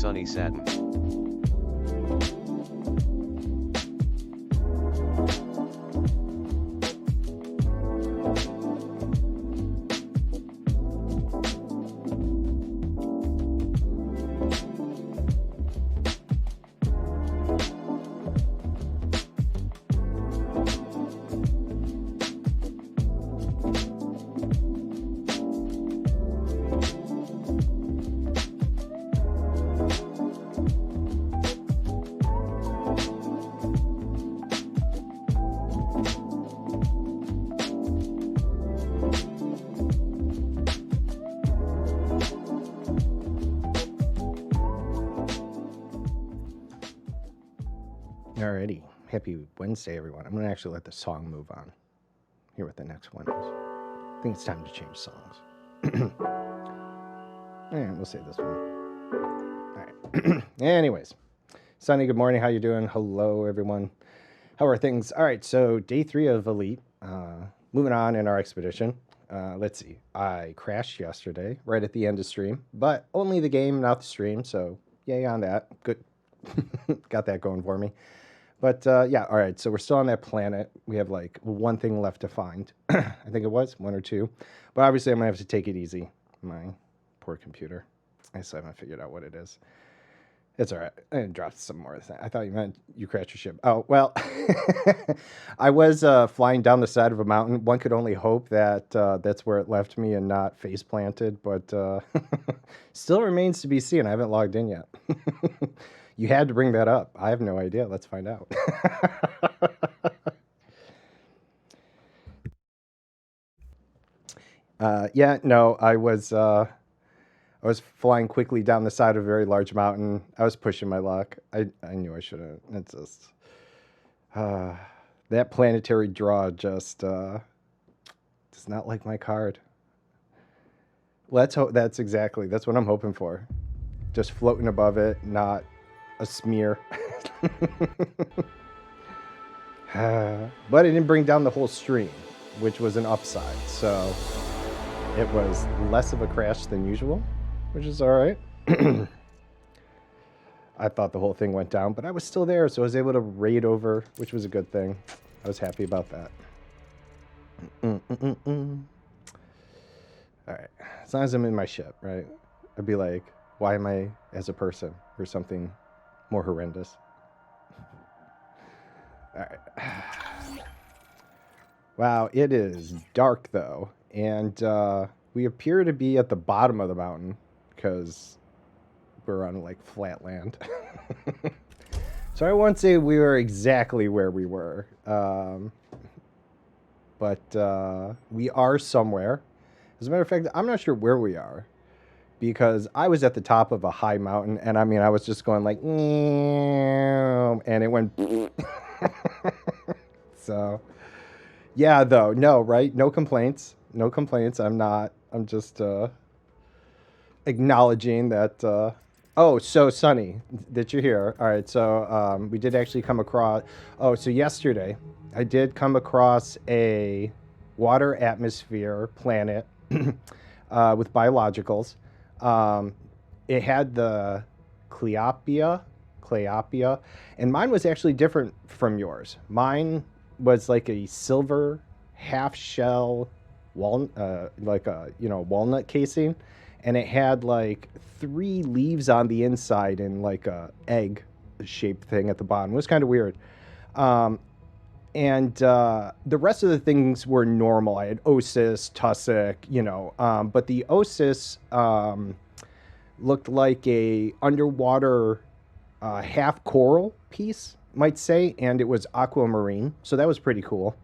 Sunny Satin. Alrighty, happy Wednesday, everyone. I'm going to actually let the song move on. Hear what the next one is. I think it's time to change songs. Alright, we'll save this one. Alright. Anyways, Sonny, good morning. How you doing? Hello, everyone. How are things? Alright, so day 3 of Elite. Moving on in our expedition. Let's see. I crashed yesterday, right at the end of stream, but only the game, not the stream, so yay on that. Good. Got that going for me. But yeah, all right, so we're still on that planet. We have like one thing left to find. I think it was 1 or 2. But obviously I'm going to have to take it easy. My poor computer. I still haven't figured out what it is. It's all right. I dropped some more. I thought you meant you crashed your ship. Oh, well, I was flying down the side of a mountain. One could only hope that that's where it left me and not face planted. But still remains to be seen. I haven't logged in yet. You had to bring that up. I have no idea. Let's find out. Yeah, no, I was flying quickly down the side of a very large mountain. I was pushing my luck. I knew I should have. It's just that planetary draw just does not like my card. Let's hope that's what I'm hoping for. Just floating above it, not a smear. But it didn't bring down the whole stream, which was an upside. So it was less of a crash than usual, which is all right. I thought the whole thing went down, but I was still there, so I was able to raid over, which was a good thing. I was happy about that. All right. As long as I'm in my ship, right? I'd be like, why am I as a person or something more horrendous? All right. Wow, it is dark though, and we appear to be at the bottom of the mountain because we're on like flat land. So I won't say we were exactly where we were, but we are somewhere. As a matter of fact, I'm not sure where we are, because I was at the top of a high mountain, and I mean, I was just going like, and it went. So, yeah, though, no, right? No complaints. No complaints. I'm just acknowledging that. Oh, so Sunny, that you're here. All right, so we did actually come across. Oh, so yesterday, I did come across a water atmosphere planet with biologicals. It had the Cleopia, and mine was actually different from yours. Mine was like a silver half shell walnut casing, and it had like 3 leaves on the inside and like a egg shaped thing at the bottom. It was kind of weird. And the rest of the things were normal. I had Osis, Tussock, but the Osis looked like a underwater half coral piece, might say, and it was aquamarine, so that was pretty cool.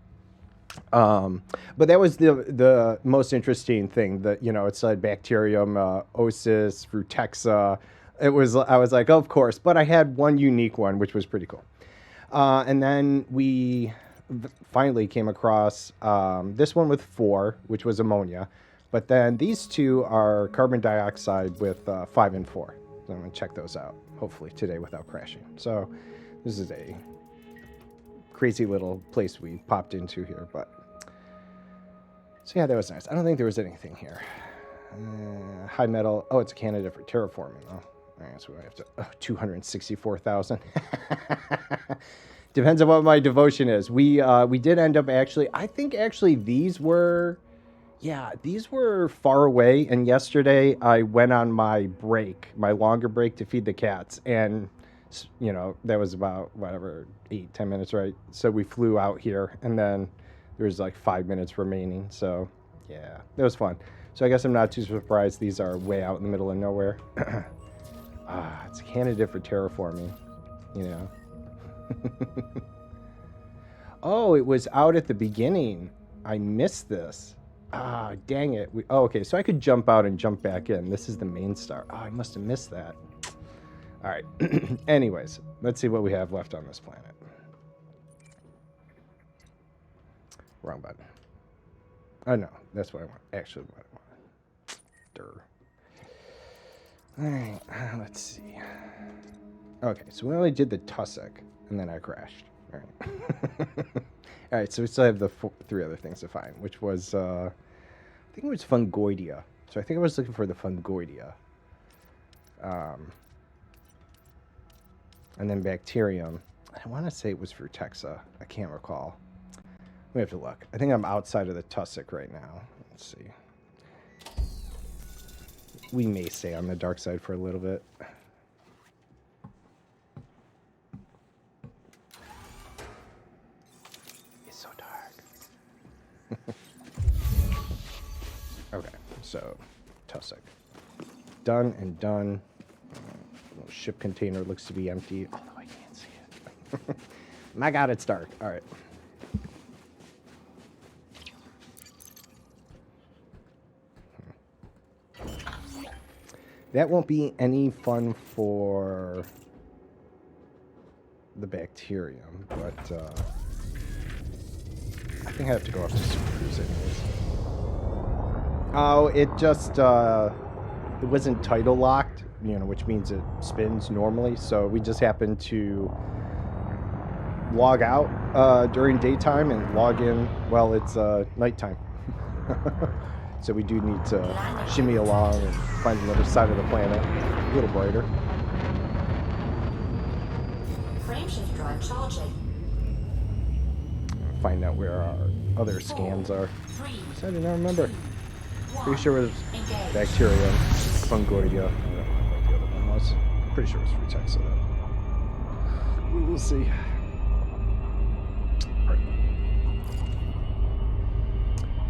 But that was the most interesting thing, that it said bacterium, Osis, Frutexa. I was like, of course, but I had one unique one, which was pretty cool. And then we finally came across this one with 4, which was ammonia. But then these 2 are carbon dioxide with 5 and 4. So I'm going to check those out, hopefully, today without crashing. So this is a crazy little place we popped into here. So yeah, that was nice. I don't think there was anything here. High metal. Oh, it's a candidate for terraforming, though. All right, so I have to 264,000. Depends on what my devotion is. We did end up actually. I think actually these were far away. And yesterday I went on my break, my longer break to feed the cats, and that was about whatever 8-10 minutes, right? So we flew out here, and then there was like 5 minutes remaining. So yeah, it was fun. So I guess I'm not too surprised these are way out in the middle of nowhere. It's a candidate for terraforming, Oh, it was out at the beginning. I missed this. Dang it. Okay, so I could jump out and jump back in. This is the main star. I must have missed that. All right. Anyways, let's see what we have left on this planet. Wrong button. Oh, no. That's what I want. Actually, what I want. All right. Let's see. Okay, so we only did the tussock, and then I crashed. All right. All right, so we still have the 3 other things to find, which was, I think it was Fungoidia. So I think I was looking for the Fungoidia. And then Bacterium. I want to say it was Frutexa. I can't recall. We have to look. I think I'm outside of the tussock right now. Let's see. We may stay on the dark side for a little bit. It's so dark. Okay, so tussock. Done and done. Little ship container looks to be empty, although I can't see it. My God, it's dark. All right. That won't be any fun for the bacterium, but I think I have to go off to Super Cruise anyways. Oh, it just, it wasn't tidal locked, which means it spins normally. So we just happened to log out during daytime and log in while it's nighttime. So we do need to shimmy along and find another side of the planet a little brighter. Frameshift drive charging. Find out where our other scans are. So I do not remember. Pretty sure it was Bacteria, Fungoidia. I don't know what the other one was. Pretty sure it was Frutexa though. We'll see.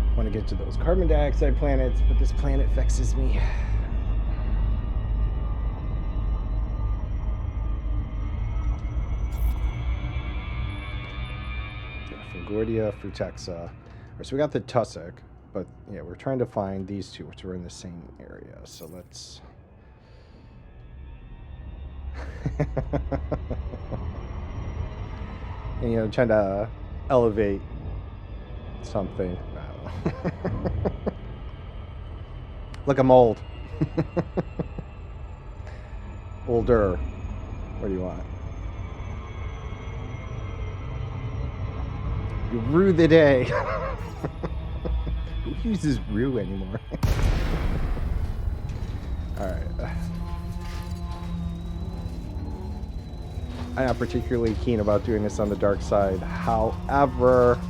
I want to get to those carbon dioxide planets, but this planet vexes me. Fungoidia, Frutexa. Right, so we got the tussock, but yeah, we're trying to find these two, which are in the same area. So let's. And, trying to elevate something. Look, I'm old. Older. What do you want? You rue the day. Who uses rue anymore? Alright. I'm not particularly keen about doing this on the dark side. However,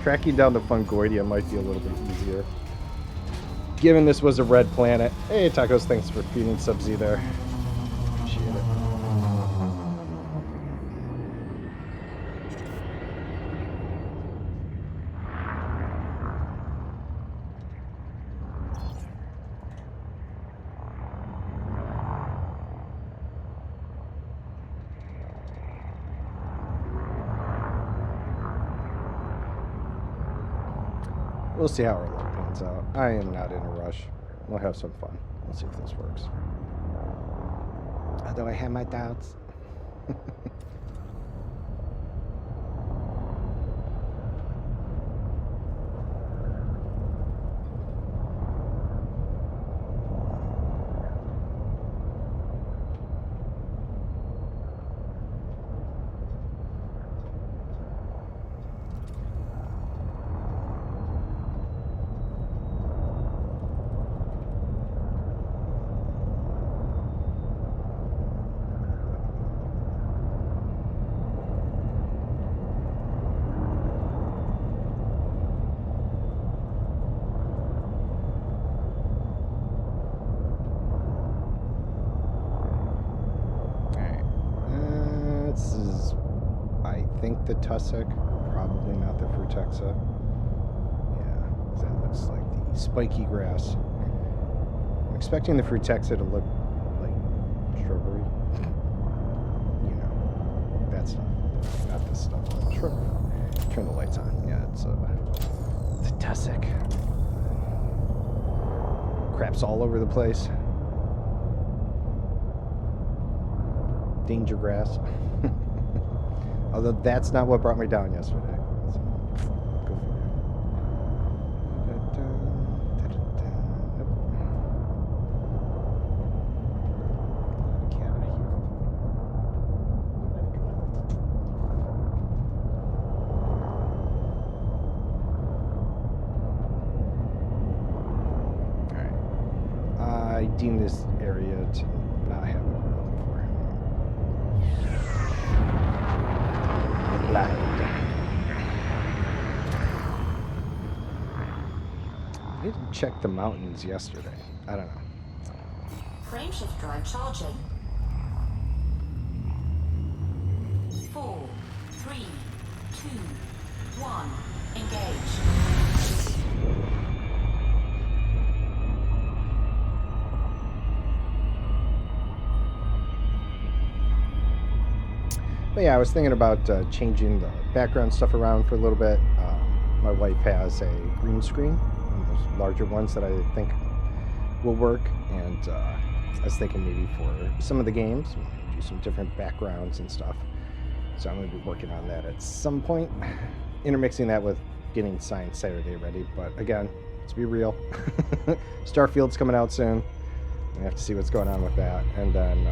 tracking down the Fungoidia might be a little bit easier. Given this was a red planet. Hey, Tacos, thanks for feeding Sub-Z there. Appreciate it. We'll see how our luck pans out. I am not in a rush. We'll have some fun. We'll see if this works. Although I have my doubts. think the tussock, probably not the frutexa. Yeah, 'cause that looks like the spiky grass. I'm expecting the frutexa to look like shrubbery. You know, that stuff. Not this stuff. Shrubbery. Turn the lights on. Yeah, it's the tussock. Crap's all over the place. Danger grass. Although that's not what brought me down yesterday. So, go figure. Nope. Get out of here. Alright. I deem this area to not have what we're looking for. Light. I didn't check the mountains yesterday. I don't know. Frameshift drive charging. 4, 3, 2, 1. Engage. But yeah, I was thinking about changing the background stuff around for a little bit. My wife has a green screen, one of those larger ones that I think will work. And I was thinking maybe for some of the games, do some different backgrounds and stuff. So I'm going to be working on that at some point, intermixing that with getting Science Saturday ready. But again, let's be real. Starfield's coming out soon. I have to see what's going on with that. And then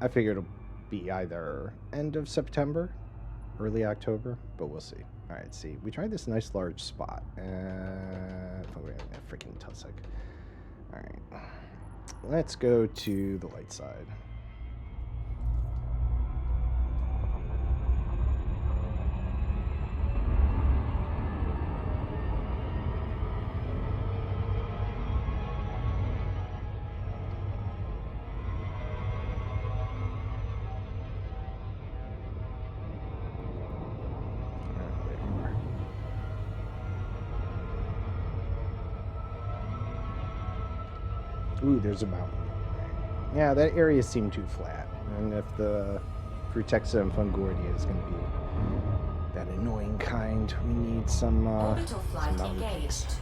I figure it'll be either end of September, early October, but we'll see. All right, see, we tried this nice large spot. Oh, wait, that freaking tussock. All right, let's go to the light side. Ooh, there's a mountain. Yeah, that area seemed too flat. And if the Frutexa and Fungoidia is going to be that annoying kind, we need some, Orbital flight some engaged.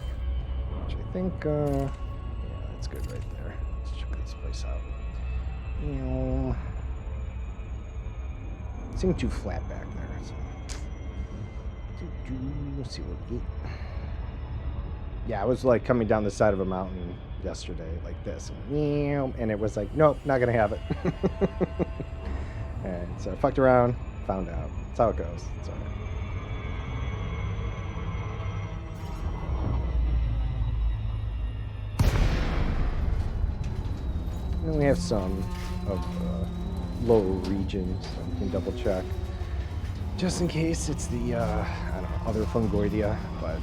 which I think, yeah, that's good right there. Let's check this place out. It seemed too flat back there. So. Let's see what we get. Yeah, I was like coming down the side of a mountain yesterday like this, and it was like, nope, not gonna have it. And so I fucked around, found out. That's how it goes. It's all right. And then we have some of the lower regions, so we can double check. Just in case it's the, I don't know, other Fungoidia, but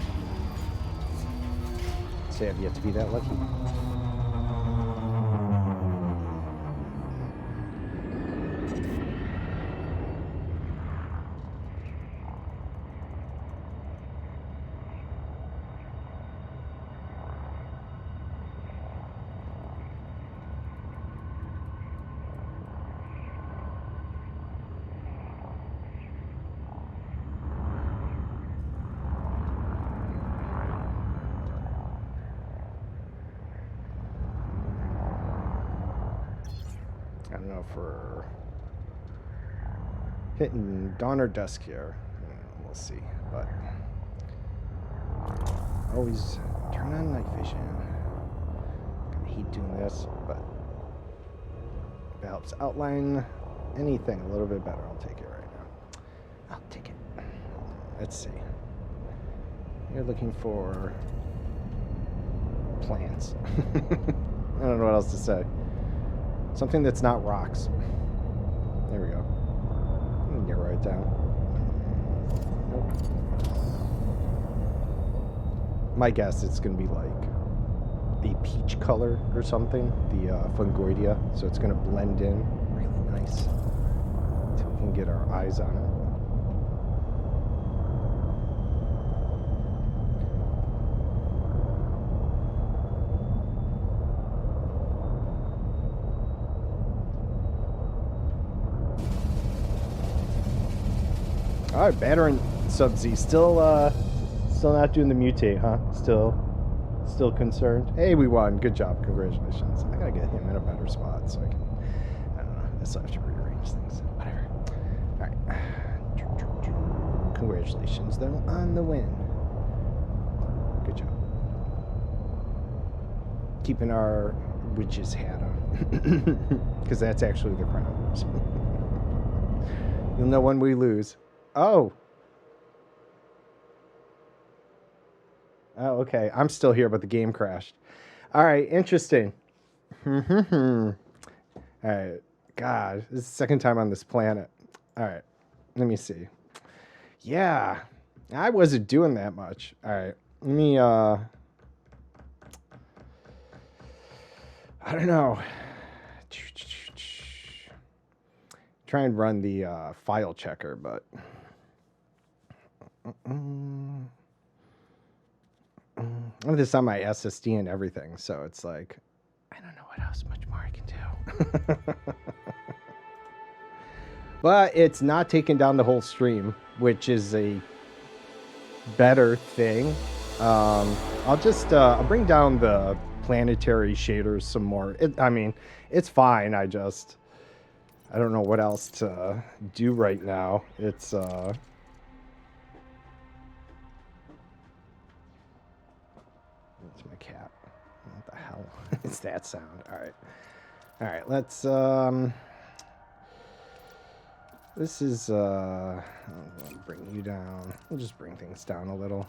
say I've yet to be that lucky. I don't know if we're hitting dawn or dusk here. We'll see. But always turn on night vision. I hate doing this, but if it helps outline anything a little bit better, I'll take it right now. I'll take it. Let's see. You're looking for plants. I don't know what else to say. Something that's not rocks. There we go. Get right down. Nope. My guess it's going to be like a peach color or something. The Fungoidia. So it's going to blend in really nice. get our eyes on it. All right, Battering Sub-Z still not doing the mutate, huh? Still concerned. Hey, we won. Good job. Congratulations. I gotta get him in a better spot so I can. I don't know. I still have to rearrange things. Whatever. All right. Congratulations, though, on the win. Good job. Keeping our witch's hat on, because that's actually the crown. So. You'll know when we lose. Oh. Oh, okay. I'm still here, but the game crashed. All right. Interesting. All right. God, this is the second time on this planet. All right. Let me see. Yeah. I wasn't doing that much. All right. Let me, I don't know. Try and run the file checker, but... I have this on my SSD and everything, so it's like, I don't know what else much more I can do. But it's not taking down the whole stream, which is a better thing. I'll bring down the planetary shaders some more. I mean, it's fine. I don't know what else to do right now. It's my cat. What the hell is that sound? All right. Let's this is I'll bring you down. We'll just bring things down a little.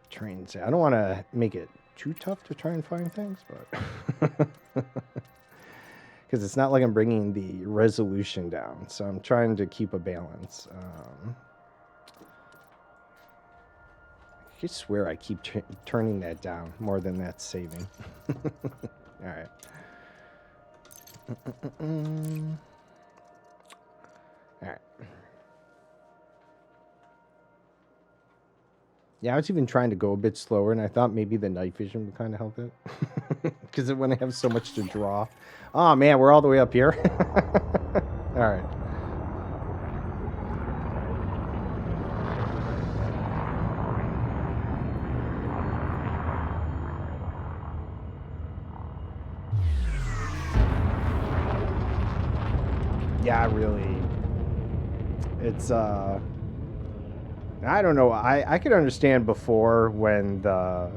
Trains. I don't want to make it too tough to try and find things, but because it's not like I'm bringing the resolution down, so I'm trying to keep a balance. I swear I keep turning that down more than that's saving. All right. All right. Yeah, I was even trying to go a bit slower, and I thought maybe the night vision would kind of help it. Because when I have so much to draw. Oh, man, we're all the way up here. All right. Yeah, really. It's, I don't know. I could understand before when the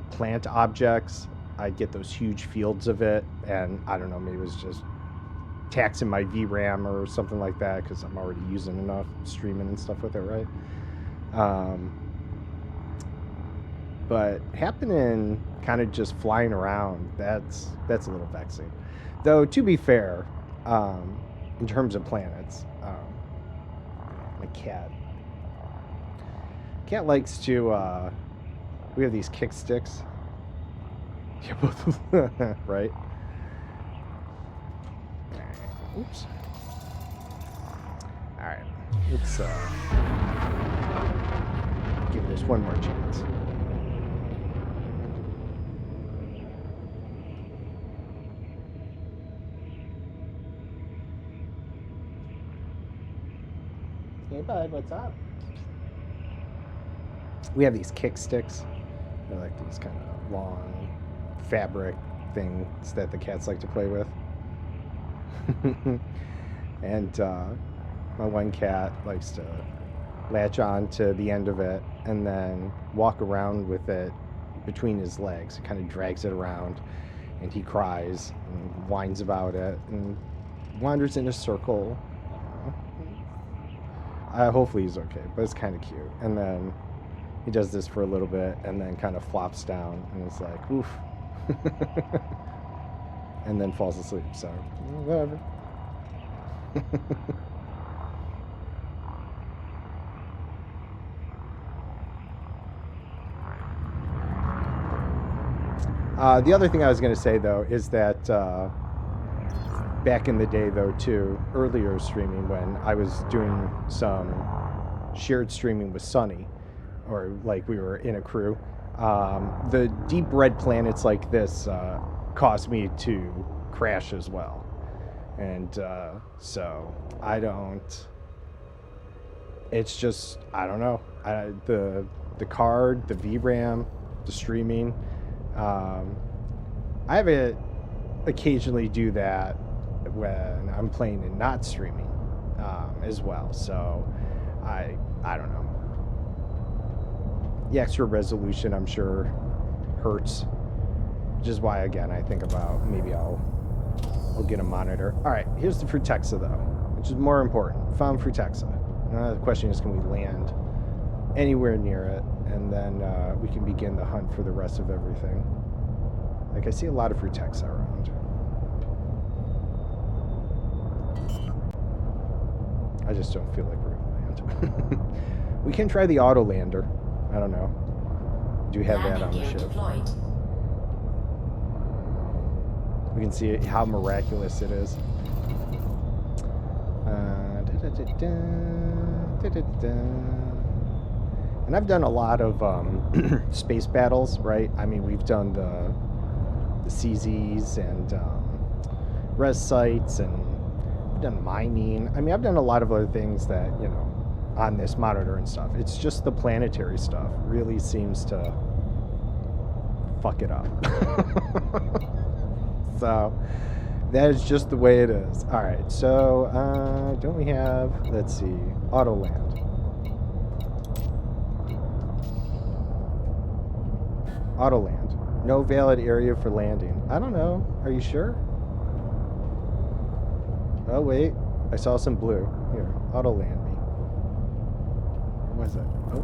plant objects, I'd get those huge fields of it, and I don't know, maybe it was just taxing my VRAM or something like that because I'm already using enough streaming and stuff with it, right? But happening kind of just flying around, that's a little vexing. Though, to be fair, in terms of planets, my cat likes to, we have these kick sticks. Yeah, both of them, right? Oops. All right, let's give this one more chance. Hey, bud, what's up? We have these kick sticks. They're like these kind of long fabric things that the cats like to play with. And my one cat likes to latch on to the end of it and then walk around with it between his legs. It kind of drags it around, and he cries and whines about it and wanders in a circle. Hopefully he's okay, but it's kind of cute. And then he does this for a little bit and then kind of flops down, and it's like, oof. And then falls asleep, so whatever. The other thing I was going to say, though, is that back in the day, though, too, earlier streaming when I was doing some shared streaming with Sunny, or like we were in a crew, the deep red planets like this caused me to crash as well. And so I don't... It's just, I don't know. The card, the VRAM, the streaming. I have it occasionally do that when I'm playing and not streaming as well. So I don't know. The extra resolution, I'm sure, hurts. Which is why, again, I think about maybe I'll get a monitor. All right, here's the Frutexa, though, which is more important. Found Frutexa. The question is, can we land anywhere near it? And then we can begin the hunt for the rest of everything. Like, I see a lot of Frutexa around. I just don't feel like we're going to land. We can try the auto lander. I don't know. Do we have that on the ship? Deployed. We can see how miraculous it is. And I've done a lot of space battles, right? I mean, we've done the CZs and res sites, and we've done mining. I mean, I've done a lot of other things that, you know, on this monitor and stuff. It's just the planetary stuff really seems to fuck it up. So that is just the way it is. All right, so don't we have, let's see, auto land. Auto land. No valid area for landing. I don't know. Are you sure? Oh, wait. I saw some blue. Here, auto land me. Where was it? Oh.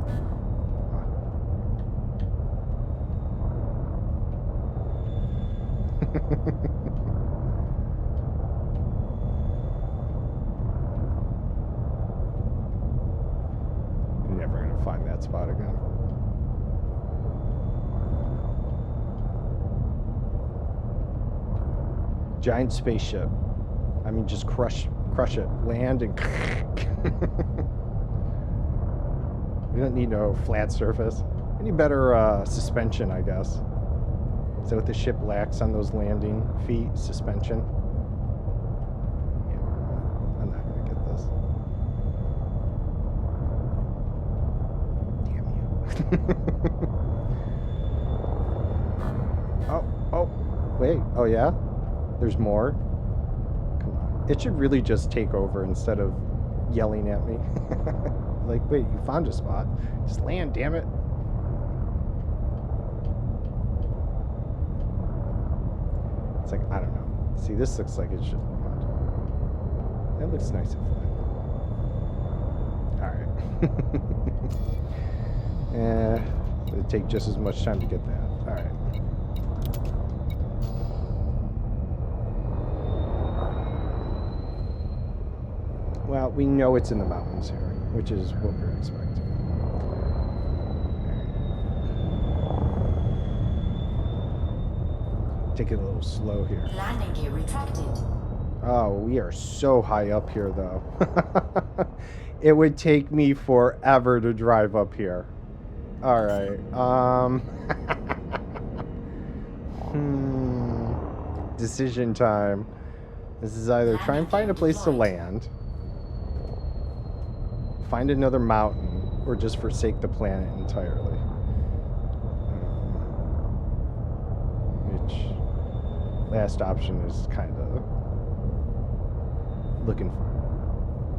Never gonna find that spot again. Giant spaceship. I mean, just crush it. Land and... We don't need no flat surface. We need better suspension, I guess. Is that what the ship lacks on those landing feet? Suspension? Yeah, I'm not going to get this. Damn you. Oh, wait. Oh, yeah? There's more? Come on. It should really just take over instead of yelling at me. Like, wait, you found a spot. Just land, damn it. It's like, I don't know. See, this looks like it should land. That looks nice and flat. Alright. It'll take just as much time to get that. Alright. Well, we know it's in the mountains here, which is what we're expecting. Take it a little slow here. Landing gear retracted. Oh, we are so high up here, though. It would take me forever to drive up here. All right. Decision time. This is either try and find a place to land, find another mountain, or just forsake the planet entirely. Which last option is kind of looking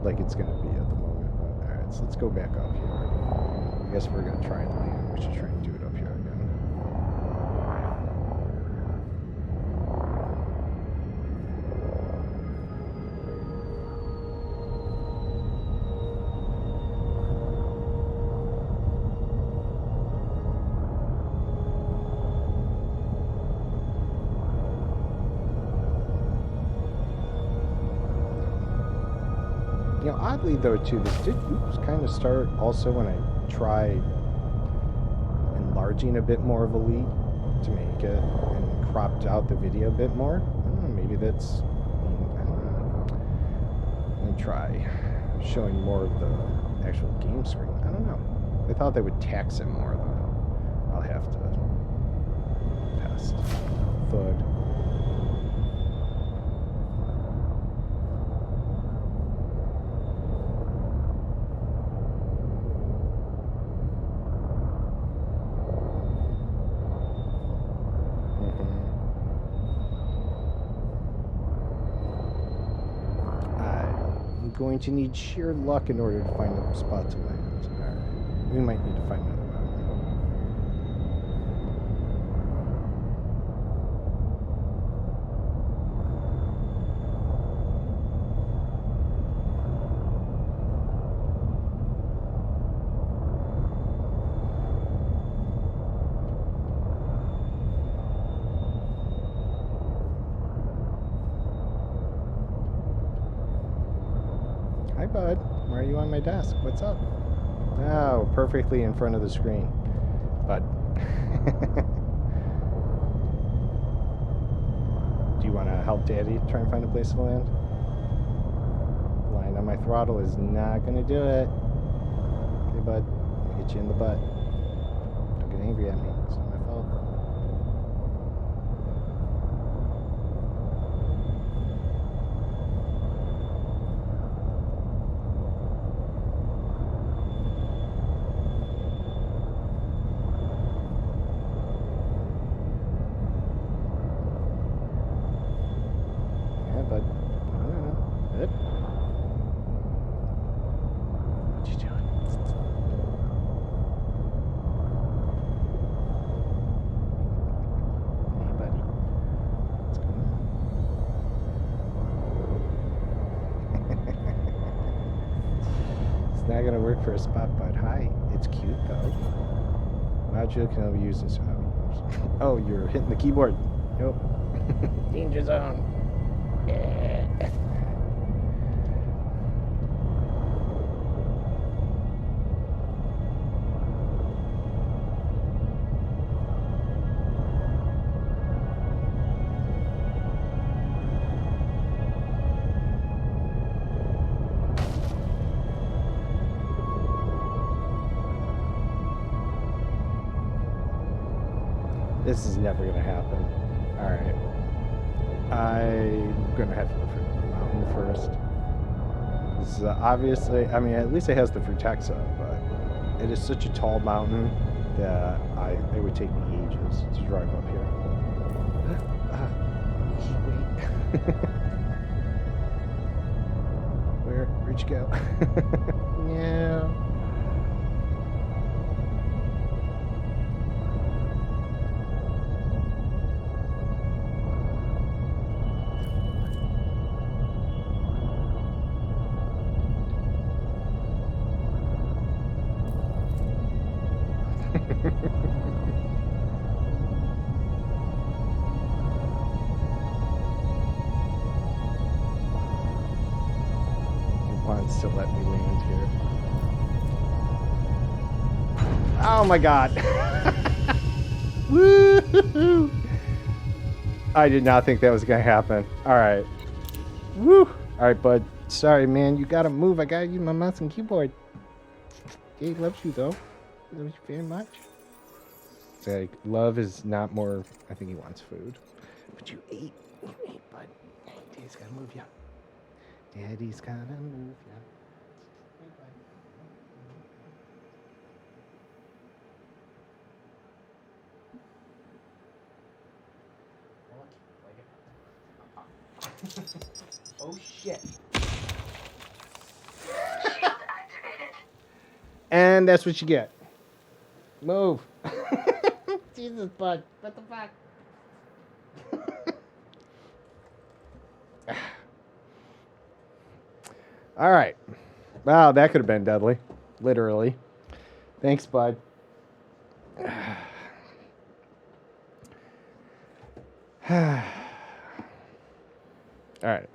like it's going to be at the moment. But, all right, so let's go back up here. I guess we're going to try and land. We should try and do it up here again. You know, oddly though, too, this did kind of start also when I tried enlarging a bit more of Elite to make it and cropped out the video a bit more. I don't know, maybe that's, I don't Let me try showing more of the actual game screen. I don't know. I thought they would tax it more, though. I'll have to test. Thud. Going to need sheer luck in order to find a spot to land. Alright. We might need to find another mountain. Hi, bud. Why are you on my desk? What's up? Oh, perfectly in front of the screen. Bud. Do you want to help Daddy try and find a place to land? Lying on my throttle is not going to do it. Okay, bud. I'll hit you in the butt. Don't get angry at me. It's not my fault. But I don't know. Yep. What you doing? Hey, buddy. What's going on? It's not gonna work for a spot, but hi. It's cute though. Module can be used as oh, you're hitting the keyboard. Nope. Danger zone. Yeah. This is never gonna happen. Alright. I'm gonna have to go for the mountain first. This is obviously, I mean, at least it has the Frutexa, but it is such a tall mountain that it would take me ages to drive up here. Wait. Where'd you go? No. To let me land here. Oh my god. Woo! I did not think that was gonna happen. Alright. Woo! Alright, bud. Sorry, man. You gotta move. I gotta use my mouse and keyboard. He loves you, though. He loves you very much. It's like, love is not more... I think he wants food. But you ate. You ate, bud. Hey, Daddy's gotta move ya. Daddy's gotta move ya. Oh shit. And that's what you get. Move. Jesus, bud. What the fuck? All right. Wow, that could have been deadly. Literally. Thanks, bud. All right.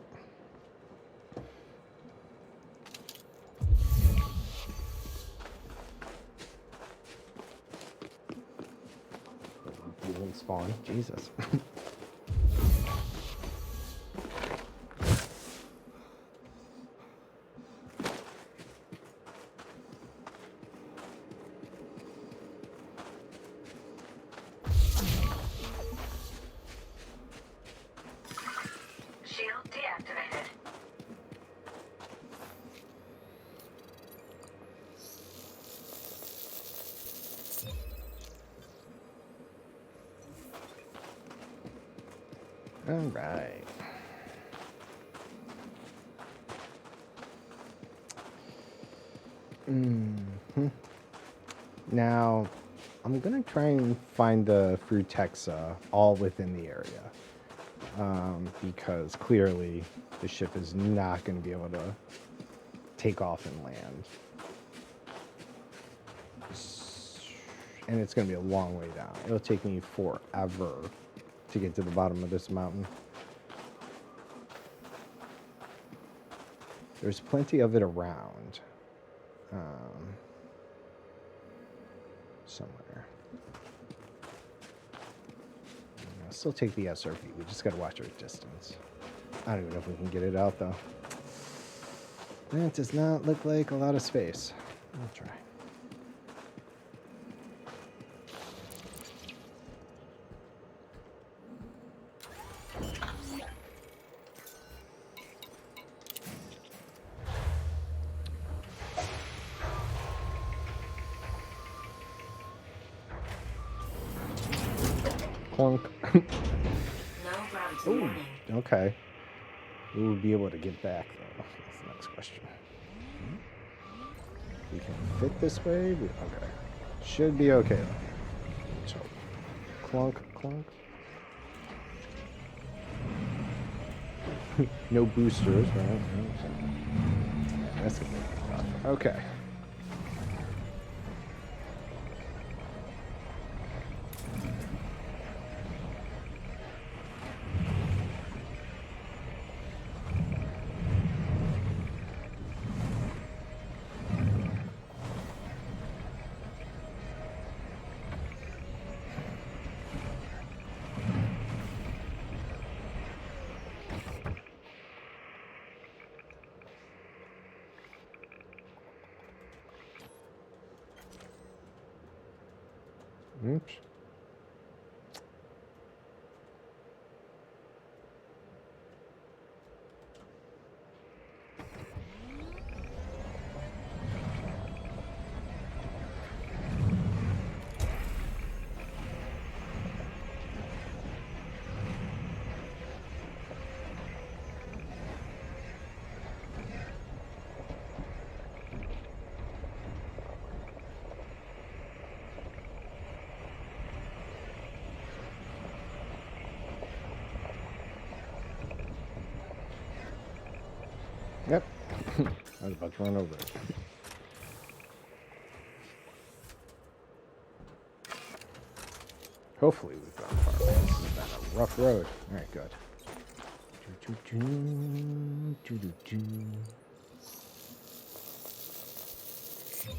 You won't spawn. Jesus. deactivated. All right. Now, I'm gonna try and find the Frutexa all within the area, because clearly the ship is not going to be able to take off and land, and it's going to be a long way down. It'll take me forever to get to the bottom of this mountain. There's plenty of it around. Somewhere. I'll still take the SRV. We just got to watch our distance. I don't even know if we can get it out, though. That does not look like a lot of space. I'll try. Clunk. No gravity Ooh, warning. okay. We will be able to get back, though. That's the next question. We can fit this way. Okay. Should be okay, though. Let's hope. Clunk, clunk. No boosters, right? That's gonna be rough. Okay. Oops. Yep. I was about to run over it. Hopefully we've gone far. This has been a rough road. Alright, good.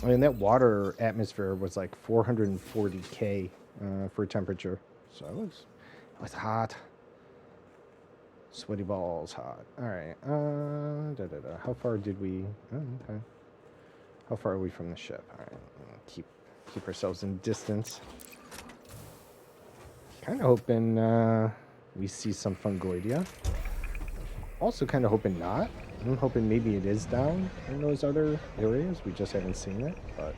I mean, that water atmosphere was like 440K for temperature. So it was hot. Sweaty balls hot. Alright. How far did we... Oh, okay. How far are we from the ship? Alright. Keep ourselves in distance. Kind of hoping we see some Fungoidia. Also kind of hoping not. I'm hoping maybe it is down in those other areas. We just haven't seen it, but...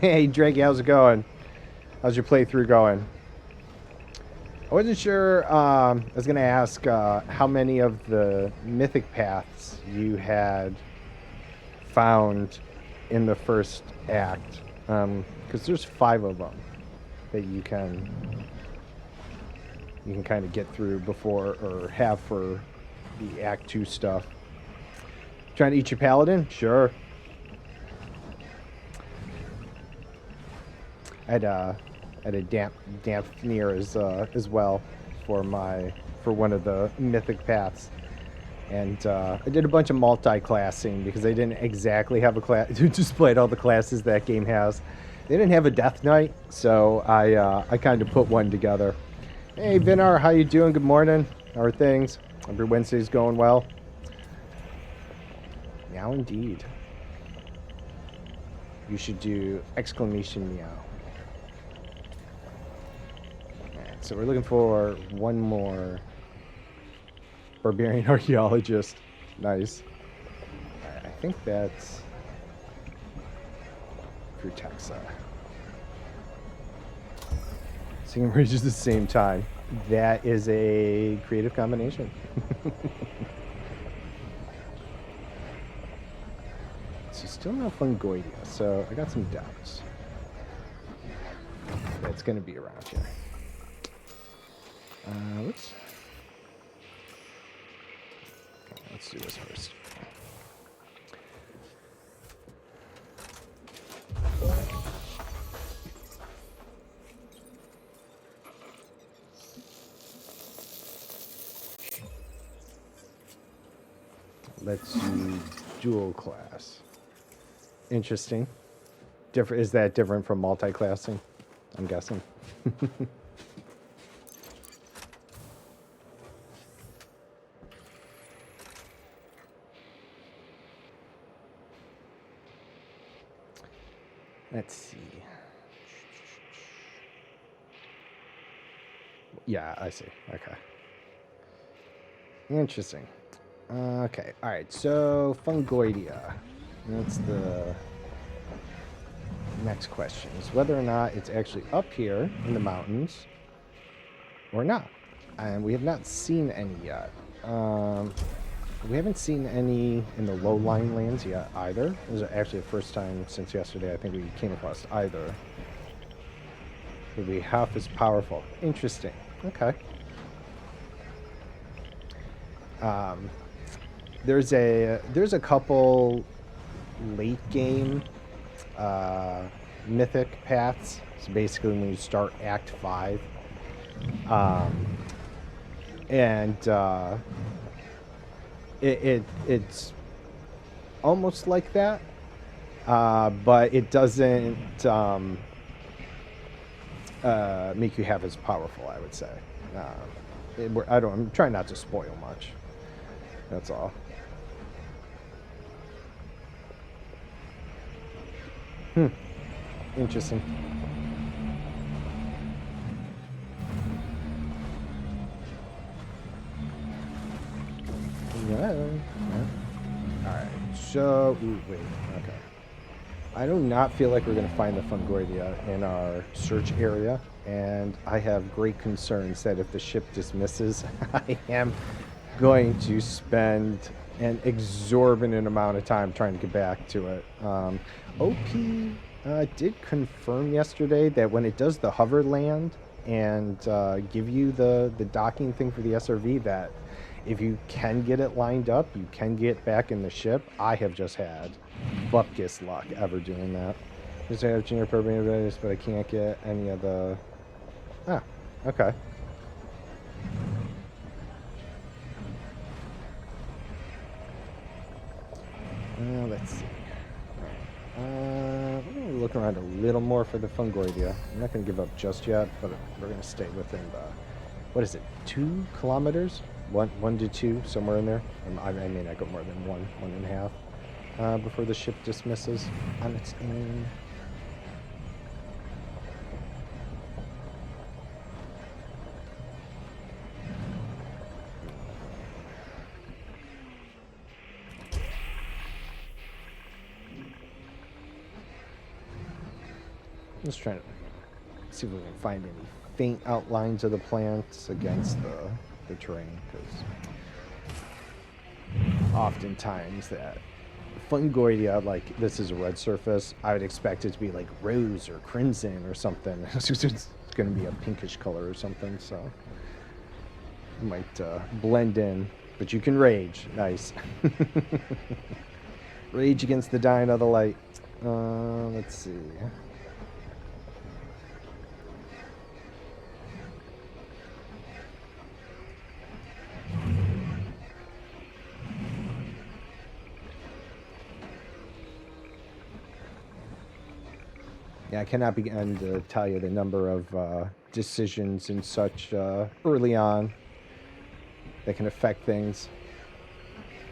Hey, Drake, how's it going? How's your playthrough going? I wasn't sure. I was going to ask how many of the mythic paths you had found in the first act. Because there's 5 of them that you can kind of get through before, or have for the Act 2 stuff. Trying to eat your paladin? Sure. I had a Damphnir as well for one of the mythic paths, and I did a bunch of multi-classing because they didn't exactly have a class to display all the classes that game has. They didn't have a Death Knight, so I kind of put one together. Hey Vinar, how you doing? Good morning. How are things? Every Wednesday's going well. Meow indeed. You should do exclamation meow. So we're looking for one more barbarian archaeologist. Nice. Alright, I think that's Frutexa. Singing Rages at the same time. That is a creative combination. So still no Fungoidia, so I got some doubts. That's going to be around here. Let's do this first. Let's do dual class. Interesting. Is that different from multi-classing? I'm guessing. Let's see. Yeah, I see. Okay. Interesting. Okay. All right. So Fungoidia. That's the next question. Is whether or not it's actually up here in the mountains or not. And we have not seen any yet. We haven't seen any in the low-lying lands yet either. This is actually the first time since yesterday I think we came across either. It would be half as powerful. Interesting. Okay. There's a couple late game mythic paths. So basically when you start Act 5. It's almost like that, but it doesn't make you half as powerful, I would say. I'm trying not to spoil much. That's all. Interesting. Yeah. Alright, so... Ooh, wait, okay. I do not feel like we're going to find the Fungoidia in our search area, and I have great concerns that if the ship dismisses, I am going to spend an exorbitant amount of time trying to get back to it. OP did confirm yesterday that when it does the hover land and give you the docking thing for the SRV, that if you can get it lined up, you can get back in the ship. I have just had bupkis luck ever doing that. Just have junior program abilities, but I can't get any of the... Ah, okay. Let's see. We're going to look around a little more for the Fungoidia. I'm not going to give up just yet, but we're going to stay within the... What is it? 2 kilometers? 1 to 2, somewhere in there. I may not go more than 1.5 before the ship dismisses on its own. Just trying to see if we can find any faint outlines of the plants against the terrain, because oftentimes that Fungoidia, like this is a red surface, I would expect it to be like rose or crimson or something. It's going to be a pinkish color or something, so it might blend in, but you can rage. Nice. Rage against the dying of the light. Let's see. Yeah, I cannot begin to tell you the number of decisions and such early on that can affect things.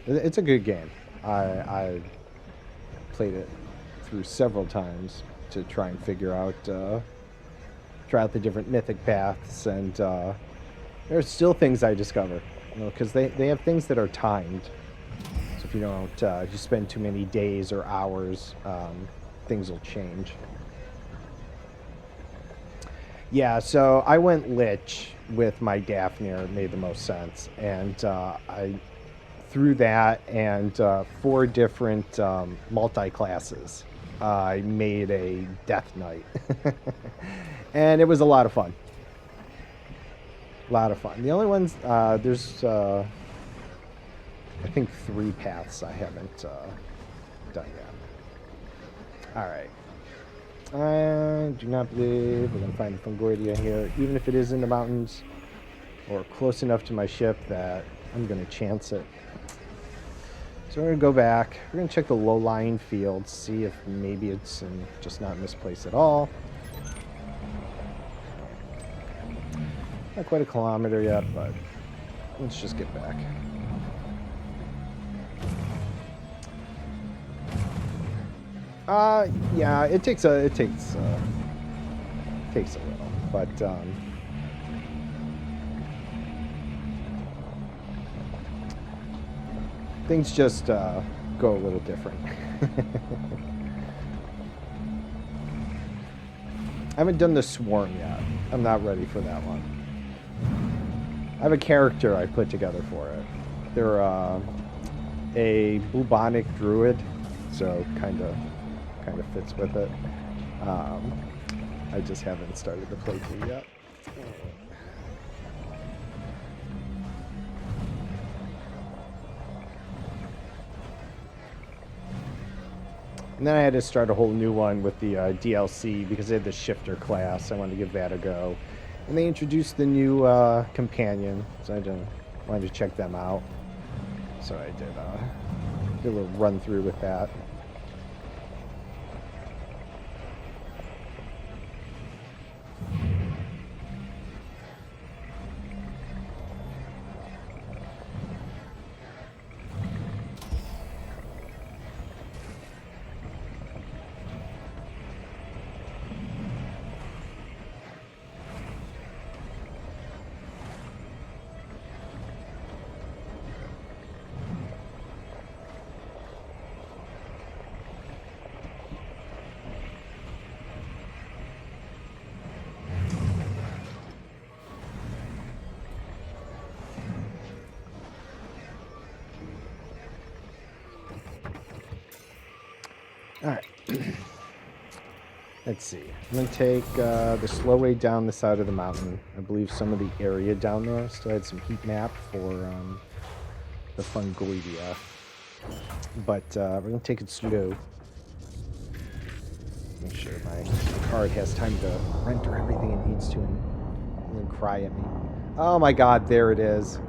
It's a good game. I played it through several times to try and figure out throughout the different mythic paths, and there's still things I discover, because they have things that are timed. So if you don't, if you spend too many days or hours, things will change. Yeah, so I went Lich with my Daphne. Made the most sense, and I through that and 4 different multi-classes, I made a Death Knight, and it was a lot of fun. A lot of fun. The only ones there's I think 3 paths I haven't done yet. All right. I do not believe we're going to find the Fungoidia here, even if it is in the mountains or close enough to my ship that I'm going to chance it. So we're going to go back. We're going to check the low-lying fields, see if maybe it's just not in this place at all. Not quite a kilometer yet, but let's just get back. Yeah, it takes a little, but things just go a little different. I haven't done the Swarm yet. I'm not ready for that one. I have a character I put together for it. They're a bubonic druid, so kind of fits with it. I just haven't started the playthrough yet. And then I had to start a whole new one with the DLC because they had the shifter class. I wanted to give that a go. And they introduced the new companion, so I wanted to check them out. So I did a little run through with that. Alright. Let's see. I'm going to take the slow way down the side of the mountain. I believe some of the area down there still had some heat map for the Fungoidia. But we're going to take it slow. Make sure my card has time to render everything it needs to and then cry at me. Oh my god, there it is.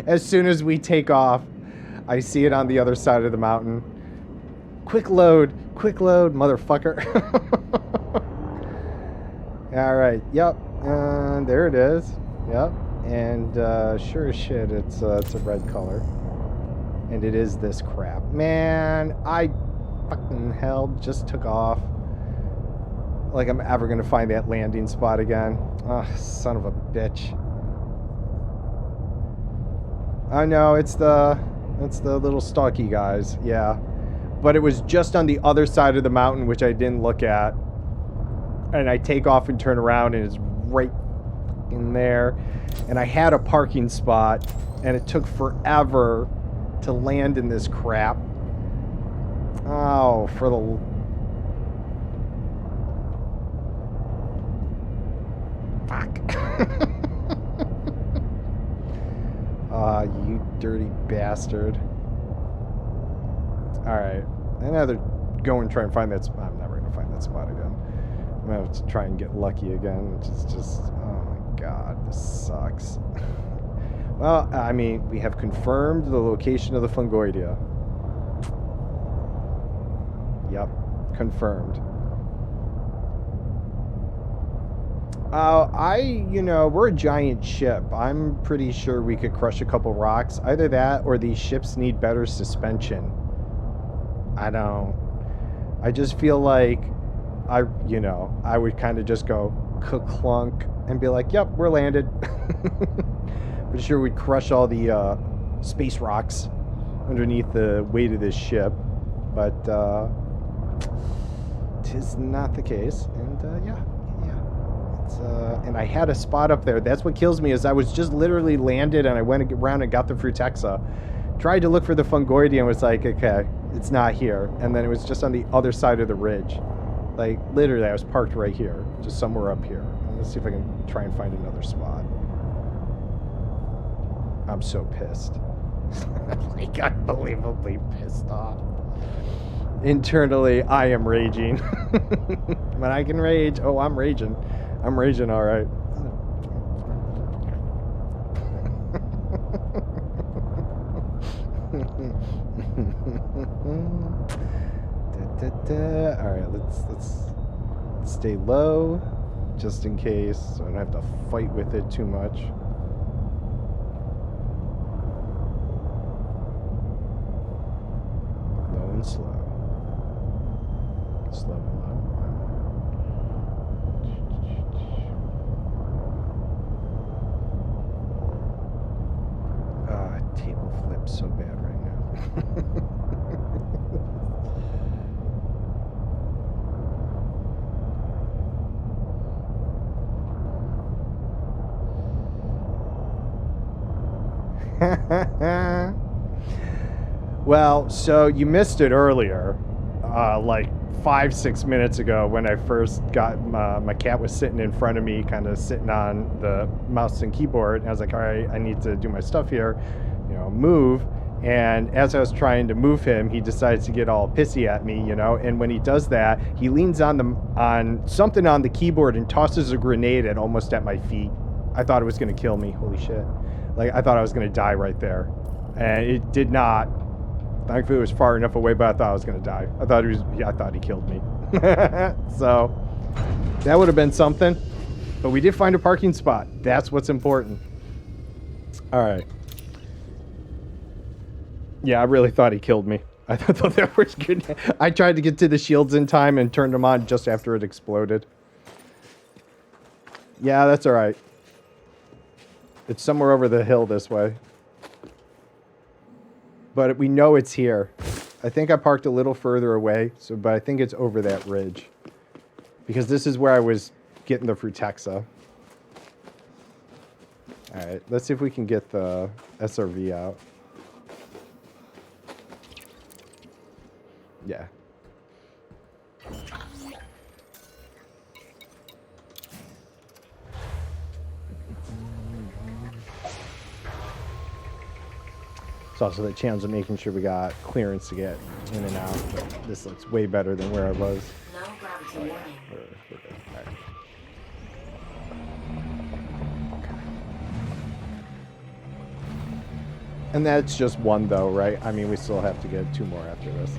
As soon as we take off, I see it on the other side of the mountain. Quick load, motherfucker. Alright, yep, there it is. Yep, and sure as shit, it's a red color. And it is this crap. Man, I fucking hell just took off. Like I'm ever gonna find that landing spot again. Oh, son of a bitch. I know, it's the little stalky guys, yeah. But it was just on the other side of the mountain, which I didn't look at. And I take off and turn around, and it's right in there. And I had a parking spot, and it took forever to land in this crap. Oh, for the... Fuck. Ah, you dirty bastard. Alright, I'm either go and try and find that spot. I'm never going to find that spot again. I'm going to have to try and get lucky again, which is just, oh my god, this sucks. Well, I mean, we have confirmed the location of the Fungoidia. Yep, confirmed. We're a giant ship. I'm pretty sure we could crush a couple rocks. Either that or these ships need better suspension. I just feel like I would kind of just go clunk and be like, yep, we're landed. Pretty sure we'd crush all the space rocks underneath the weight of this ship. But tis not the case. And yeah. It's, and I had a spot up there. That's what kills me is I was just literally landed and I went around and got the Frutexa. Tried to look for the Fungoidia and was like, okay, it's not here. And then it was just on the other side of the ridge. Like, literally, I was parked right here, just somewhere up here. Let's see if I can try and find another spot. I'm so pissed. Like, unbelievably pissed off. Internally, I am raging. When I can rage, oh, I'm raging. I'm raging, all right. All right, let's stay low, just in case, so I don't have to fight with it too much. Low and slow. Slow and low. Table flips so bad right now. Well, so you missed it earlier, like 5-6 minutes ago when I first got my cat was sitting in front of me, kind of sitting on the mouse and keyboard. And I was like, all right, I need to do my stuff here, move. And as I was trying to move him, he decides to get all pissy at me, and when he does that, he leans on something on the keyboard and tosses a grenade almost at my feet. I thought it was going to kill me. Holy shit. Like, I thought I was going to die right there. And it did not. Thankfully, it was far enough away, but I thought I was going to die. I thought he killed me. So, that would have been something. But we did find a parking spot. That's what's important. All right. Yeah, I really thought he killed me. I thought that was good. I tried to get to the shields in time and turned them on just after it exploded. Yeah, that's all right. It's somewhere over the hill this way. But we know it's here. I think I parked a little further away, but I think it's over that ridge. Because this is where I was getting the Frutexa. Alright, let's see if we can get the SRV out. Yeah. It's also the chance of making sure we got clearance to get in and out. But this looks way better than where I was. No gravity warning. We're good. All right. And that's just one, though, right? I mean, we still have to get 2 more after this.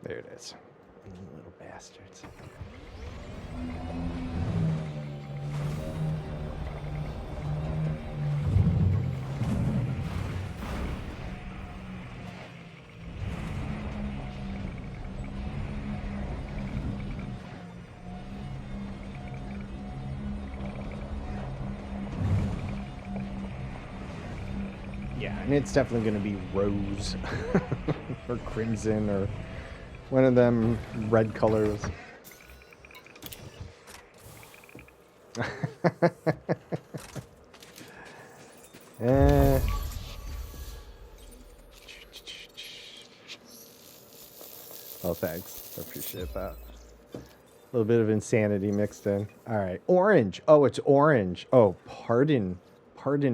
There it is. Little bastards. Yeah, and it's definitely going to be rose or crimson or one of them red colors. Oh, thanks. I appreciate that. A little bit of insanity mixed in. All right. Orange. Oh, it's orange. Oh, pardon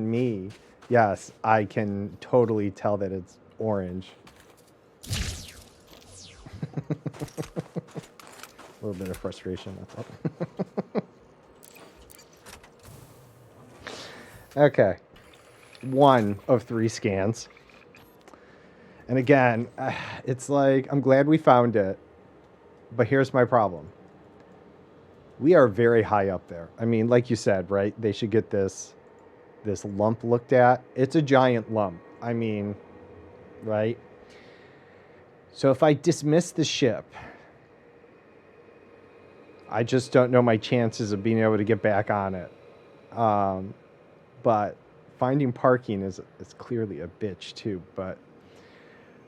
me. Yes, I can totally tell that it's orange. A little bit of frustration, that's all. Okay. 1 of 3 scans. And again, it's like, I'm glad we found it, but here's my problem. We are very high up there. I mean, like you said, right? They should get this lump looked at. It's a giant lump. I mean, right? So if I dismiss the ship, I just don't know my chances of being able to get back on it. But finding parking is clearly a bitch too, but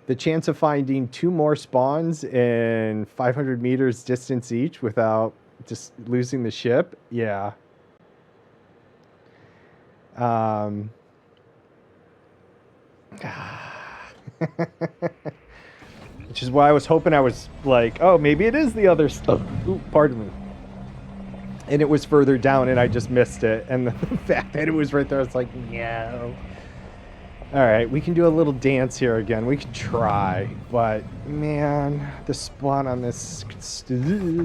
the chance of finding 2 more spawns in 500 meters distance each without just losing the ship, yeah. Which is why I was hoping I was like, oh, maybe it is the other stuff. Ooh, pardon me. And it was further down and I just missed it. And the fact that it was right there, I was like, no. All right, we can do a little dance here again. We can try, but man, the spawn on this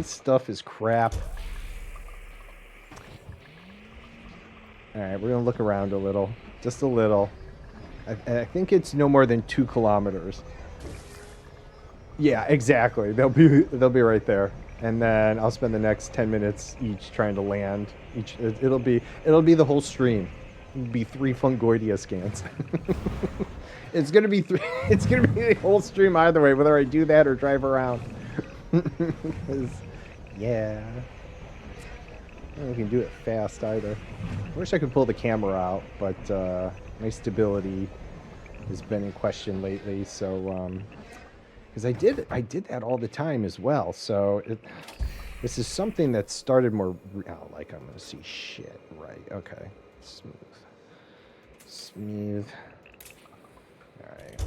stuff is crap. All right, we're gonna look around a little, just a little. I think it's no more than 2 kilometers. Yeah, exactly. They'll be right there, and then I'll spend the next 10 minutes each trying to land. It'll be the whole stream. It'll be 3 Fungoidia scans. It's gonna be 3. It's gonna be the whole stream either way, whether I do that or drive around. Yeah. I don't know if we can do it fast either. I wish I could pull the camera out, but my stability has been in question lately. So, because I did that all the time as well. So this is something that started more. Oh, like I'm gonna see shit. Right? Okay. Smooth. All right.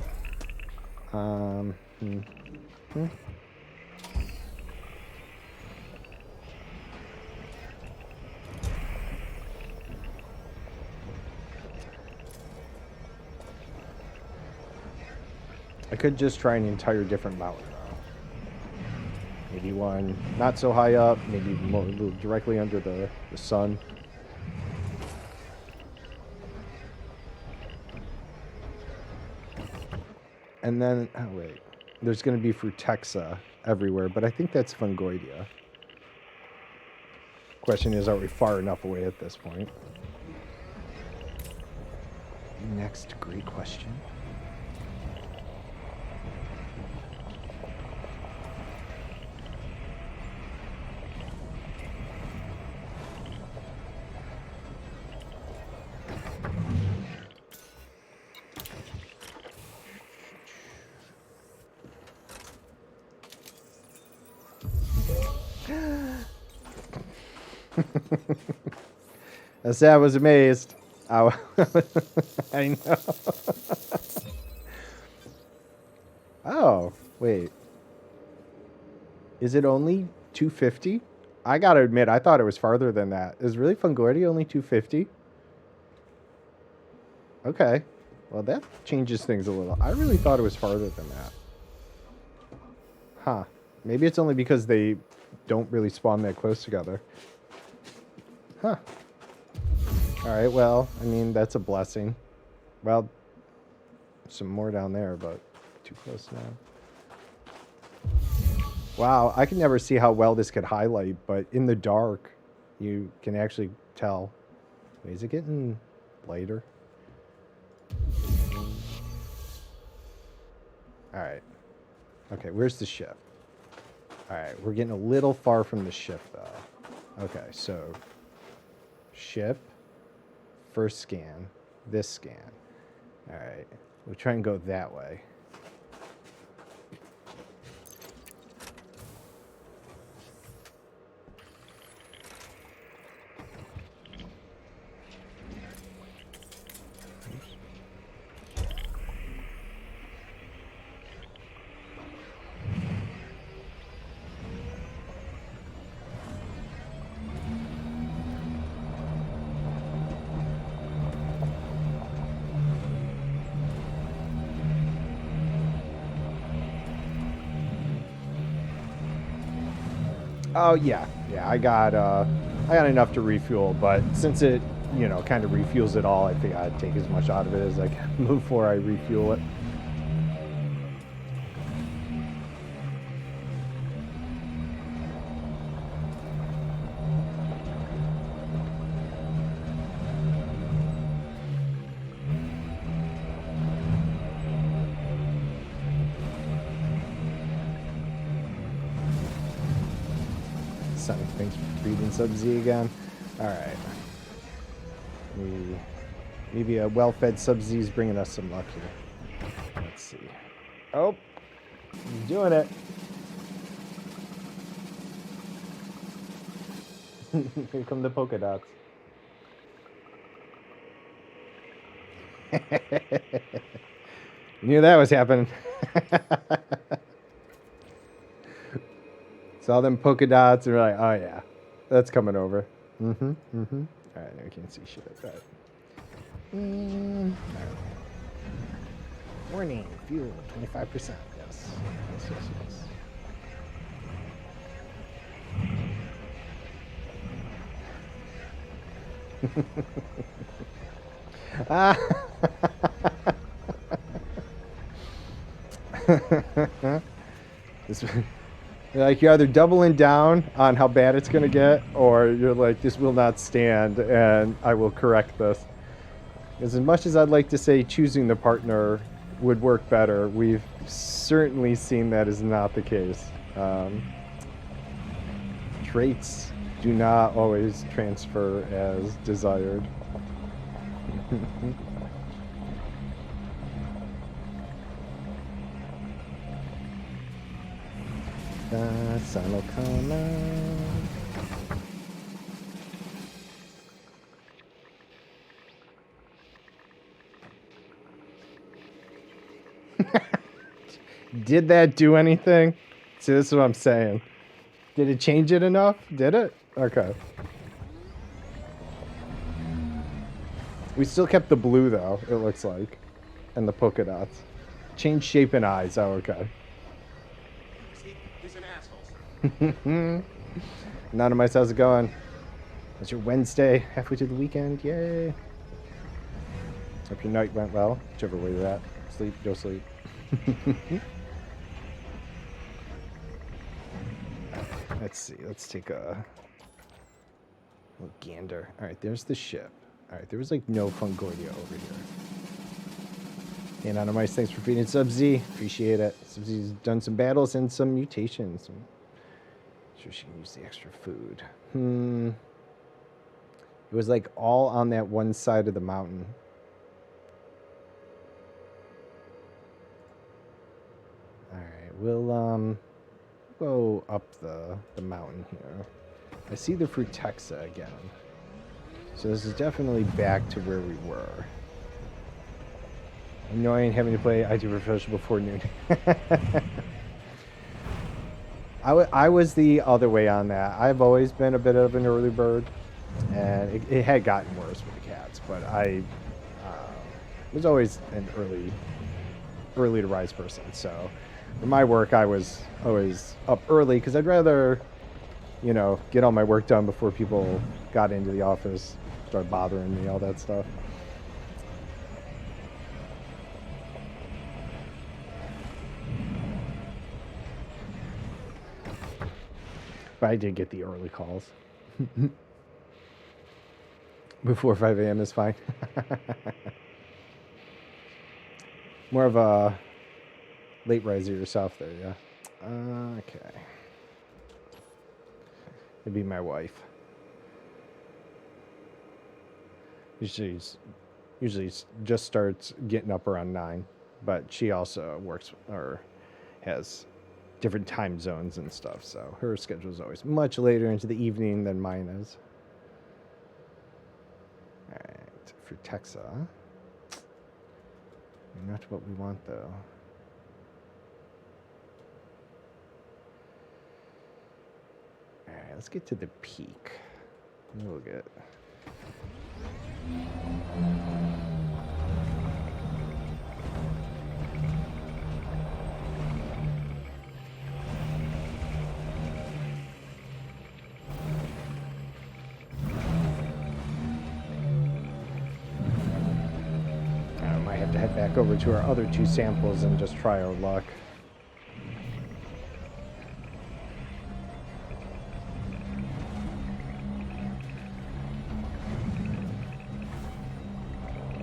I could just try an entire different mountain. Maybe one not so high up, maybe more directly under the sun. And then, oh wait, there's going to be Frutexa everywhere, but I think that's Fungoidia. Question is, are we far enough away at this point? Next great question. As I was amazed. I know. Oh, wait. Is it only 250? I gotta admit, I thought it was farther than that. Is really Fungoidia only 250? Okay. Well, that changes things a little. I really thought it was farther than that. Huh. Maybe it's only because they don't really spawn that close together. Huh. Alright, well, I mean, that's a blessing. Well, some more down there, but too close now. Wow, I can never see how well this could highlight, but in the dark, you can actually tell. Wait, is it getting lighter? Alright. Okay, where's the ship? Alright, we're getting a little far from the ship, though. Okay, so ship, first scan, this scan. Alright, we'll try and go that way. Oh yeah, yeah. I got enough to refuel, but since it, kind of refuels it all, I think I'd take as much out of it as I can before I refuel it. Sonic, thanks for reading Sub-Z again. Alright. Maybe a well-fed Sub-Z is bringing us some luck here. Let's see. Oh! He's doing it! Here come the polka dots. Knew that was happening. Saw them polka dots and we're like, oh yeah, that's coming over. Mm-hmm. Alright, now we can't see shit. Alright. Alright. Warning, fuel, 25%. Yes. Ah. You're either doubling down on how bad it's going to get, or you're like, this will not stand, and I will correct this. As much as I'd like to say choosing the partner would work better, we've certainly seen that is not the case. Traits do not always transfer as desired. The sun will come out. Did that do anything? See, this is what I'm saying. Did it change it enough? Did it? Okay. We still kept the blue, though, it looks like. And the polka dots. Change shape and eyes. Oh, okay. He's an asshole. Anonymous, how's it going? It's your Wednesday, halfway to the weekend. Yay. Hope your night went well, whichever way you're at. Sleep, go sleep. Let's see. Let's take a little gander. All right, there's the ship. All right, there was like no Fungoidia over here. And Anonymous, thanks for feeding Sub-Z. Appreciate it. Sub-Z's done some battles and some mutations. Sure she can use the extra food. It was like all on that one side of the mountain. All right, we'll go up the mountain here. I see the Frutexa again. So this is definitely back to where we were. Annoying having to play IT Professional before noon. I was the other way on that. I've always been a bit of an early bird, and it had gotten worse with the cats, but I was always an early to rise person. So for my work, I was always up early because I'd rather, get all my work done before people got into the office, start bothering me, all that stuff. But I did get the early calls. Before 5 a.m. is fine. More of a late riser yourself there, yeah? Okay. It'd be my wife. Usually just starts getting up around 9, but she also works or has different time zones and stuff, so her schedule is always much later into the evening than mine is. All right, Frutexa. Not what we want, though. All right, let's get to the peak. We'll get. to head back over to our other 2 samples and just try our luck.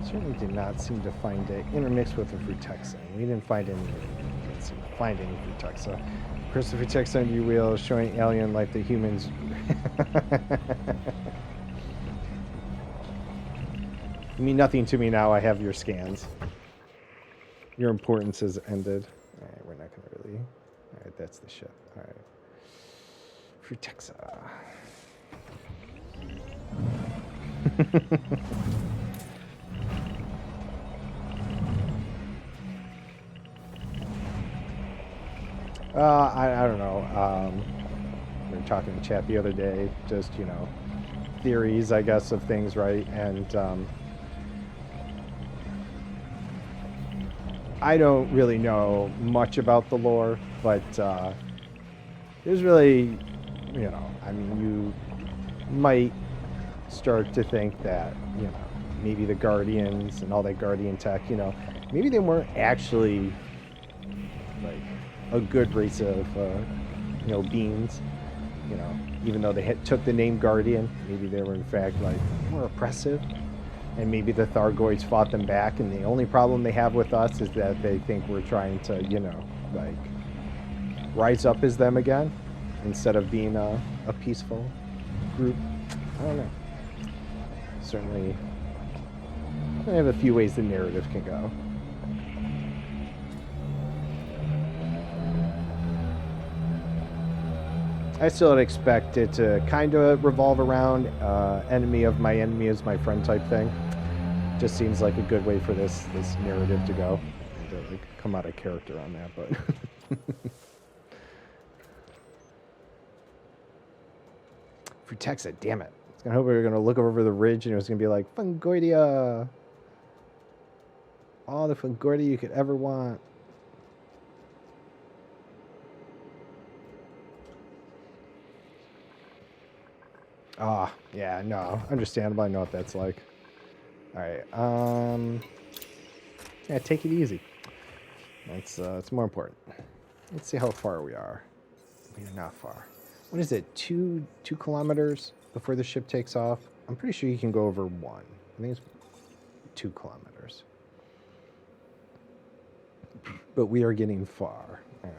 Certainly did not seem to find it intermixed with a Frutexa. We didn't find any. Didn't seem to find any Frutexa. Of course, the Frutexa on U-wheel showing alien life that humans. You mean nothing to me now. I have your scans. Your importance has ended. All right, we're not gonna really. All right, that's the shit. All right, Frutexa. I don't know. We were talking in chat the other day, just, you know, theories, I guess, of things, right? And I don't really know much about the lore, but there's really, you know, I mean, you might start to think that, you know, maybe the Guardians and all that Guardian tech, you know, maybe they weren't actually, like, a good race of, you know, beings, you know, even though they took the name Guardian, maybe they were in fact like more oppressive, and maybe the Thargoids fought them back, and the only problem they have with us is that they think we're trying to, you know, like, rise up as them again, instead of being a peaceful group. I don't know. Certainly, I have a few ways the narrative can go. I still expect it to kind of revolve around enemy of my enemy is my friend type thing. Just seems like a good way for this narrative to go. And to, like, come out of character on that, but Frutexa, damn it. I was gonna hope we were gonna look over the ridge and it was gonna be like Fungoidia. All the Fungoidia you could ever want. Ah, yeah, no, understandable. I know what that's like. All right, yeah, take it easy. It's more important. Let's see how far we are. We are not far. What is it? 2 kilometers before the ship takes off? I'm pretty sure you can go over 1. I think it's 2 kilometers. But we are getting far. All right.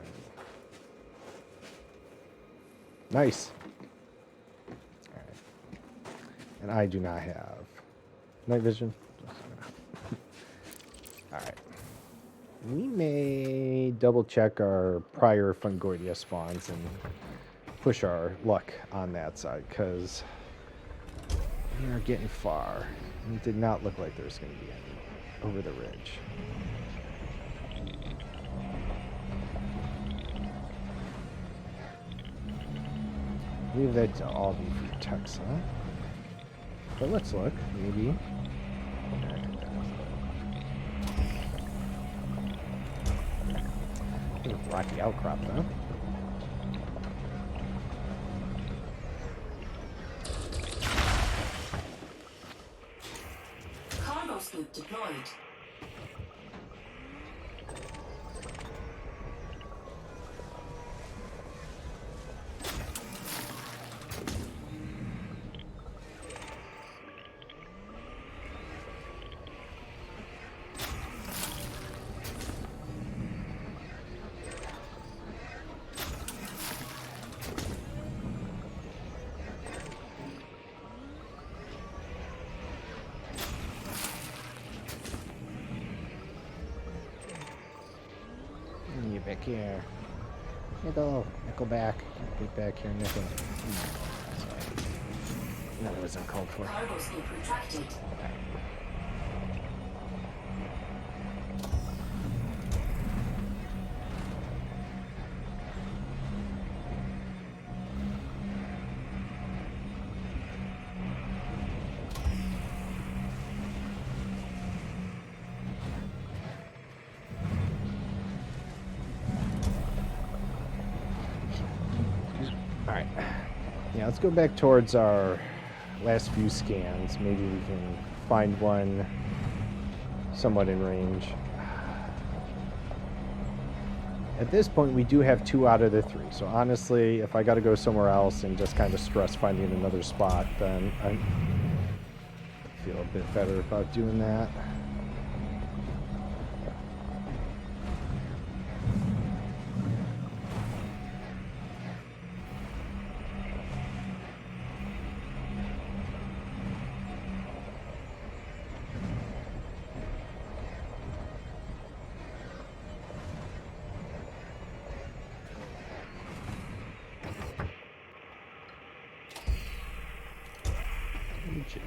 Nice. And I do not have night vision. All right. We may double check our prior Fungoidia spawns and push our luck on that side, because we are getting far. And it did not look like there was going to be any over the ridge. Leave that to all be Frutexa. But let's look, maybe. Rocky outcrop, though. Cargo scoop deployed. Back here. Nickel back. Get back here, Nickel. Sorry. No, that was uncalled for. Cargo scoop retracted. Alright. Yeah, let's go back towards our last few scans. Maybe we can find one somewhat in range. At this point, we do have 2 out of the 3. So honestly, if I got to go somewhere else and just kind of stress finding another spot, then I feel a bit better about doing that. Legit.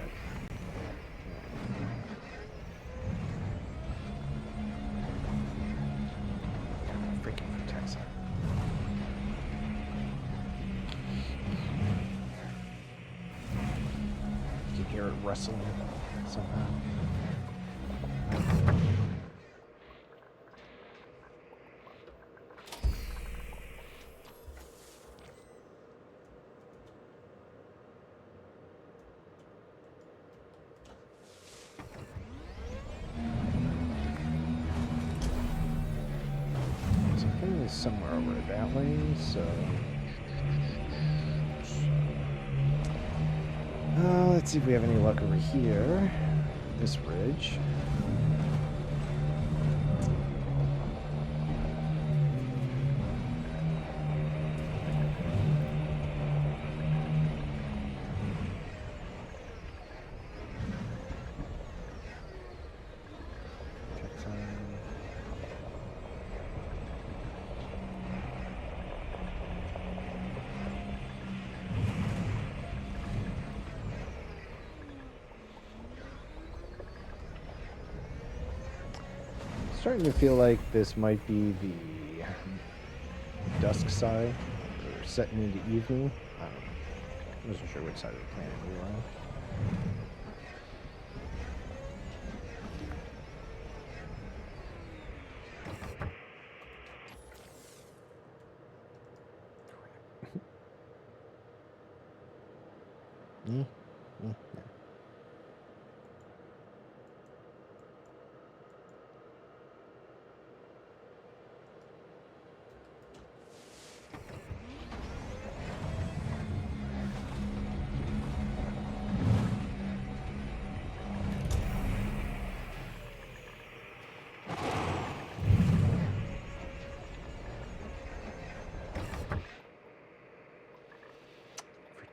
Freaking protects it. You can hear it rustling somehow. Somewhere over that way, so let's see if we have any luck over here. This ridge. Starting to feel like this might be the dusk side, or setting into evening. I don't know. I wasn't sure which side of the planet we were on.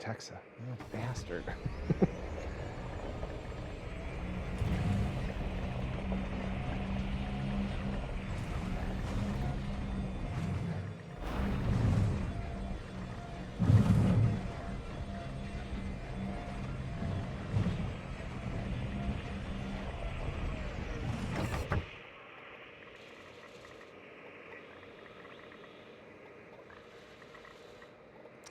Texa, you bastard.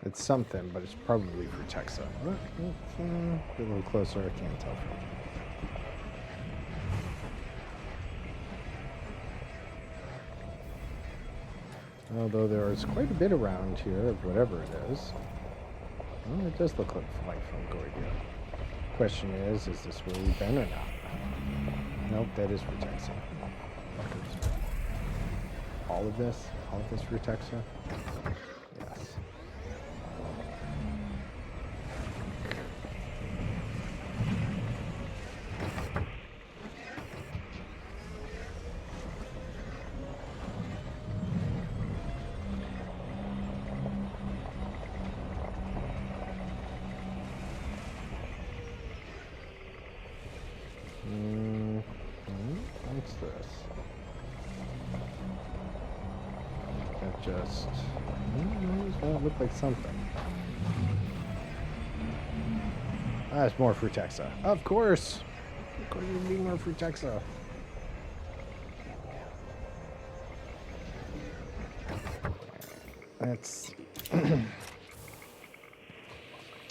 It's something, but it's probably for Texa. Get a little closer, I can't tell from here. Although there is quite a bit around here of whatever it is. Well, it does look like Fungoidia. Question is this where we've been or not? Nope, that is for Texa. Fuckers. All of this for Texa? Yes. What's this? That just well, look like something. Ah, it's more Frutexa. Of course! Of course it'd be more Frutexa. Let's see.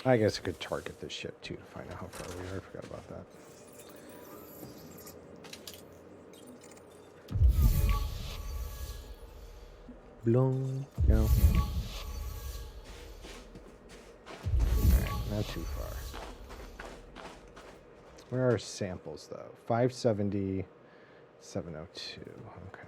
I guess I could target this ship too to find out how far we are. I forgot about that. Blong. No. Alright, not too far. Where are samples though? 570, 702. Okay.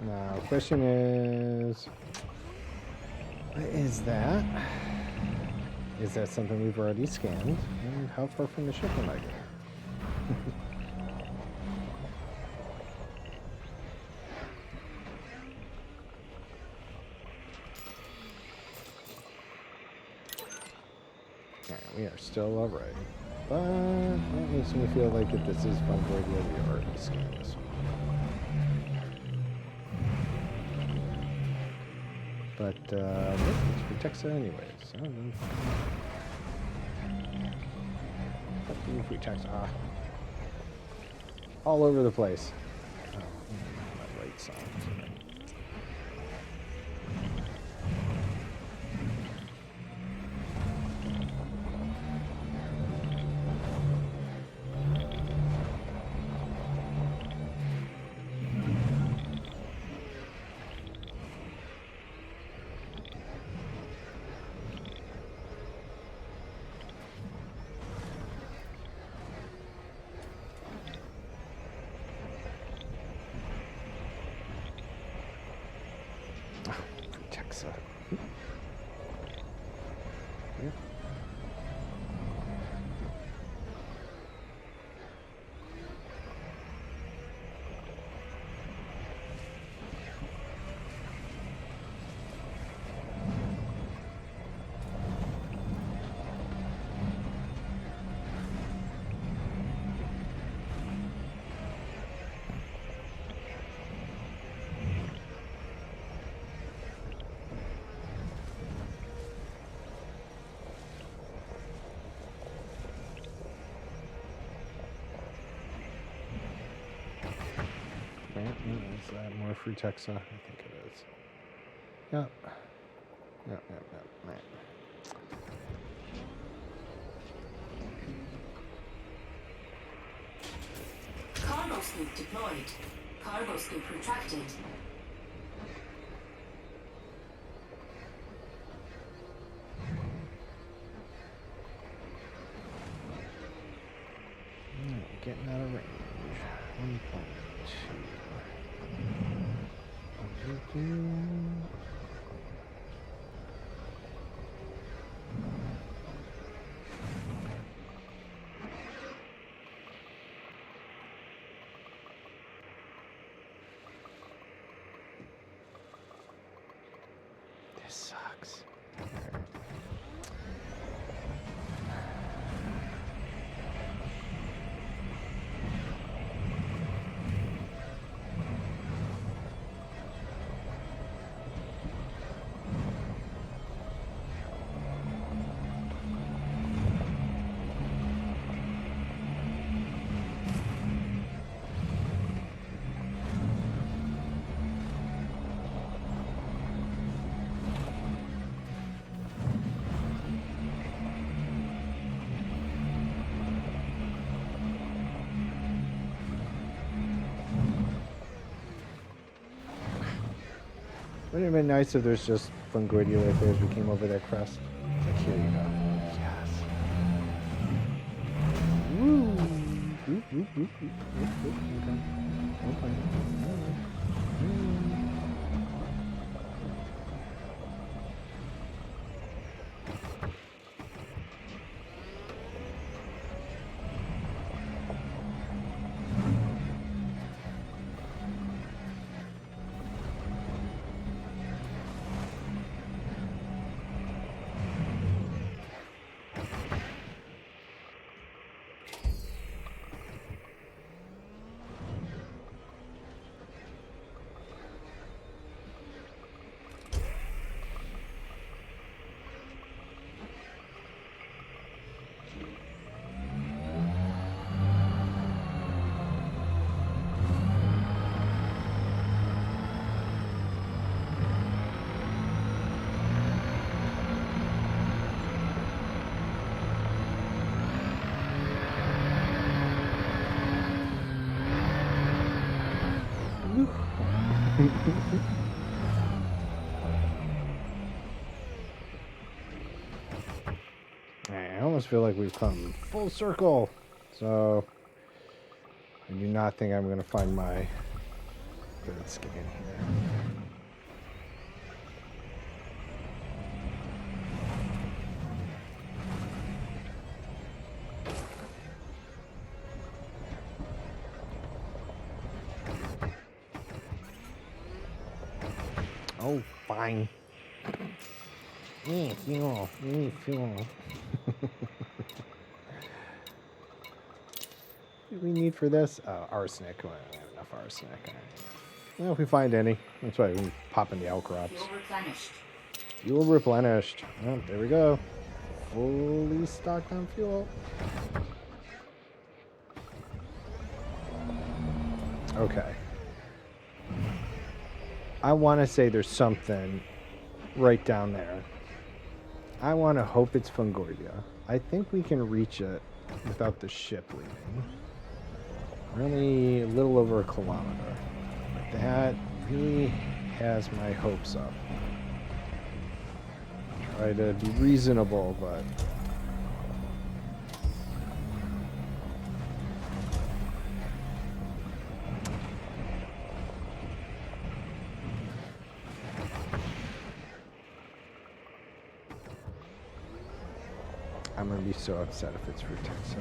Now, question is, what is that? Is that something we've already scanned? And how far from the ship am I getting? Alright, we are still alright. But that makes me feel like if this is Fungoidia, we already scanned this one. But, it protects it anyways. I don't know. What protects? All over the place. Oh, my right side. Yeah. Is that more Frutexa? I think it is. Yep. Yep. Right. Cargo scoop deployed. Cargo scoop retracted. Getting out of range. 1.2. This sucks. Wouldn't it have been nice if there's just Fungoidia right there as we came over that crest? Like, here you go. Yes. Woo! Oop. Okay. I almost feel like we've come full circle. So I do not think I'm going to find my bird scan here. Oh, fine. Fuel. Fuel. What do we need for this? Arsenic. Well, I don't have enough arsenic. Well, if we find any, that's why we can pop in the outcrops. Fuel replenished. Fuel replenished. Oh, there we go. Fully stocked on fuel. Okay. I want to say there's something right down there. I want to hope it's Fungoidia. I think we can reach it without the ship leaving. We're only a little over a kilometer. But that really has my hopes up. Try to be reasonable, but... I'm gonna be so upset if it's Frutexa.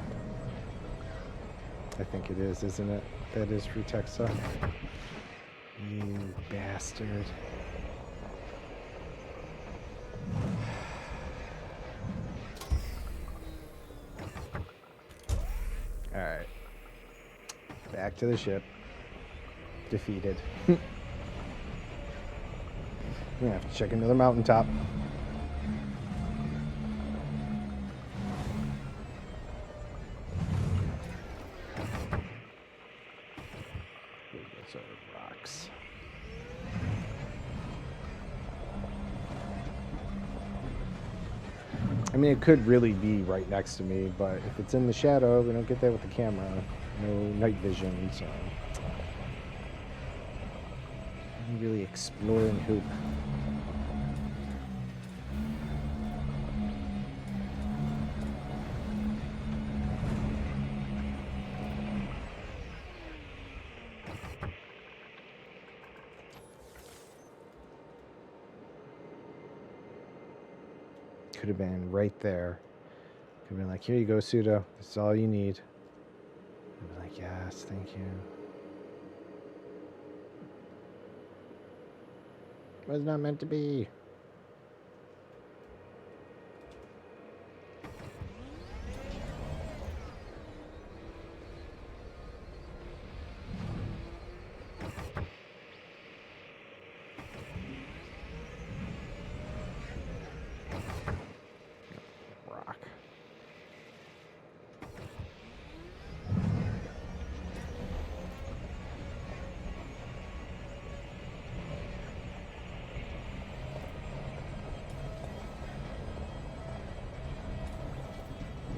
I think it is, isn't it? That is Frutexa. You bastard. Alright. Back to the ship. Defeated. We're gonna have to check another mountaintop. Rocks. I mean, it could really be right next to me, but if it's in the shadow, we don't get that with the camera. No night vision, so... I'm really exploring hoop. Could have been right there. Could have been like, here you go, Pseudo. This is all you need. I'd be like, yes, thank you. It was not meant to be. Rock.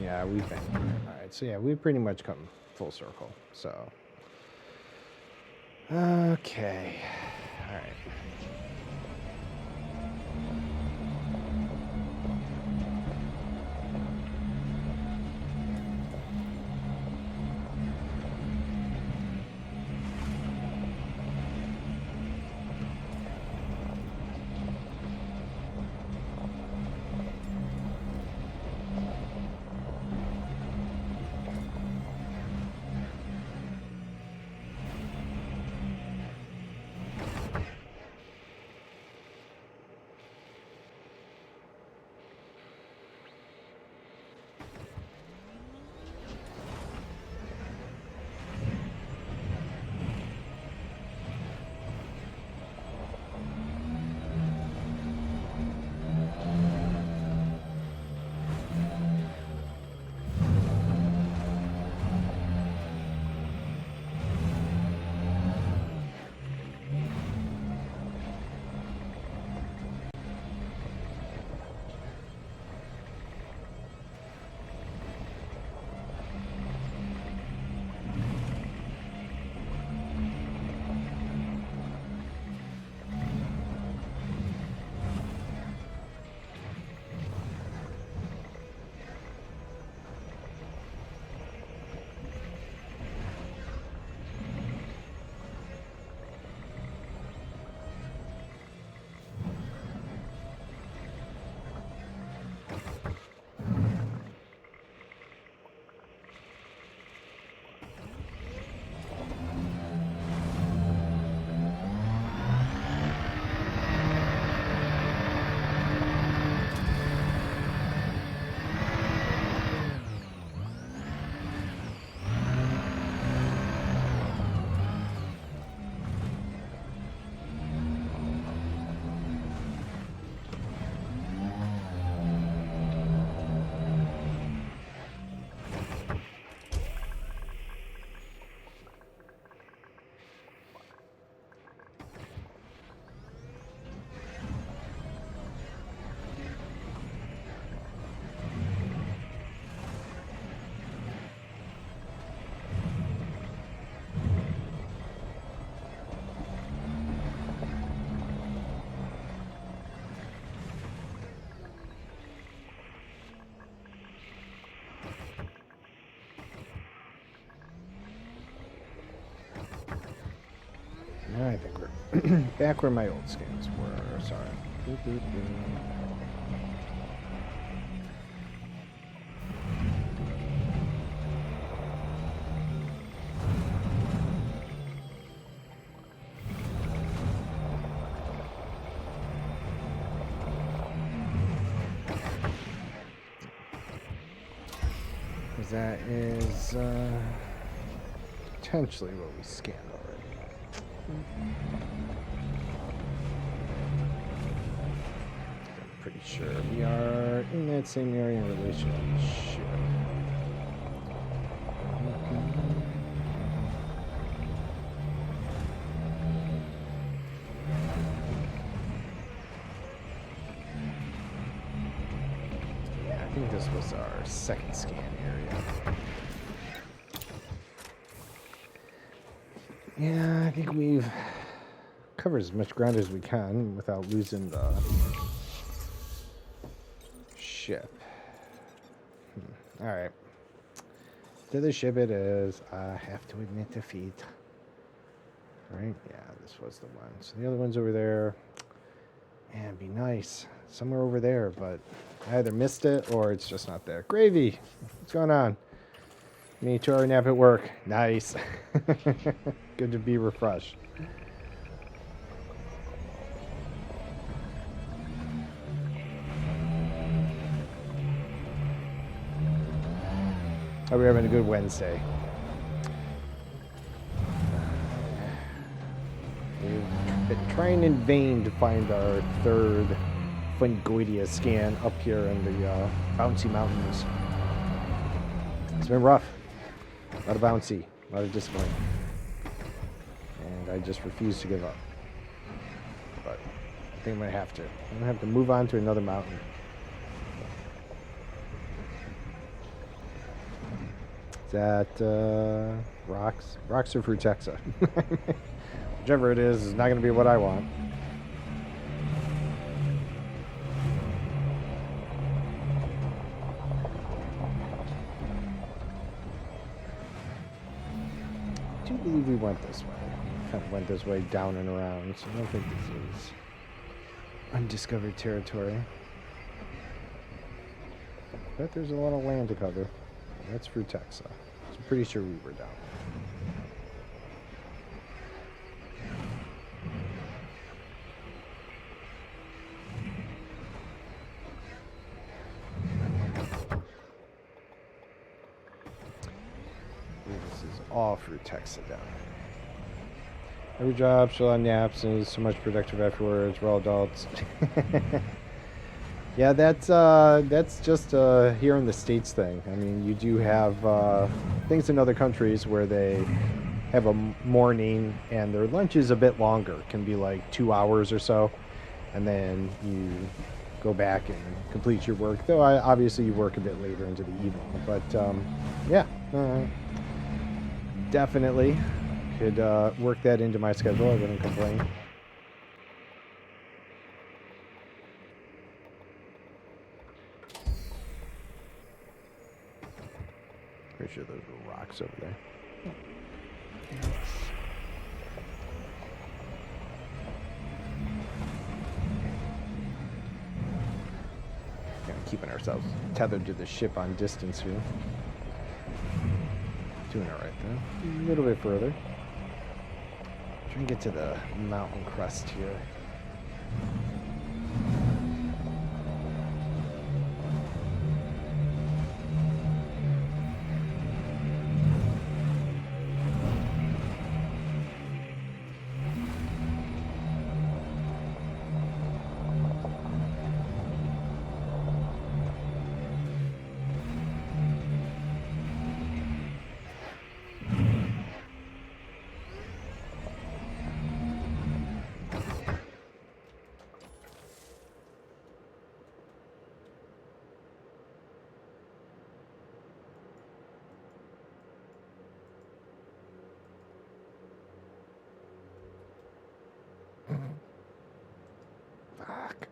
Yeah, we've been here. Alright, so yeah, we've pretty much come full circle. So, okay. Alright. back where my old scans were. Sorry. That is potentially what we scanned already. I'm pretty sure we are in that same area in relation to the ship. Yeah, I think this was our second scan area. Yeah, I think we've covered as much ground as we can without losing the ship. Alright. To the ship it is. I have to admit defeat. Right? Yeah, this was the one. So the other one's over there. And it'd be nice. Somewhere over there, but I either missed it or it's just not there. Gravy! What's going on? Me 2-hour nap at work. Nice. Good to be refreshed. Hope you're having a good Wednesday. We've been trying in vain to find our third Fungoidia scan up here in the bouncy mountains. It's been rough. A lot of bouncy, a lot of discipline. And I just refuse to give up. But I think I'm going to have to. I'm going to have to move on to another mountain. Is that rocks? Rocks or Frutexa? Whichever it is not going to be what I want. I do believe we went this way. Kind of went this way down and around, so I don't think this is undiscovered territory. But there's a lot of land to cover. That's Frutexa. So I'm pretty sure we were down there. This is all Frutexa down here. Every job, still on naps, and so much productive afterwards. We're all adults. Yeah, that's just here in the States thing. I mean, you do have things in other countries where they have a morning and their lunch is a bit longer. It can be like 2 hours or so. And then you go back and complete your work. Though obviously you work a bit later into the evening. But yeah, definitely could work that into my schedule. I wouldn't complain. Pretty sure those were rocks over there. Kind of keeping ourselves tethered to the ship on distance here. Doing it right though. A little bit further. Trying to get to the mountain crest here. Fuck.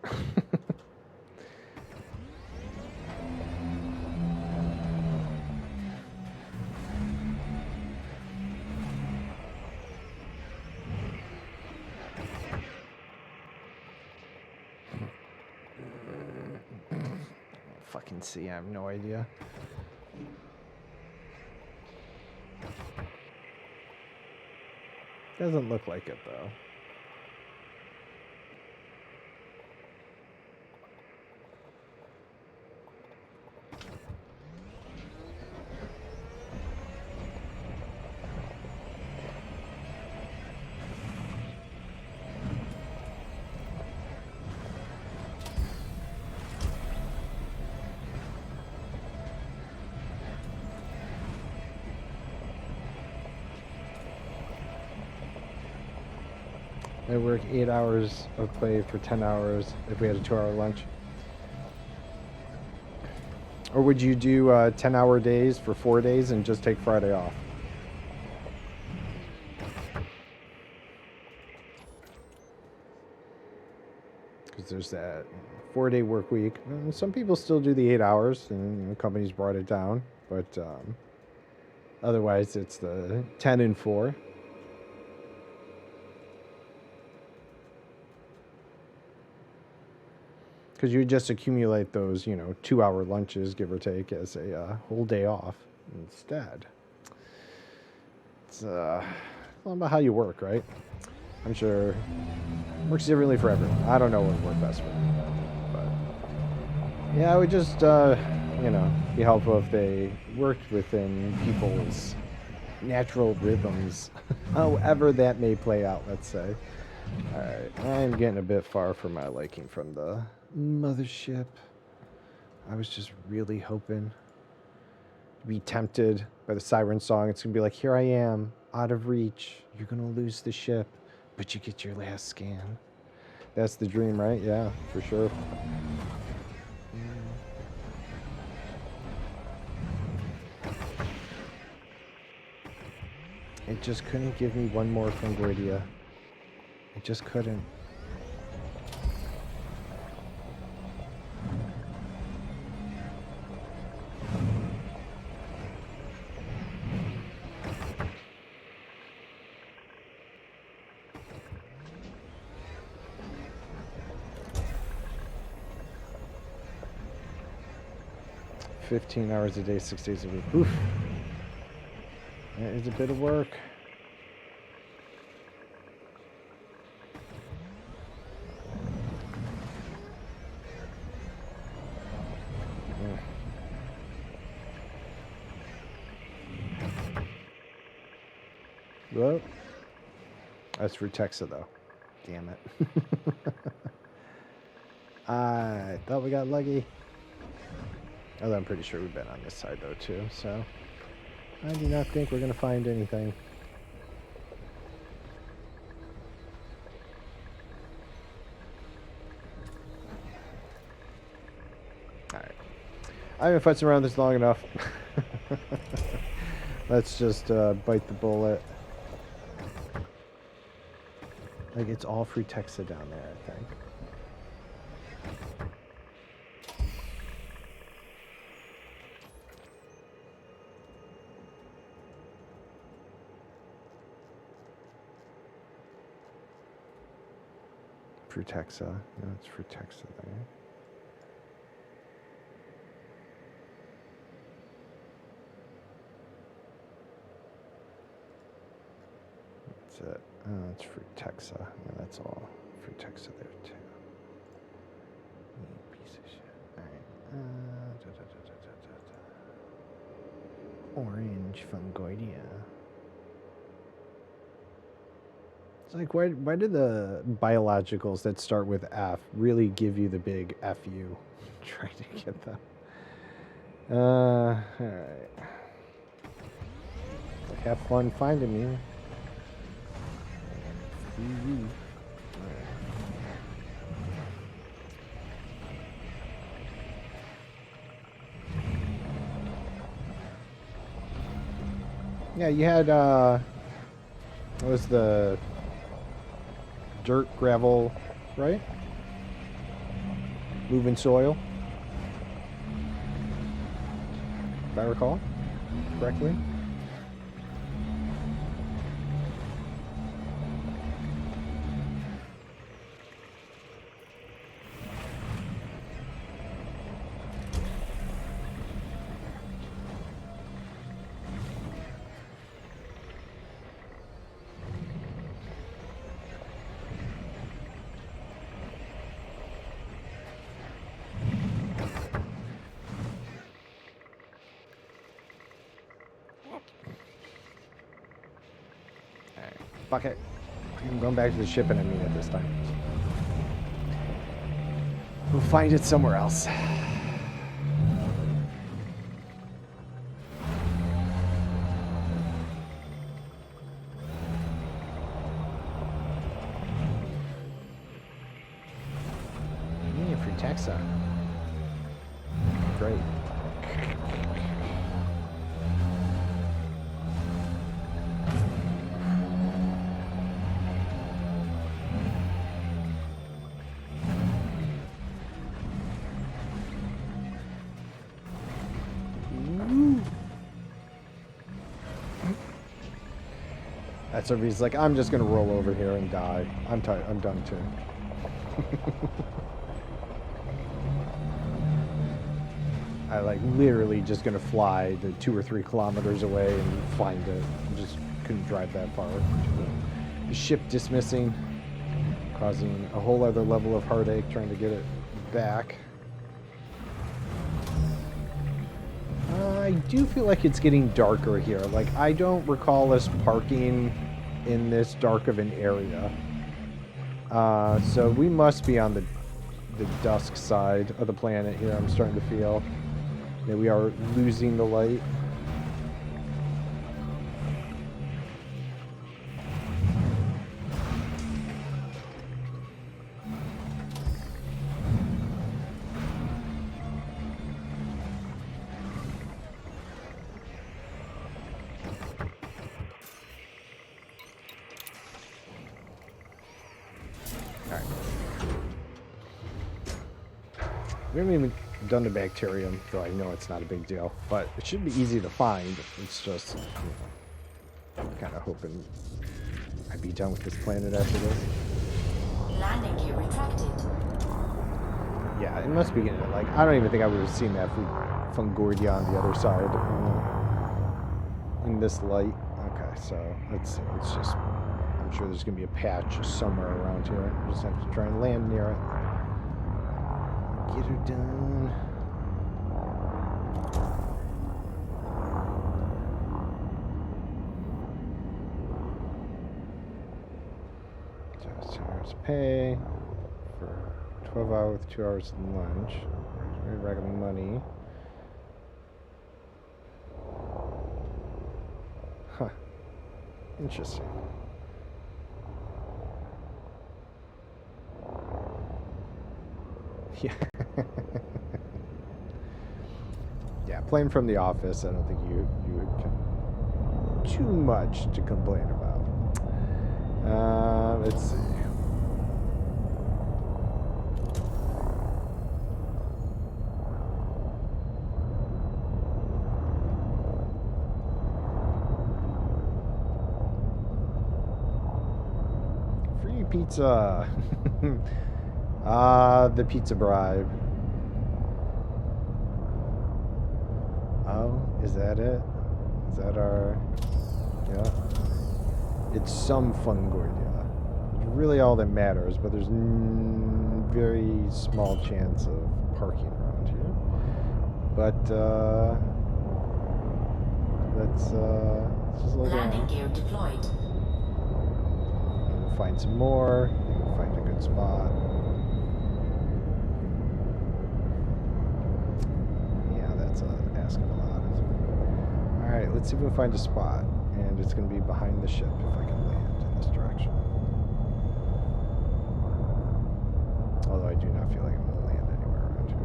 fucking see. I have no idea. Doesn't look like it, though. I work 8 hours of play for 10 hours if we had a 2-hour lunch. Or would you do 10-hour days for 4 days and just take Friday off? Because there's that 4-day work week. Some people still do the 8 hours, and companies brought it down. But otherwise, it's the 10 and 4. Because you just accumulate those, 2-hour lunches, give or take, as a whole day off instead. It's all about how you work, right? I'm sure it works differently for everyone. I don't know what would work best for me. But yeah, it would just, be helpful if they worked within people's natural rhythms, however that may play out, let's say. All right, I'm getting a bit far for my liking from the mothership. I was just really hoping to be tempted by the siren song. It's gonna be like, here I am, out of reach. You're gonna lose the ship, but you get your last scan. That's the dream, right? Yeah, for sure. It just couldn't give me one more Concordia. It just couldn't. $15 hours a day, 6 days a week. Oof. That is a bit of work. Well, that's for Texas, though. Damn it. I thought we got lucky. Although I'm pretty sure we've been on this side, though, too. So I do not think we're going to find anything. Alright. I've been futzing around this long enough. Let's just bite the bullet. Like, it's all free Texas down there, I think. Frutexa. No, it's Frutexa there. That's it. Oh, it's Frutexa. No, that's all. Frutexa there, too. You piece of shit. Alright. Orange Fungoidea. It's like, why do the biologicals that start with F really give you the big FU? Trying to get them. Alright. Have fun finding me. Yeah, you had, what was the dirt, gravel, right? Moving soil, if I recall correctly. Fuck it. I'm going back to the ship and I mean it this time. We'll find it somewhere else. Free Texa. Great. That's where he's like, I'm just gonna roll over here and die. I'm tired. I'm done too. I like literally just gonna fly the 2 or 3 kilometers away and find it. I just couldn't drive that far. The ship dismissing, causing a whole other level of heartache trying to get it back. I do feel like it's getting darker here. Like, I don't recall us parking in this dark of an area. So we must be on the dusk side of the planet here. I'm starting to feel that we are losing the light. We haven't even done the bacterium, though I know it's not a big deal. But it should be easy to find. It's just, you know, kind of hoping I'd be done with this planet after this. Landing gear retracted. Yeah, it must be getting, like, I don't even think I would have seen that Fungoidia on the other side in this light. Okay, so let's see. It's just, I'm sure there's going to be a patch somewhere around here. I just have to try and land near it. Get her done. Just hours pay for 12 hours with 2 hours of lunch. Regular money. Huh. Interesting. Yeah. Yeah, playing from the office, I don't think you would too much to complain about. Let's see. Free pizza. The pizza bribe. Oh, is that it? Is that our... Yeah. It's some Fungoidia. It's really all that matters, but there's very small chance of parking around here. But, let's just look around. Landing gear deployed. We'll find some more. We'll find a good spot. Asking a lot, isn't it? Alright, let's see if we can find a spot. And it's going to be behind the ship if I can land in this direction. Although I do not feel like I'm going to land anywhere around here.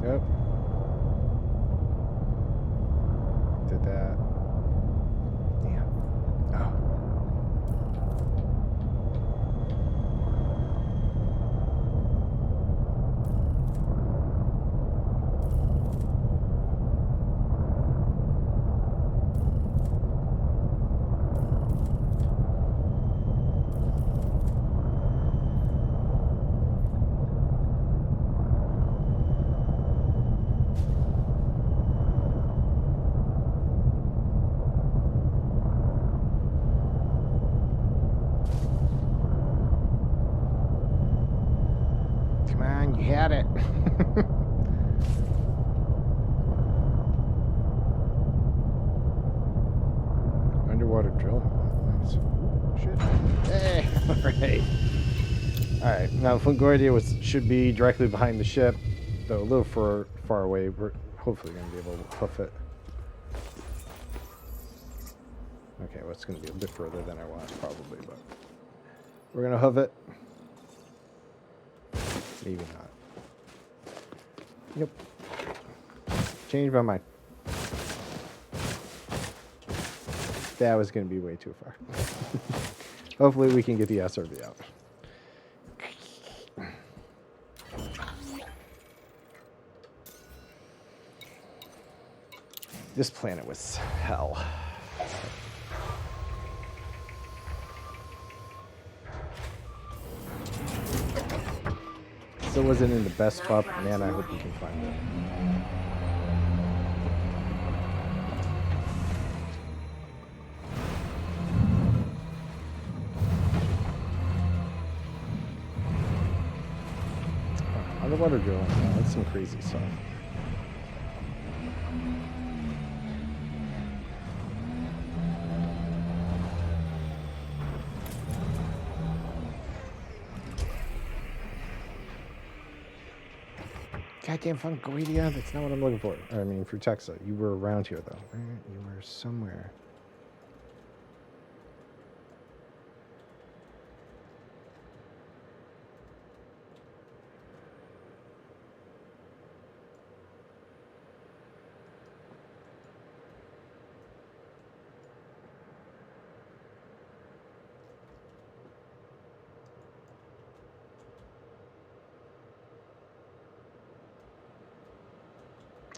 Yep. drilling. Nice. Ooh, shit. Hey! Alright. Alright, now Fungoidia should be directly behind the ship, though a little far away. We're hopefully going to be able to hoof it. Okay, well, it's going to be a bit further than I want, probably, but we're going to hoof it. Maybe not. Yep. Changed my mind. That was going to be way too far. Hopefully we can get the SRV out. This planet was hell. Still wasn't in the best spot, but man, I hope we can find it. Underwater drilling, man, that's some crazy stuff. Goddamn Fungoidia, that's not what I'm looking for. I mean, for Texas, you were around here though. You were somewhere.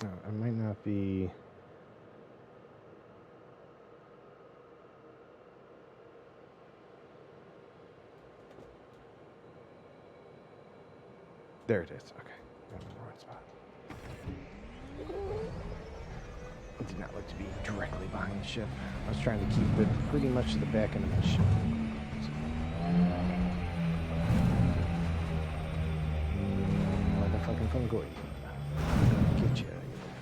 Oh, I might not be. There it is. Okay. I'm in the right spot. It did not look to be directly behind the ship. I was trying to keep it pretty much to the back end of my ship. Motherfucking Fungoidia. Get you, you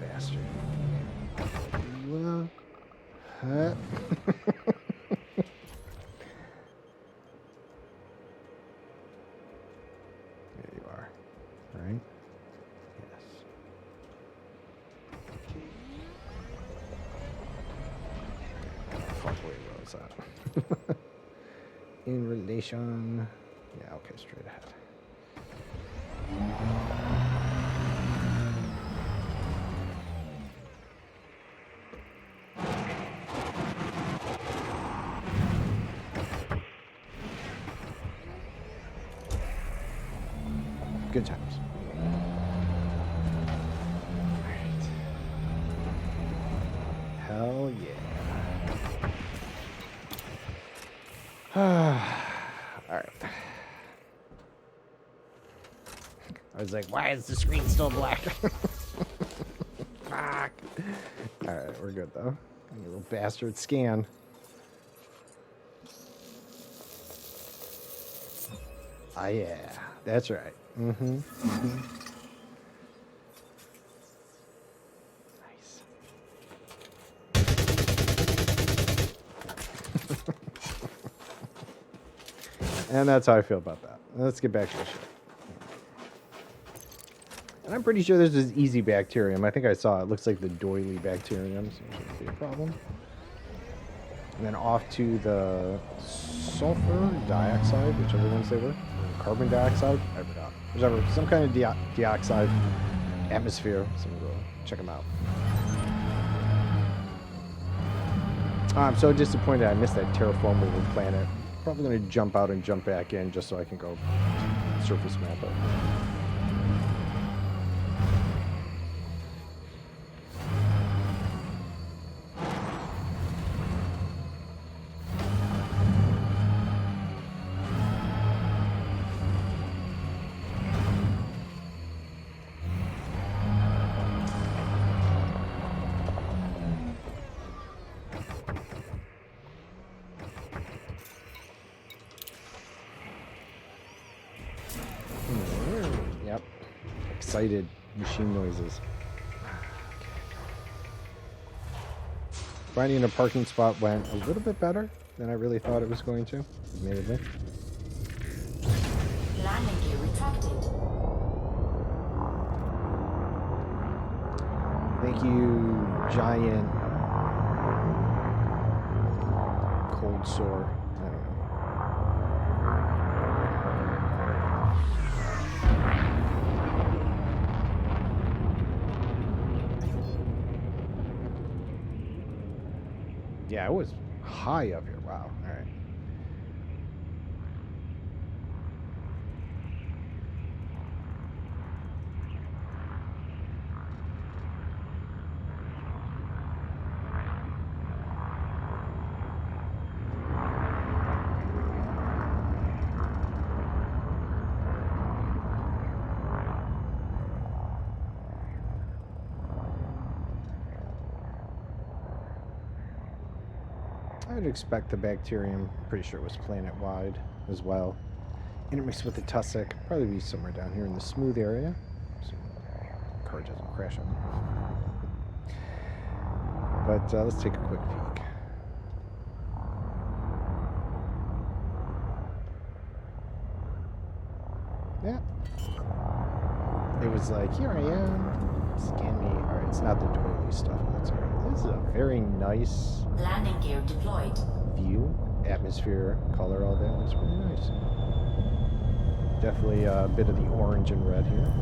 bastard. Well, huh? There you are. Right? Yes. Fuck, where was that? In relation. Yeah, okay, straight ahead. Good times. Alright. Hell yeah. Alright. I was like, why is the screen still black? Fuck. Alright, we're good though. You little bastard scan. Oh yeah, that's right. Mm-hmm. Nice. And that's how I feel about that. Let's get back to the ship. And I'm pretty sure there's this easy bacterium. I think I saw it. Looks like the doily bacterium, so it shouldn't be a problem. And then off to the sulfur dioxide, whichever ones they were. Carbon dioxide? I forgot. Whichever. Some kind of dioxide atmosphere. So we'll go check them out. I'm so disappointed I missed that terraformable planet. Probably going to jump out and jump back in just so I can go surface map it. Yep. Excited machine noises. Finding a parking spot went a little bit better than I really thought it was going to, admittedly. Landing gear retracted. Thank you, giant cold sore. I don't know. Yeah, it was high up here. Wow. All right. I would expect the bacterium, pretty sure it was planet-wide as well. Intermixed with the tussock, probably be somewhere down here in the smooth area. So the car doesn't crash on me. But let's take a quick peek. Yeah. It was like, here I am. Scan me. Alright, it's not the doily stuff. That's alright. This is a very nice Landing gear deployed. view, atmosphere, color, all that. It's really nice. Definitely a bit of the orange and red here.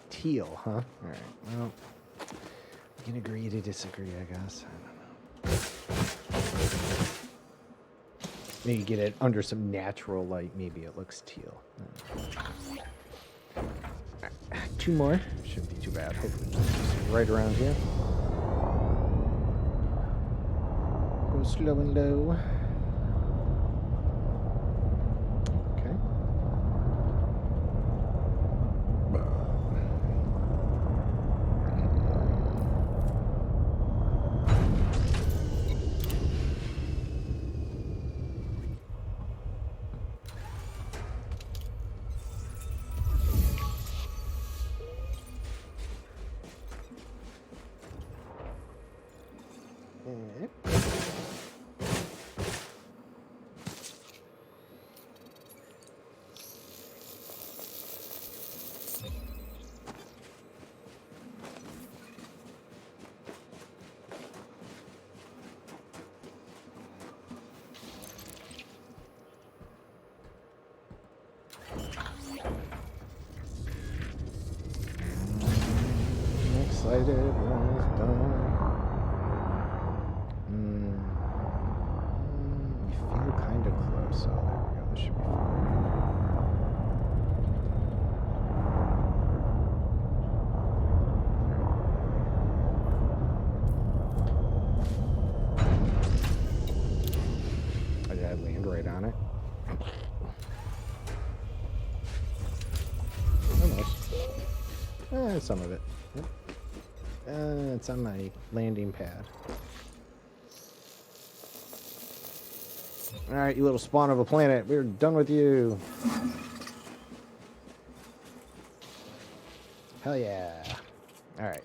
Teal, huh? All right. Well, we can agree to disagree, I guess. I don't know. Maybe get it under some natural light. Maybe it looks teal. All right. 2 more. Shouldn't be too bad. Hopefully, just right around here. Go slow and low. Okay. Excited when it's done. You feel kind of close. Oh, there we go. This should be fine. Did I land right on it? Almost. Some of it. Yep. It's on my landing pad. Alright, you little spawn of a planet. We're done with you. Hell yeah. Alright.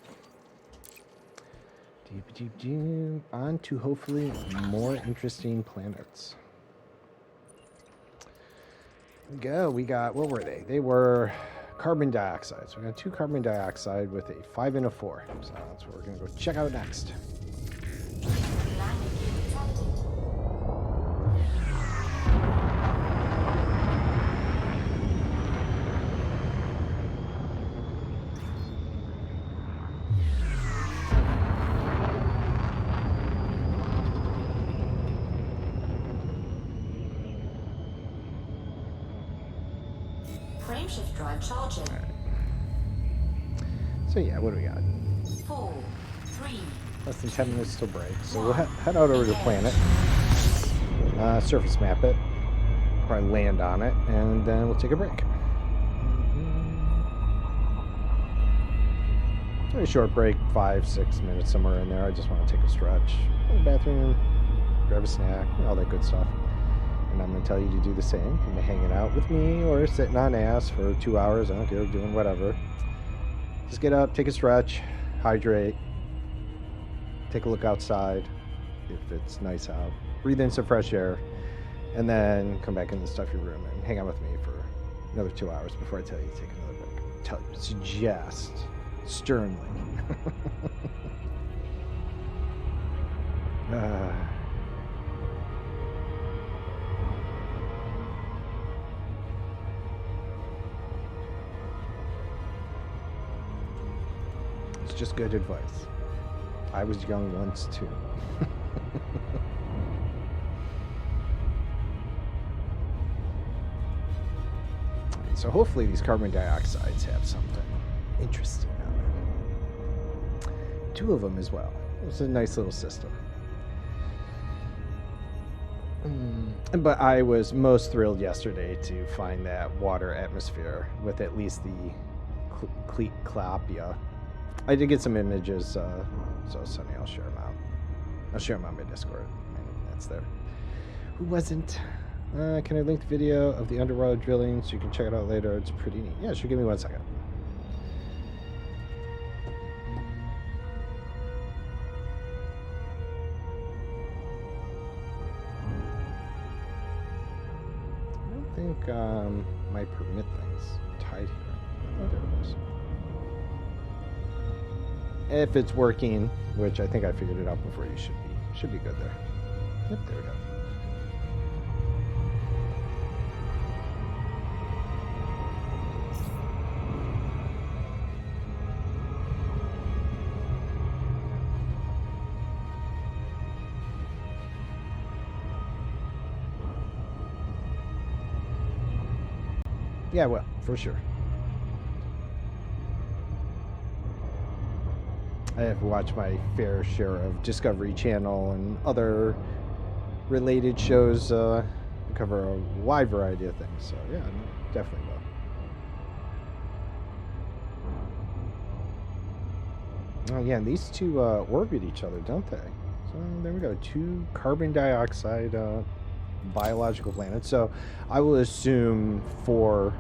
On to hopefully more interesting planets. Here we go. We got, what were they? They were carbon dioxide. So we got 2 carbon dioxide with a 5 and a 4. So that's what we're going to go check out next. Frameshift drive charging. So yeah, what do we got? 4, 3. Less than 10 minutes till break. So we'll head out over to the planet. Surface map it. Probably land on it. And then we'll take a break. Very short break, 5-6 minutes, somewhere in there. I just want to take a stretch, go to the bathroom, grab a snack, all that good stuff. And I'm going to tell you to do the same. You're hanging out with me or sitting on ass for 2 hours. I don't care, doing whatever. Just get up, take a stretch, hydrate, take a look outside if it's nice out, breathe in some fresh air, and then come back in the stuffy room and hang out with me for another 2 hours before I tell you to take another break. Suggest sternly. It's just good advice. I was young once too. So hopefully these carbon dioxides have something interesting on them. 2 of them as well. It's a nice little system. But I was most thrilled yesterday to find that water atmosphere with at least the Cleopia. I did get some images, so Sonny, I'll share them out. I'll share them on my Discord. And that's there. Who wasn't? Can I link the video of the underwater drilling so you can check it out later? It's pretty neat. Yeah, sure. Give me 1 second. I don't think my permit thing's tied here. Oh, there it is. If it's working, which I think I figured it out before, you should be good there. Yep, there we go. Yeah, well, for sure. I have watched my fair share of Discovery Channel and other related shows that cover a wide variety of things. So, yeah, definitely will. Oh, yeah, and these 2 orbit each other, don't they? So, there we go. 2 carbon dioxide biological planets. So, I will assume 4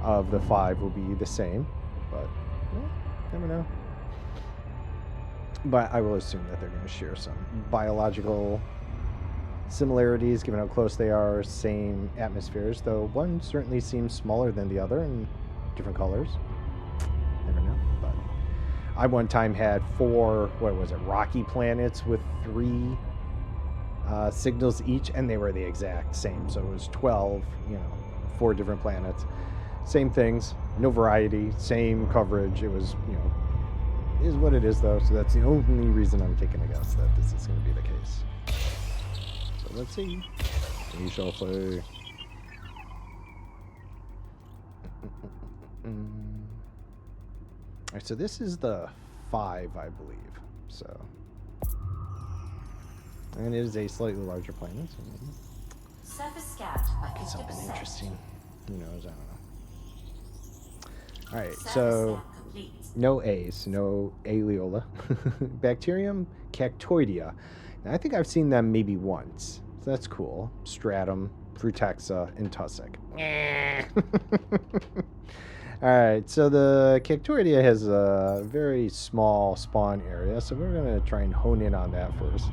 of the 5 will be the same. But, well, never know. But I will assume that they're going to share some biological similarities, given how close they are, same atmospheres, though one certainly seems smaller than the other in different colors. Never know. But I one time had 4, rocky planets with 3 signals each, and they were the exact same. So it was 12, 4 different planets. Same things, no variety, same coverage. It was, is what it is, though, so that's the only reason I'm taking a guess that this is going to be the case. So let's see. We shall see. Alright, so this is the 5, I believe. So, and it is a slightly larger planet. So maybe Surface scanned by 50%. something interesting. Who knows? I don't know. Alright, Surface so scan complete. no A's, no Aeoliola. Bacterium Cactoidea. Now, I think I've seen them maybe once. So that's cool. Stratum, Frutexa, and Tussock. Alright, so the Cactoidea has a very small spawn area, so we're going to try and hone in on that first.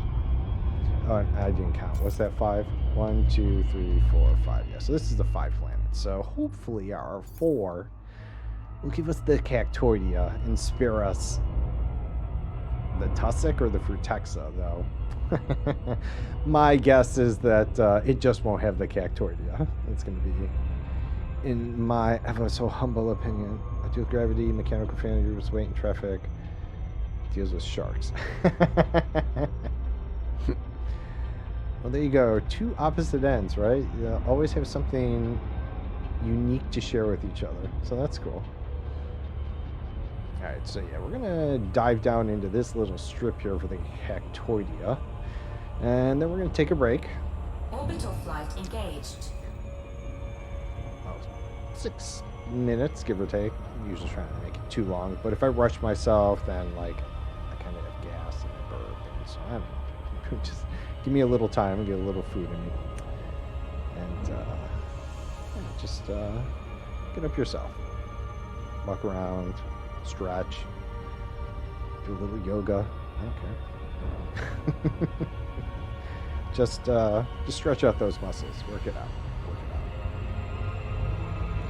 Oh, I didn't count. What's that, 5? 1, 2, 3, 4, 5. Yeah, so this is the 5 planets. So hopefully our 4 will give us the Cactoidea and spare us the Tussock or the Frutexa, though. My guess is that it just won't have the Cactoidea. It's going to be, in my ever so humble opinion, deals with gravity, mechanical failures, weight, and traffic. Deals with sharks. Well, there you go. 2 opposite ends, right? You always have something unique to share with each other. So that's cool. All right, so yeah, we're gonna dive down into this little strip here for the Cactoidea, and then we're gonna take a break. Orbital flight engaged. Oh, 6 minutes, give or take. I'm usually trying to make it too long, but if I rush myself, then like I kind of have gas and I burp, and so I don't know. Just give me a little time and get a little food in me, and just get up yourself, walk around, stretch, do a little yoga. I don't care. Just stretch out those muscles. Work it out. Work it out.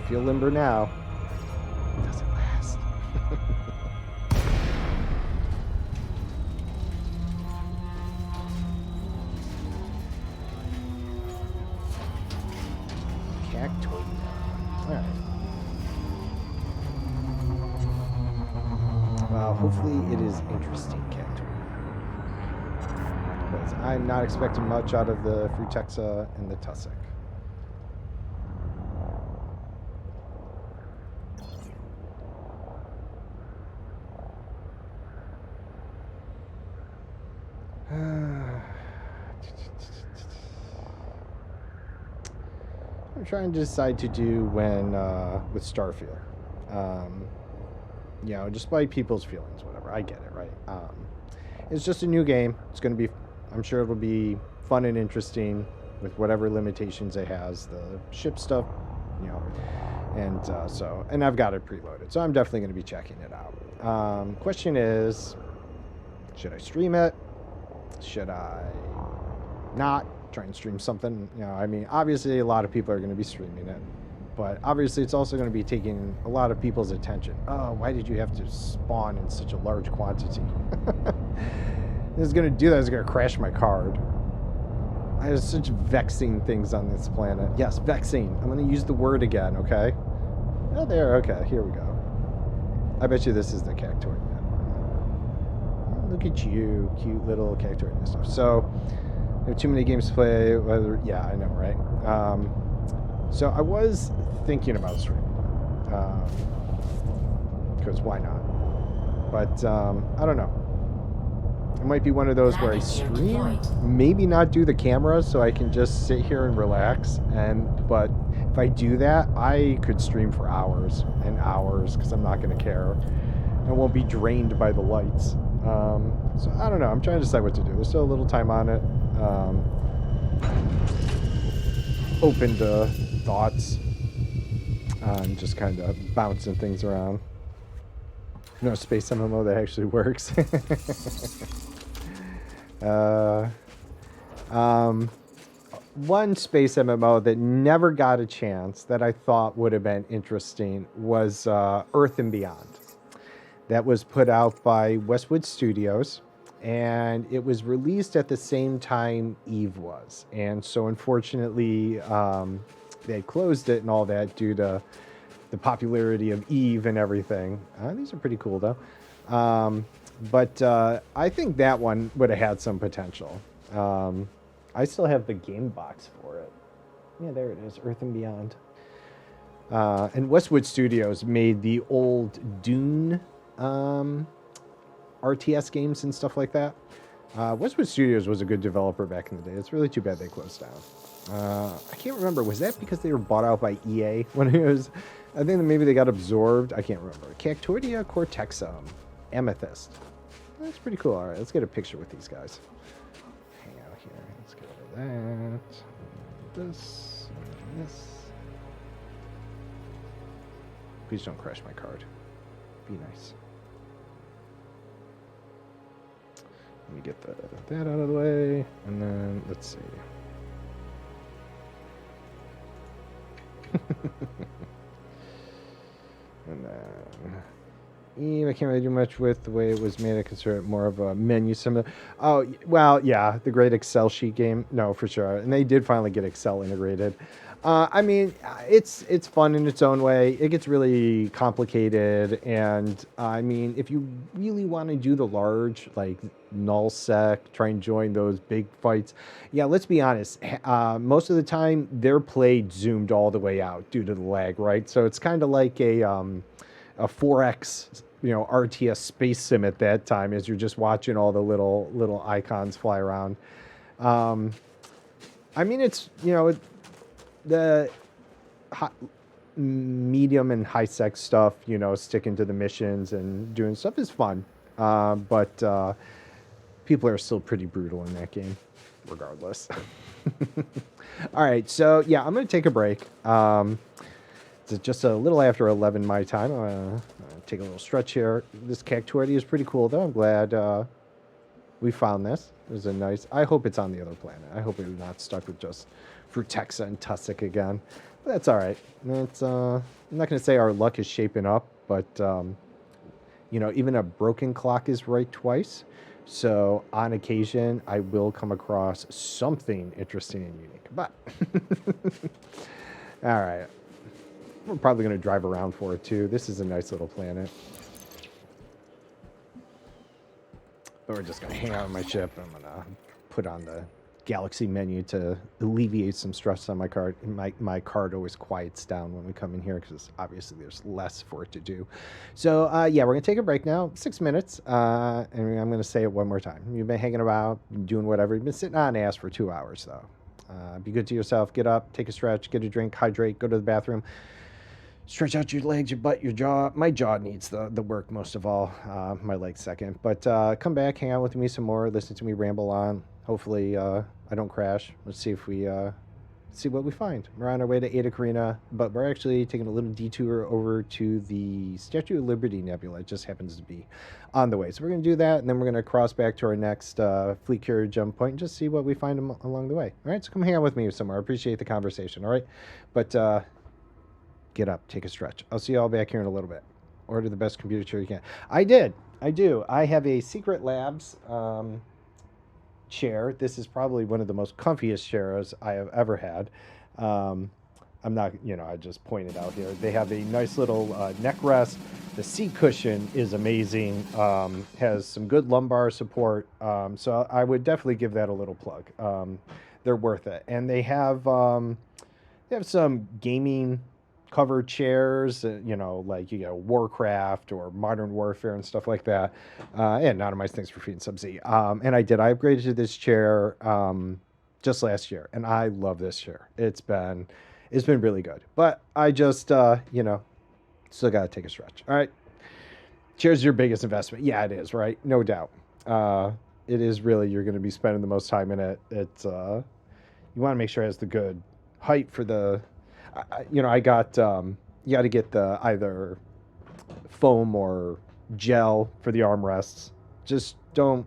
Feel limber now. It doesn't last. Cactoidea. All right. Well, hopefully it is interesting, Cactoidea. Because I'm not expecting much out of the Frutexa and the Tussock. I'm trying to decide to do when with Starfield. You know, despite people's feelings, whatever. I get it, right? It's just a new game. It's going to be, I'm sure it'll be fun and interesting with whatever limitations it has. The ship stuff, you know, and I've got it preloaded, so I'm definitely going to be checking it out. Question is, should I stream it? Should I not try and stream something? You know, I mean, obviously a lot of people are going to be streaming it, but obviously it's also going to be taking a lot of people's attention. Oh, why did you have to spawn in such a large quantity? This is going to do that. It's going to crash my card. I have such vexing things on this planet. Yes, vexing. I'm going to use the word again, okay? Oh, there. Okay, here we go. I bet you this is the Cactoidea. Look at you, cute little Cactoidea stuff. So, I have too many games to play. Yeah, I know, right? So I was thinking about streaming, because why not? But I don't know. It might be one of those where I stream, maybe not do the camera, so I can just sit here and relax. But if I do that, I could stream for hours and hours because I'm not going to care. I won't be drained by the lights. So I don't know. I'm trying to decide what to do. There's still a little time on it. Open to thoughts. I'm just kind of bouncing things around. No space MMO that actually works. One space MMO that never got a chance that I thought would have been interesting was Earth and Beyond. That was put out by Westwood Studios, and it was released at the same time Eve was. And so unfortunately, they had closed it and all that due to the popularity of Eve and everything. These are pretty cool, though. But I think that one would have had some potential. I still have the game box for it. Yeah, there it is, Earth and Beyond. And Westwood Studios made the old Dune RTS games and stuff like that. Westwood Studios was a good developer back in the day. It's really too bad they closed down. I can't remember. Was that because they were bought out by EA when it was? I think maybe they got absorbed. I can't remember. Cactoidea Cortexum Amethyst. That's pretty cool. All right, let's get a picture with these guys. Hang out here. Let's get rid of that. This. And this. Please don't crash my card. Be nice. Let me get that out of the way, and then let's see. And then I can't really do much with the way it was made. I consider it more of a menu similar. Oh, well, yeah, the great Excel sheet game. No, for sure. And they did finally get Excel integrated. I mean, it's fun in its own way. It gets really complicated, and I mean, if you really want to do the large, like nullsec, try and join those big fights, yeah, let's be honest. Most of the time, they're played zoomed all the way out due to the lag, right? So it's kind of like a 4X, RTS space sim at that time as you're just watching all the little icons fly around. Um, I mean, it's the high, medium and high sec stuff. Sticking to the missions and doing stuff is fun, but people are still pretty brutal in that game, regardless. All right, so yeah, I'm gonna take a break. It's just a little after 11 my time. I'm gonna take a little stretch here. This cactuarity is pretty cool, though. I'm glad we found this. It was a nice. I hope it's on the other planet. I hope we're not stuck with just Frutexa and Tussock again. But that's all right. It's I'm not gonna say our luck is shaping up, but even a broken clock is right twice. So on occasion, I will come across something interesting and unique. But all right. We're probably going to drive around for it, too. This is a nice little planet. But we're just going to hang out on my ship. I'm going to put on the galaxy menu to alleviate some stress on my card. My card always quiets down when we come in here because obviously there's less for it to do. So, yeah, we're going to take a break now. 6 minutes. And I'm going to say it one more time. You've been hanging about, doing whatever. You've been sitting on ass for 2 hours, though. Be good to yourself. Get up, take a stretch, get a drink, hydrate, go to the bathroom. Stretch out your legs, your butt, your jaw. My jaw needs the work most of all. My legs second. But come back, hang out with me some more, listen to me ramble on. Hopefully I don't crash. Let's see if we see what we find. We're on our way to Eta Carina, but we're actually taking a little detour over to the Statue of Liberty Nebula. It just happens to be on the way. So we're going to do that, and then we're going to cross back to our next fleet carrier jump point and just see what we find along the way. All right, so come hang out with me somewhere. I appreciate the conversation, all right? But get up, take a stretch. I'll see you all back here in a little bit. Order the best computer chair you can. I do. I have a Secret Labs chair. This is probably one of the most comfiest chairs I have ever had. I'm not, I just pointed out here. They have a nice little neck rest. The seat cushion is amazing. Has some good lumbar support. So I would definitely give that a little plug. They're worth it. And they have some gaming cover chairs, like you get Warcraft or Modern Warfare and stuff like that. And Anonymized, thanks for feeding Sub-Z. And I upgraded to this chair just last year, and I love this chair. It's been really good. But I just, still got to take a stretch. All right. Chair's your biggest investment. Yeah, it is, right? No doubt. It is really, you're going to be spending the most time in it. It's, you want to make sure it has the good height for the, I got, you got to get the either foam or gel for the armrests. Just don't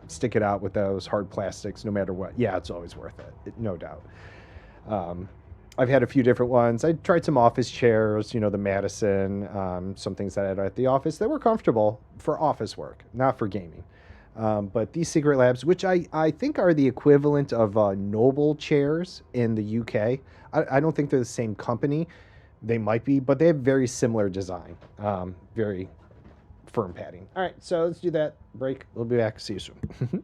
stick it out with those hard plastics no matter what. Yeah, it's always worth it, no doubt. I've had a few different ones. I tried some office chairs, the Madison, some things that I had at the office that were comfortable for office work, not for gaming. But these Secret Labs, which I think are the equivalent of Noble chairs in the UK. I don't think they're the same company. They might be, but they have very similar design. Very firm padding. All right, so let's do that. Break. We'll be back. See you soon.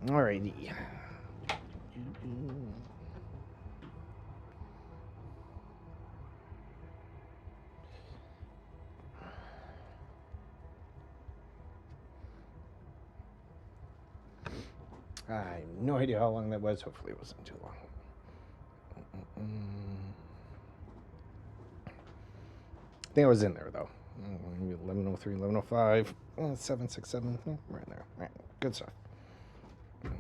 Alrighty. I have no idea how long that was. Hopefully it wasn't too long. I think I was in there, though. 11:03, 11:05, 767. Right in there. Right. Good stuff. No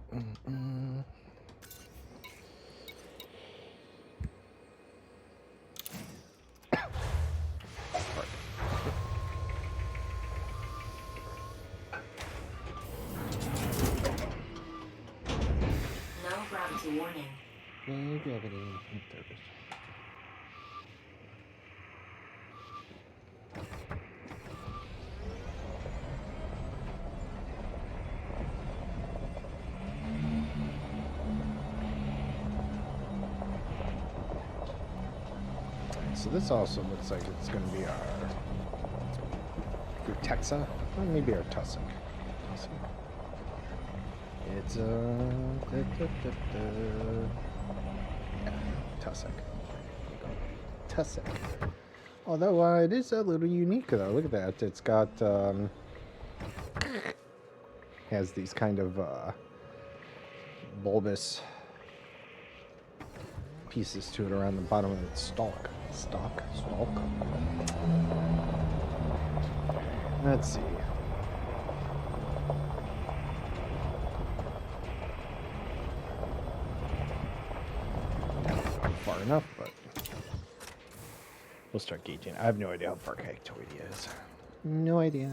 gravity warning. No gravity. There it is. So this also looks like it's going to be our Texa, or maybe our Tussock. It's Tussock. Tussock. Although it is a little unique though. Look at that. It's got has these kind of bulbous pieces to it around the bottom of its stalk. Stalk. Let's see. Not far enough, but we'll start gauging. I have no idea how far Cactoidia is. No idea.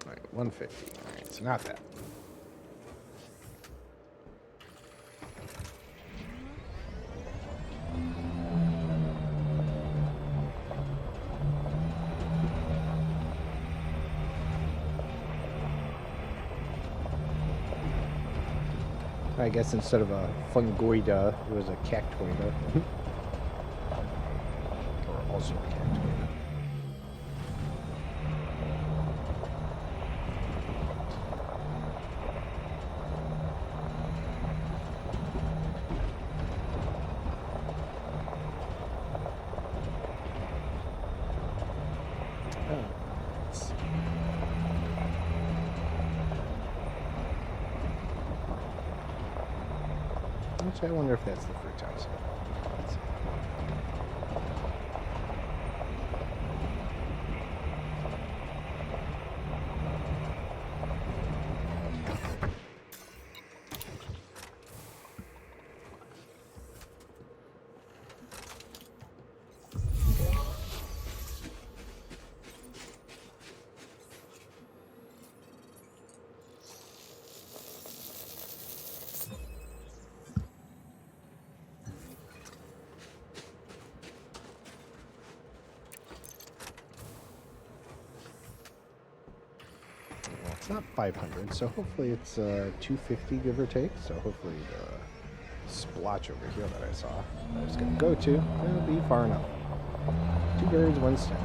All right, 150. All right, so not that. I guess instead of a fungoida, it was a cactoida. Or also a cactoida. Actually, I wonder if that's the fruit house. Let's see. It's not 500, so hopefully it's 250, give or take. So hopefully the splotch over here that I saw that I was going to go to will be far enough. 2 birds, 1 stone.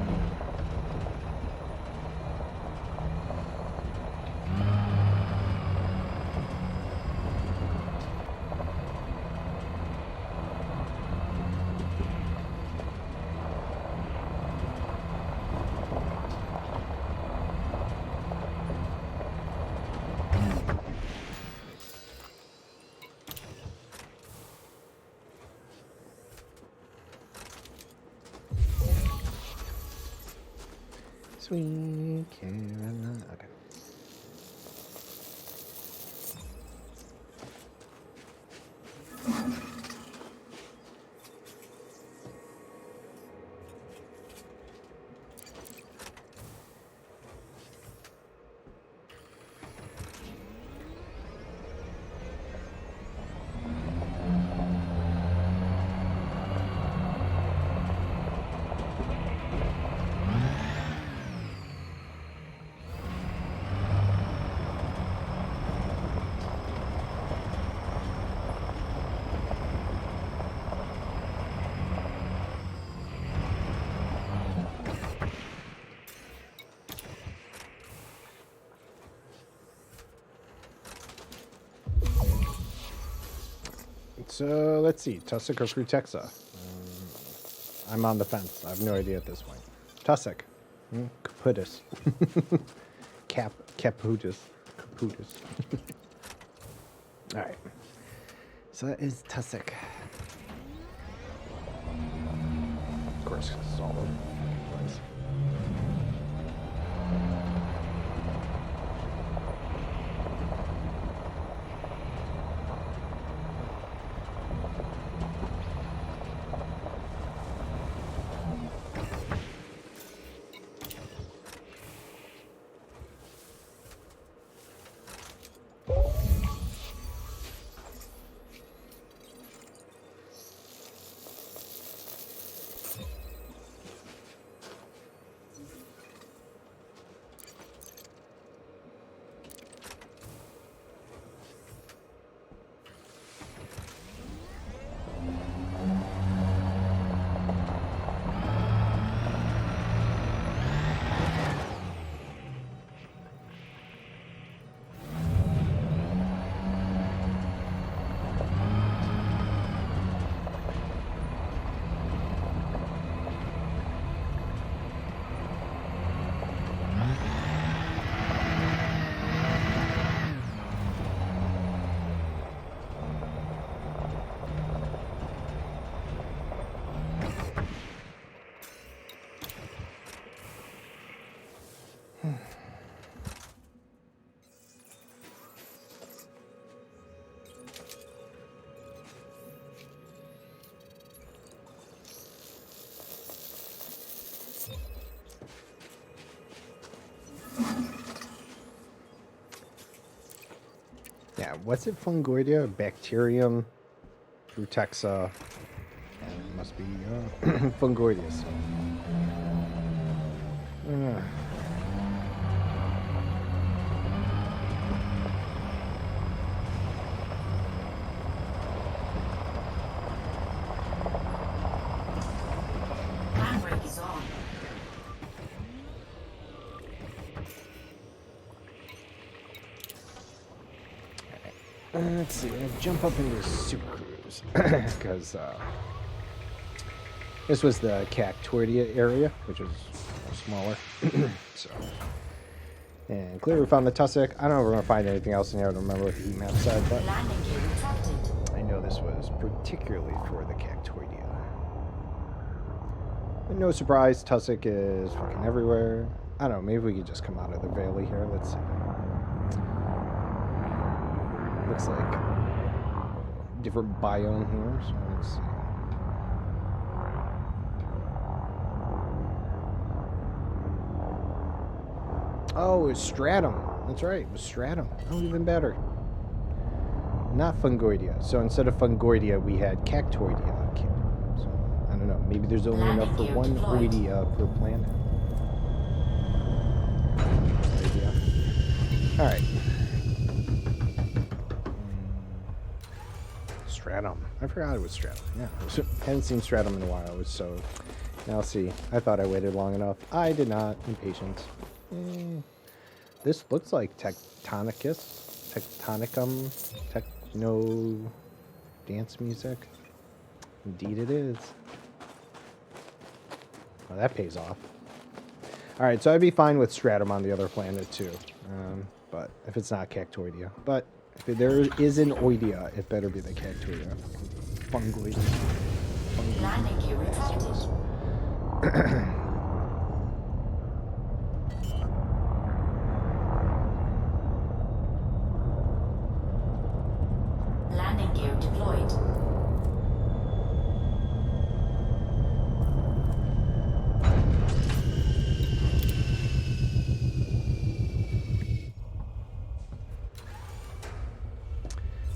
Sweet Carolina. Okay. so let's see. Tussock or Frutexa? I'm on the fence. I have no idea at this point. Tussock. Caputus. Caputus. Caputus. All right. So that is Tussock. Of course, it's all over the place. Yeah, what's it? Fungoidia, bacterium, Frutexa, and it must be Fungoidia. So. Handbrake is on. Let's see, I'll jump up into Super Cruise because this was the Cactoidia area, which was smaller. So, and clearly we found the Tussock. I don't know if we're gonna find anything else in here. I don't remember what the heat map said, but Landing gear retracted. I know this was particularly for the Cactoidia. And no surprise, Tussock is fucking everywhere. I don't know. Maybe we could just come out of the valley here. Let's see. Looks like different biome here, so let's see. Oh, it's stratum. That's right, it was stratum. Oh, even better. Not Fungoidia. So instead of Fungoidia, we had Cactoidia. So, I don't know. Maybe there's only enough for one Oidia per planet. All right. Stratum. I forgot it was stratum. Yeah, hadn't seen stratum in a while. So now see. I thought I waited long enough. I did not. Impatience. This looks like Tectonicum. Techno dance music. Indeed, it is. Oh, that pays off. All right, so I'd be fine with stratum on the other planet too. But if it's not Cactoidia, but if there is an Oidia, it better be the Cactoidia. Fungoidia. Landing gear retracted. Landing gear deployed.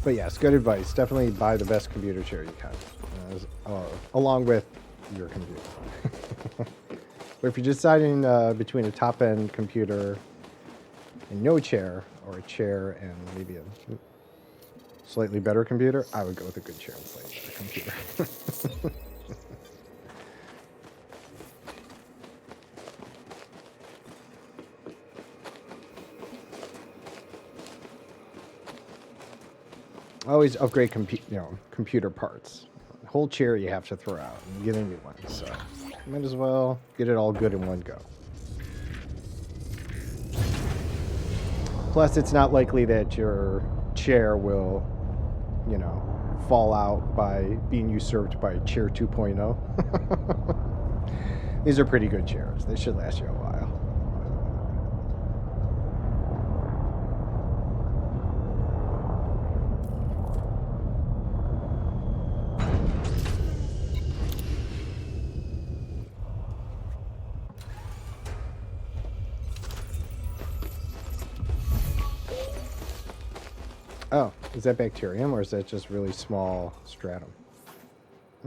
But yes, good advice. Definitely buy the best computer chair you can, along with your computer. But if you're deciding between a top-end computer and no chair, or a chair and maybe a slightly better computer, I would go with a good chair and slightly better computer. always upgrade computer parts. The whole chair you have to throw out and get a new one. So might as well get it all good in one go. Plus, it's not likely that your chair will, fall out by being usurped by chair 2.0. These are pretty good chairs. They should last you a while. Oh, is that bacterium or is that just really small stratum?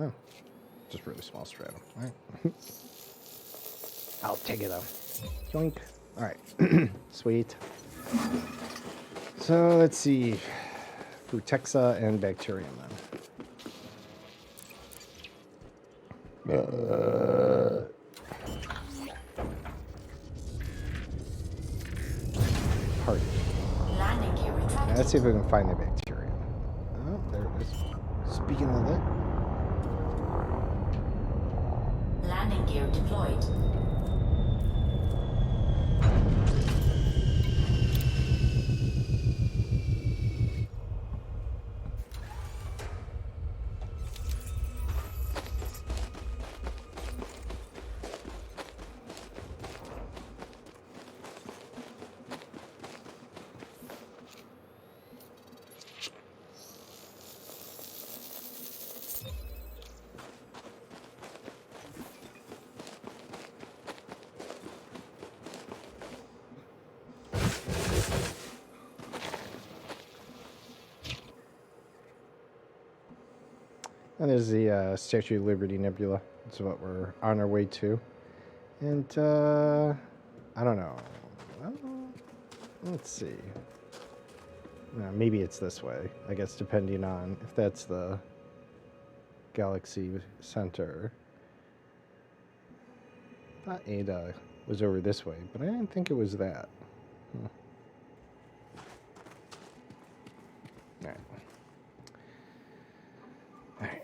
Oh, just really small stratum. All right. I'll take it though. Yoink. All right. Sweet. So let's see. Frutexa and bacterium then. Party. Landing gear retracted. Let's see if we can find the bacterium. Oh, there it is. Speaking of that. Landing gear deployed. And there's the Statue of Liberty Nebula. That's what we're on our way to. And, I don't know. Well, let's see. Maybe it's this way. I guess depending on if that's the galaxy center. I thought Eta was over this way, but I didn't think it was that. All right. All right.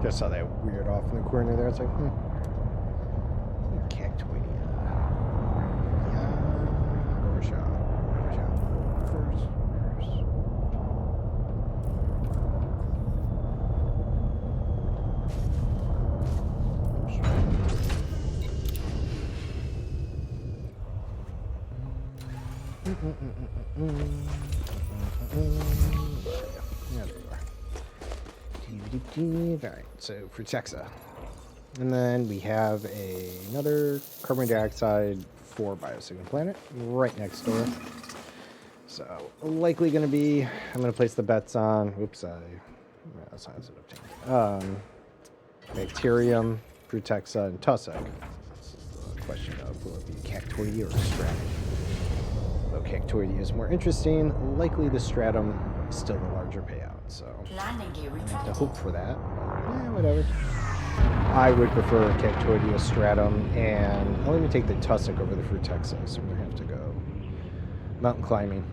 Just saw that weird off in the corner there. It's like, cactoid. Yeah. Overshot. First. Yeah, there you are. Alright, so Frutexa. And then we have another carbon dioxide 4 biosignal planet right next door. So likely going to be, I'm going to place the bets on, that's not obtained. Bacterium, Frutexa, and Tussock. This is the question of will it be Cactoidia or Stratum? Though Cactoidia is more interesting, likely the Stratum is still the larger payout. So Landing gear I have to retracted. hope for that. Yeah, whatever. I would prefer Cactoidia Stratum, and I'll even take the Tussock over the Frutexa, so we're going to have to go mountain climbing.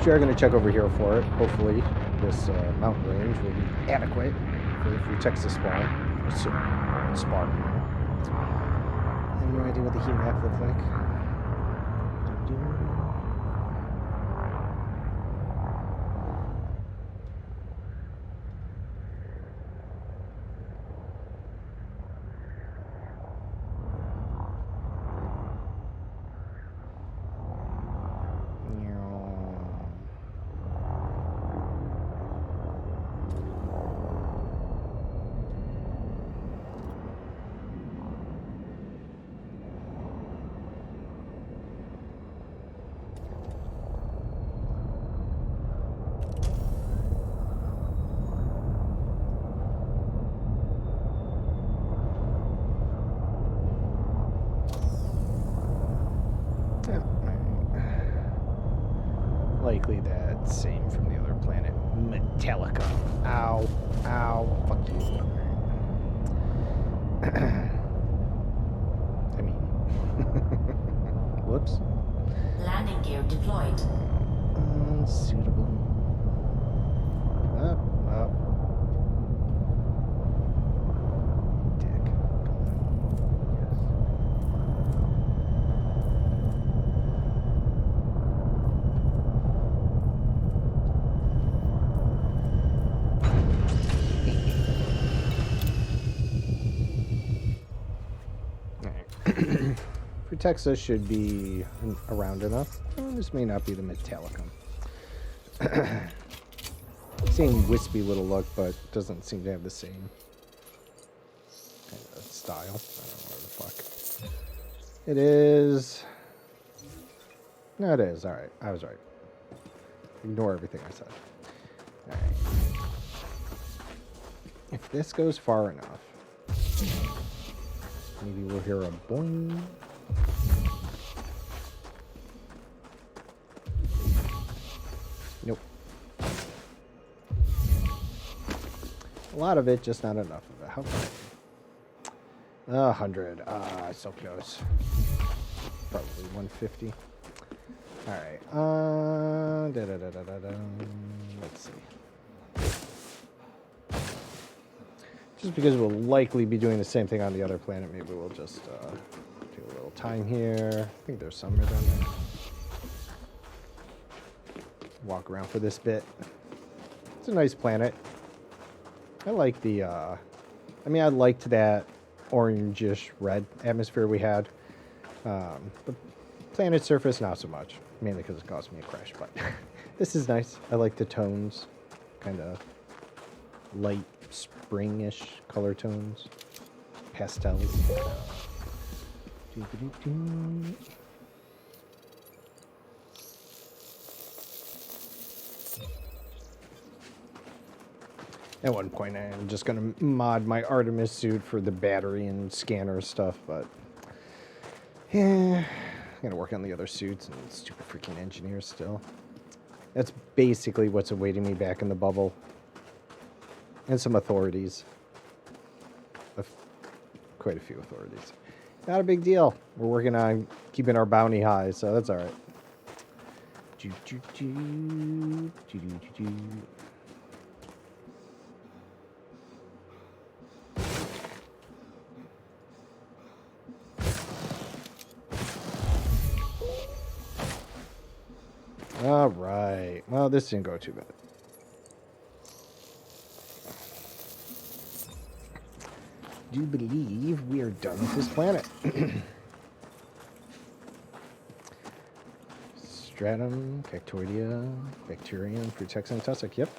We are going to check over here for it. Hopefully this mountain range will be adequate for the Frutexa spawn. Spawn. I have no idea what the heat map looked like. Likely that same from the other planet. Metallica. Ow. Ow. Fuck you. I mean. Whoops. Landing gear deployed. Unsuitable. Up. Dick. Frutexa should be around enough. Well, this may not be the Metallicum. Same wispy little look, but doesn't seem to have the same kind of style. I don't know what the fuck. It is. No, it is. Alright, I was right. Ignore everything I said. Alright. If this goes far enough, maybe we'll hear a boing. Nope. A lot of it, just not enough of it. How far? 100. So close. Probably 150. Alright. Let's see. Just because we'll likely be doing the same thing on the other planet, maybe we'll just take a little time here. I think there's some right down there. Walk around for this bit. It's a nice planet. I like the, I liked that orangish red atmosphere we had. The planet surface, not so much. Mainly because it caused me a crash, but this is nice. I like the tones. Kind of light springish color tones. Pastels. At one point, I'm just going to mod my Artemis suit for the battery and scanner stuff, but yeah, I'm going to work on the other suits and stupid freaking engineers still. That's basically what's awaiting me back in the bubble. And some authorities. Quite a few authorities. Not a big deal. We're working on keeping our bounty high, so that's alright. Alright. Well, this didn't go too bad. Do believe we are done with this planet. Stratum, Cactoidea, Bacterium, Frutexa, and Tussock. Yep.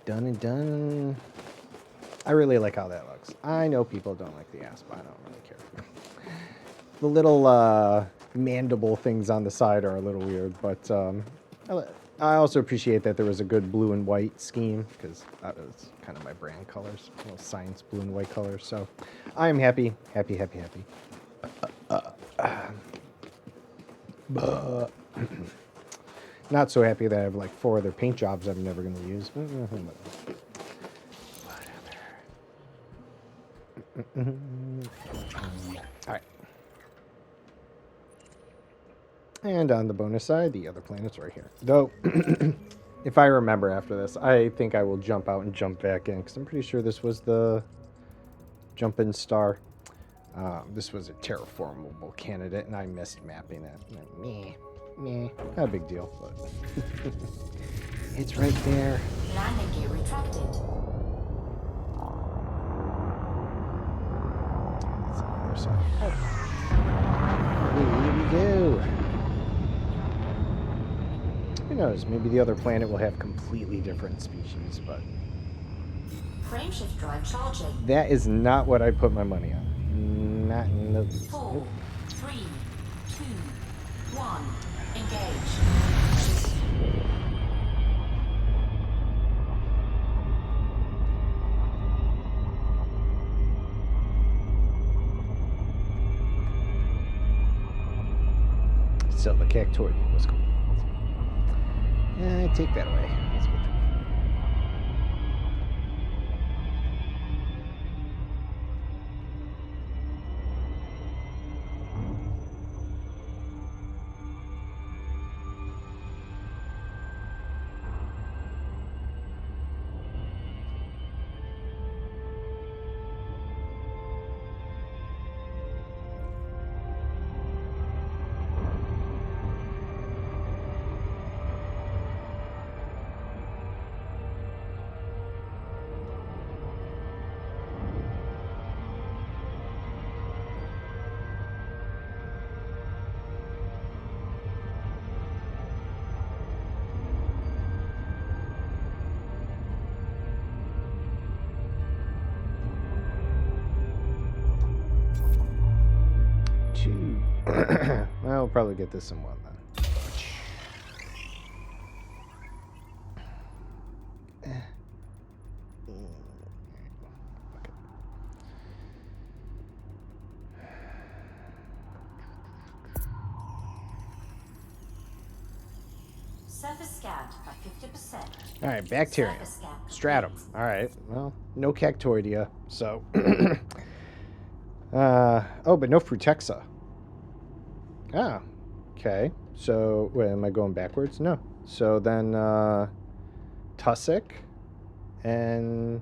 Done and done. I really like how that looks. I know people don't like the asp. I don't really care. The little mandible things on the side are a little weird, but I also appreciate that there was a good blue and white scheme, because that was kind of my brand colors, little science blue and white colors. So I am happy. Not so happy that I have like 4 other paint jobs I'm never going to use. All right. And on the bonus side, the other planet's right here. Though, if I remember after this, I think I will jump out and jump back in, because I'm pretty sure this was the jump-in star. This was a terraformable candidate, and I missed mapping it. Meh, not a big deal, but it's right there. Landing gear retracted. That's on the other side. Here we go. Who knows? Maybe the other planet will have completely different species, but Frameshift drive charging. that is not what I put my money on. Not in the 4, 3, 2, 1. Engage. So the cactoid was cool. Take that away. That's good. I'll probably get this in one then. Surface scanned by 50%. All right, bacterium. Surface scan Stratum. complete. All right. Well, no cactoidea, so. Oh, but no Frutexa. Ah, okay. So, wait, am I going backwards? No. So then, Tussock and.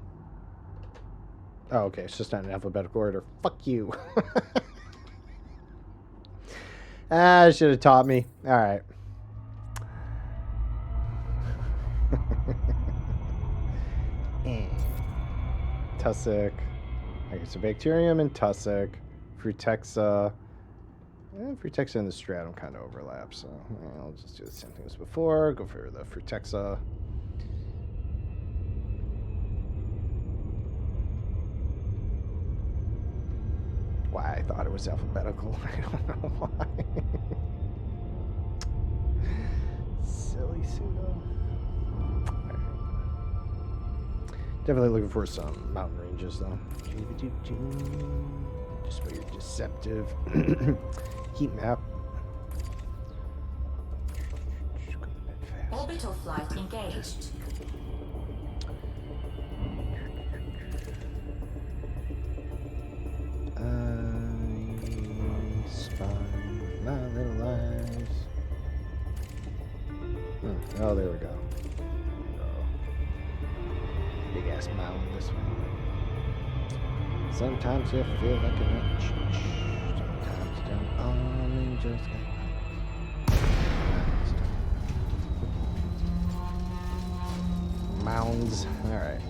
Oh, okay. It's just not in alphabetical order. Fuck you. Should have taught me. All right. Tussock. Okay, so bacterium and tussock. Frutexa. Frutexa and the stratum kind of overlap, so I'll just do the same thing as before. Go for the Frutexa. Why I thought it was alphabetical. I don't know why. Silly pseudo. Right. Definitely looking for some mountain ranges, though. Just for your deceptive heat map. Orbital flight engaged. I spy my little eyes. Oh, there we go. Big ass mound this one. Sometimes you feel like a nut. Sometimes you don't. Only just get mounds. All right.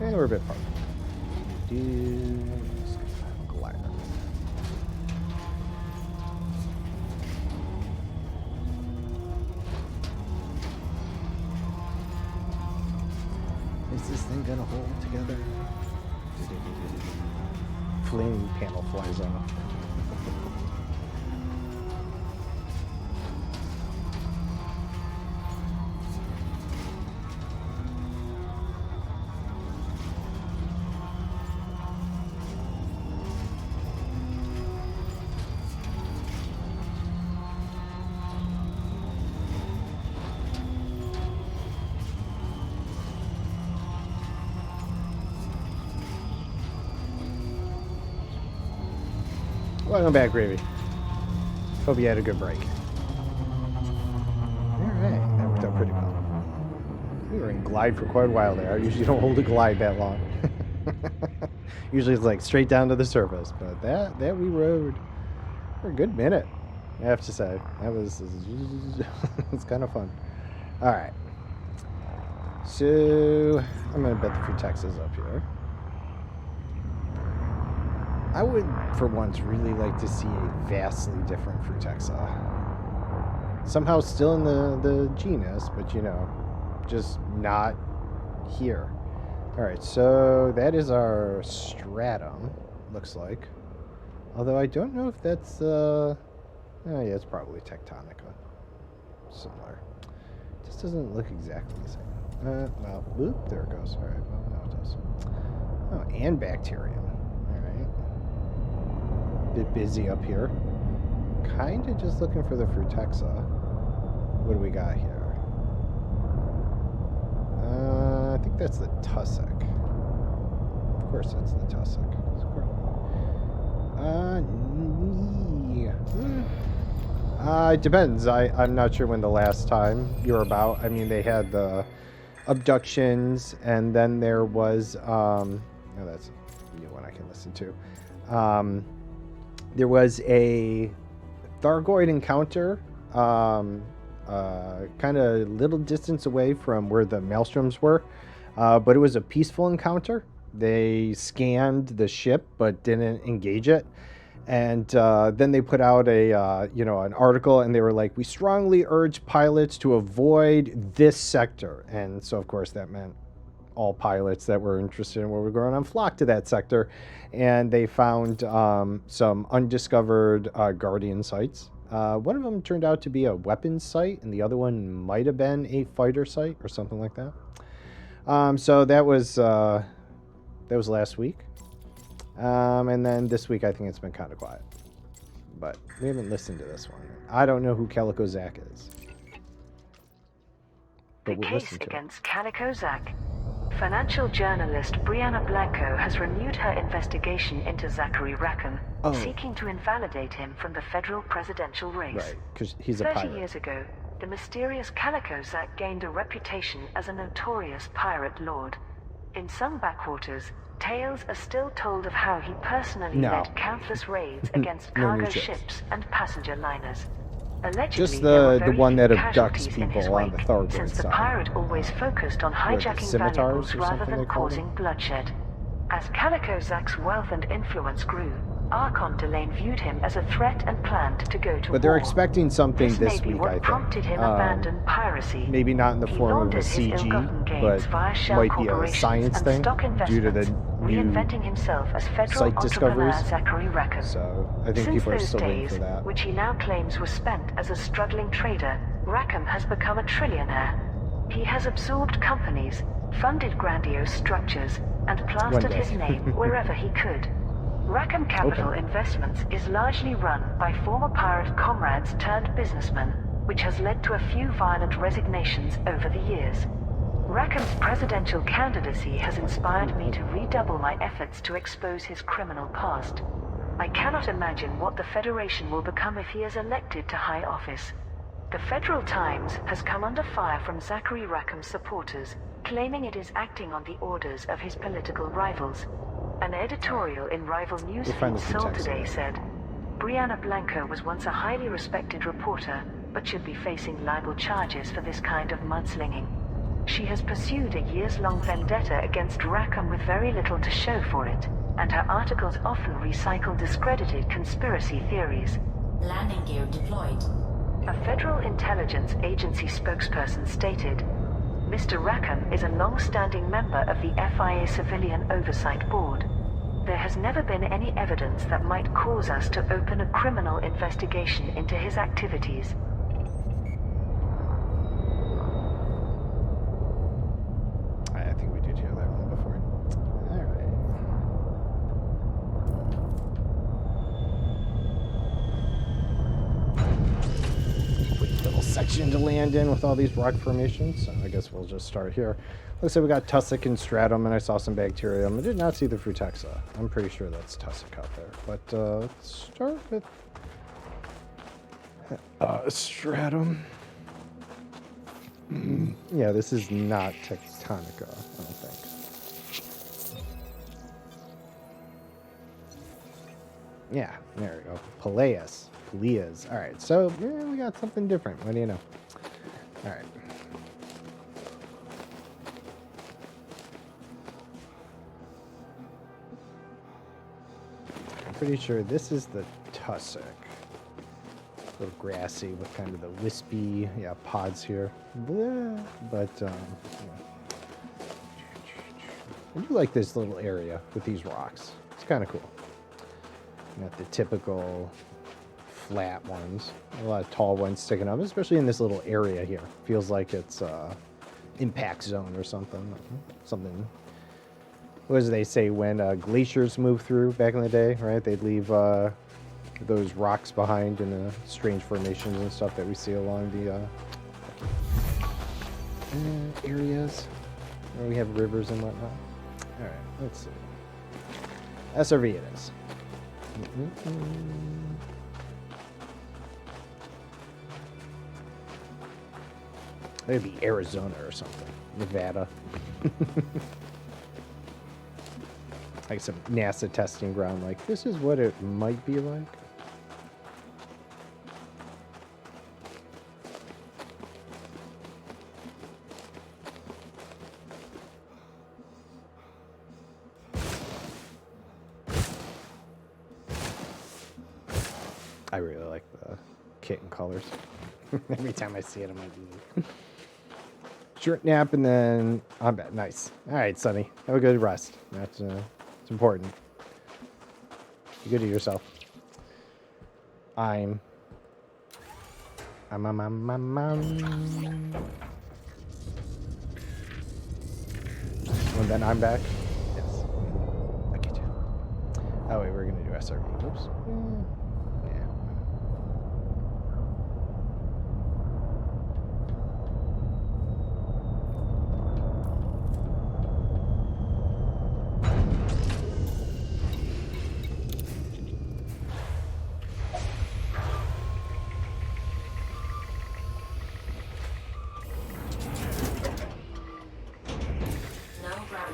And we're a bit far. Let's get a glider. Is this thing gonna hold together? flame panel flies off. Welcome back, Gravy. Hope you had a good break. Alright, that worked out pretty well. We were in glide for quite a while there. I usually don't hold a glide that long. Usually it's like straight down to the surface, but that we rode for a good minute, I have to say. That was it's kind of fun. Alright. So I'm gonna bet the Frutex is up here. I would, for once, really like to see a vastly different Frutexa. Somehow still in the genus, but you know, just not here. Alright, so that is our stratum, looks like. Although I don't know if that's, oh yeah, it's probably tectonica. Similar. Just doesn't look exactly the same. Well, whoop, there it goes. Alright, well, now it does. Oh, and bacterium. Bit busy up here. Kind of just looking for the Frutexa. What do we got here? I think that's the tussock. Of course, that's the tussock. It depends. I'm not sure when the last time you were about. I mean, they had the abductions, and then there was oh, that's a new one I can listen to. There was a Thargoid encounter, kind of little distance away from where the maelstroms were, but it was a peaceful encounter. They scanned the ship but didn't engage it, and then they put out a an article, and they were like, "We strongly urge pilots to avoid this sector," and so of course that meant all pilots that were interested in what was going on flocked to that sector, and they found some undiscovered Guardian sites. One of them turned out to be a weapons site, and the other one might have been a fighter site or something like that. So that was last week, and then this week I think it's been kind of quiet. But we haven't listened to this one. I don't know who Calico Zack is. The case against Calico Zack. Financial journalist Brianna Blanco has renewed her investigation into Zachary Rackham, seeking to invalidate him from the federal presidential race. Right, because he's a pirate. 30 years ago, the mysterious Calico Zack gained a reputation as a notorious pirate lord. In some backwaters, tales are still told of how he personally led countless raids against cargo ships and passenger liners. Allegedly, just the one that abducts casualties people on the Thargoid since the side. pirate always focused on hijacking valuables rather than causing bloodshed. As Calico Zack's wealth and influence grew, Archon Delane viewed him as a threat and planned to go to war. But they're expecting something this may be week, what I think. prompted him abandon piracy. Maybe not in the form of a CG, but might be a science thing due to the new reinventing himself as federal site entrepreneur discoveries. Zachary Rackham. So I think Since people are those still waiting days, for that. which he now claims were spent as a struggling trader, Rackham has become a trillionaire. He has absorbed companies, funded grandiose structures, and plastered his name wherever he could. Rackham Capital Investments is largely run by former pirate comrades turned businessmen, which has led to a few violent resignations over the years. Rackham's presidential candidacy has inspired me to redouble my efforts to expose his criminal past. I cannot imagine what the Federation will become if he is elected to high office. The Federal Times has come under fire from Zachary Rackham's supporters, claiming it is acting on the orders of his political rivals. An editorial in rival newsfeed Soul Today said, Brianna Blanco was once a highly respected reporter, but should be facing libel charges for this kind of mudslinging. She has pursued a years-long vendetta against Rackham with very little to show for it, and her articles often recycle discredited conspiracy theories. Landing gear deployed. A Federal Intelligence Agency spokesperson stated, Mr. Rackham is a long-standing member of the FIA Civilian Oversight Board. There has never been any evidence that might cause us to open a criminal investigation into his activities. I think we did hear that one before. All right. Quick little section to land in with all these rock formations. So I guess we'll just start here. Looks like we got tussock and stratum, and I saw some bacterium. I did not see the frutexa. I'm pretty sure that's tussock out there. But let's start with stratum. Yeah, this is not tectonica, I don't think. Yeah, there we go. Peleas. All right, so yeah, we got something different. What do you know? All right. I'm pretty sure this is the tussock. A little grassy with kind of the wispy, pods here. Blah. But, yeah. I do like this little area with these rocks. It's kind of cool. Not the typical flat ones. A lot of tall ones sticking up, especially in this little area here. Feels like it's impact zone or something. What do they say when glaciers move through back in the day, right? They'd leave those rocks behind in the strange formations and stuff that we see along the areas where we have rivers and whatnot. All right, let's see. SRV it is. It'd be Arizona or something. Nevada. Like some NASA testing ground. Like, this is what it might be like. I really like the kit and colors. Every time I see it, I'm like, short nap and then I'm back. Nice. All right, Sonny. Have a good rest. That's it's important. Be good to yourself. And then I'm back. Yes. I get you. Oh wait, we're gonna do SRV. Oops. Yeah.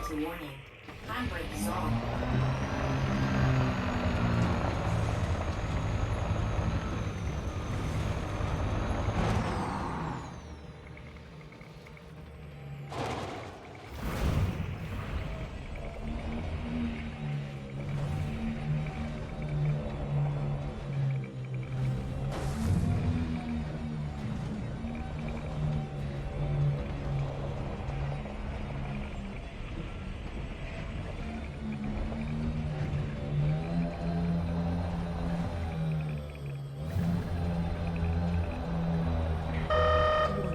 Warning. Handbrake is on.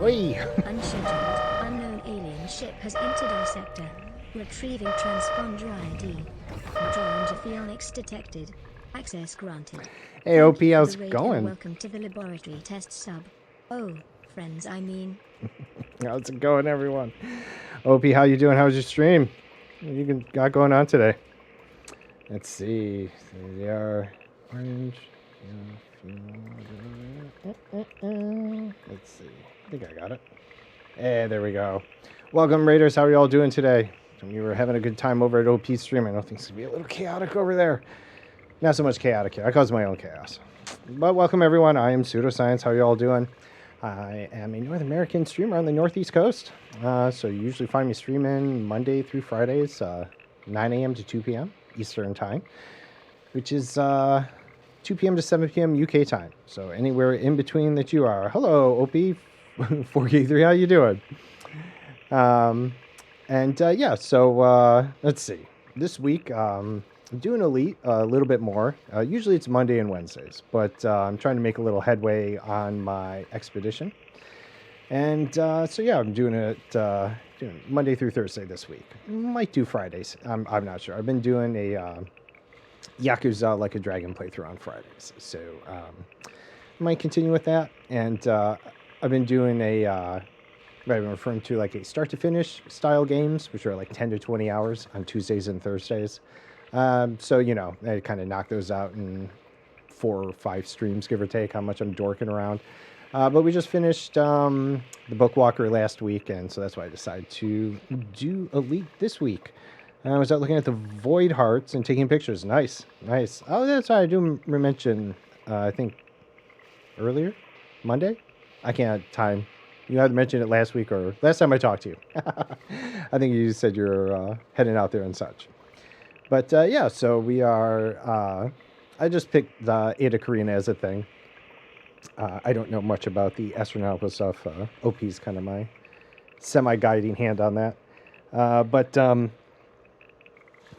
Oi! Unscheduled, unknown alien ship has entered our sector. Retrieving transponder ID. Withdrawing to Phoenix detected. Access granted. Hey, OP, Thank you for how's the it raid and going? Welcome to the laboratory test sub. Oh, friends, I mean. How's it going, everyone? OP, how you doing? How's your stream? What you got going on today? Let's see. There they are. Orange. Let's see. I think I got it. Hey, there we go. Welcome, Raiders. How are you all doing today? We were having a good time over at OP Stream. I know things can be a little chaotic over there. Not so much chaotic here. I cause my own chaos. But welcome, everyone. I am Pseudoscience. How are you all doing? I am a North American streamer on the Northeast Coast. So you usually find me streaming Monday through Fridays, 9 a.m. to 2 p.m. Eastern Time, which is 2 p.m. to 7 p.m. UK time. So anywhere in between that you are. Hello, OP 4K3. How you doing? Yeah, so let's see. This week, I'm doing Elite a little bit more. Usually it's Monday and Wednesdays, but I'm trying to make a little headway on my expedition. And so yeah, I'm doing it doing Monday through Thursday this week. Might do Fridays. I'm not sure. I've been doing a Yakuza Like a Dragon playthrough on Fridays, so might continue with that. And I've been doing I've been referring to like a start to finish style games, which are like 10 to 20 hours on Tuesdays and Thursdays. So you know, I kind of knock those out in 4 or 5 streams, give or take, how much I'm dorking around. But we just finished the Bookwalker last week, and so that's why I decided to do Elite this week. I was out looking at the Void Hearts and taking pictures. Nice, nice. Oh, that's right. I do mention, I think, earlier? Monday? I can't time. You either mentioned it last week or last time I talked to you. I think you said you're heading out there and such. But yeah, so we are... I just picked the Eta Carina as a thing. I don't know much about the astronautical stuff. OP's kind of my semi-guiding hand on that. But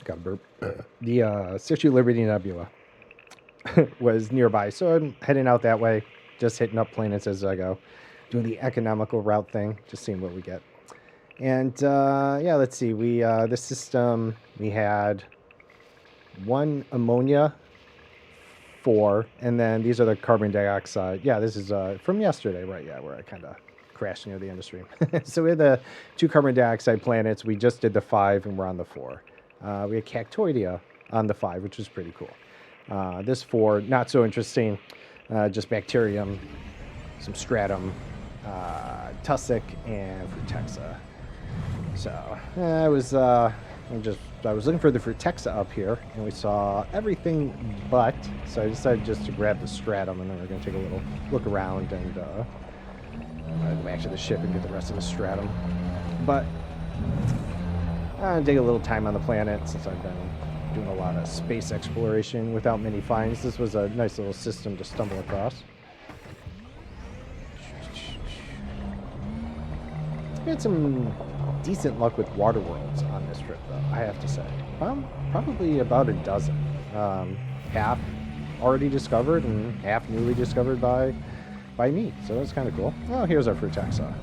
got a burp. The Statue of Liberty Nebula was nearby, so I'm heading out that way, just hitting up planets as I go, doing the economical route thing, just seeing what we get. And yeah, let's see. We the system, we had 1 ammonia, 4, and then these are the carbon dioxide. Yeah, this is from yesterday, right? Yeah, where I kind of crashed near the end of stream. So we had the 2 carbon dioxide planets. We just did the 5, and we're on the 4. We had Cactoidea on the 5, which was pretty cool. This 4, not so interesting. Just bacterium, some stratum, tussock, and frutexa. So I was looking for the frutexa up here, and we saw everything but. So I decided just to grab the stratum, and then we're going to take a little look around and go back to the ship and get the rest of the stratum. But I'm going to take a little time on the planet since I've been doing a lot of space exploration without many finds. This was a nice little system to stumble across. We had some decent luck with water worlds on this trip, though, I have to say. Probably about a dozen. Half already discovered and half newly discovered by me. So that's kind of cool. Oh, here's our frutexa.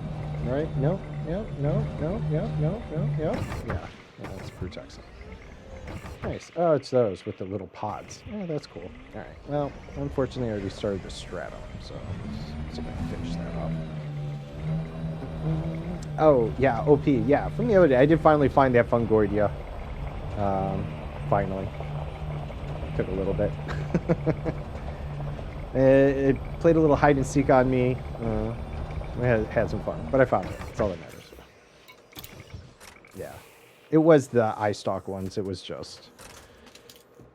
Right? No. Yeah, that's frutexa. Nice. Oh, it's those with the little pods. Oh, that's cool. All right. Well, unfortunately, I already started the stratum, so let's see if I can finish that up. Oh, yeah, OP. Yeah, from the other day, I did finally find that Fungoidea. Finally. Took a little bit. It played a little hide and seek on me. I had some fun, but I found it. That's all that matters. Yeah. It was the eye stalk ones. It was just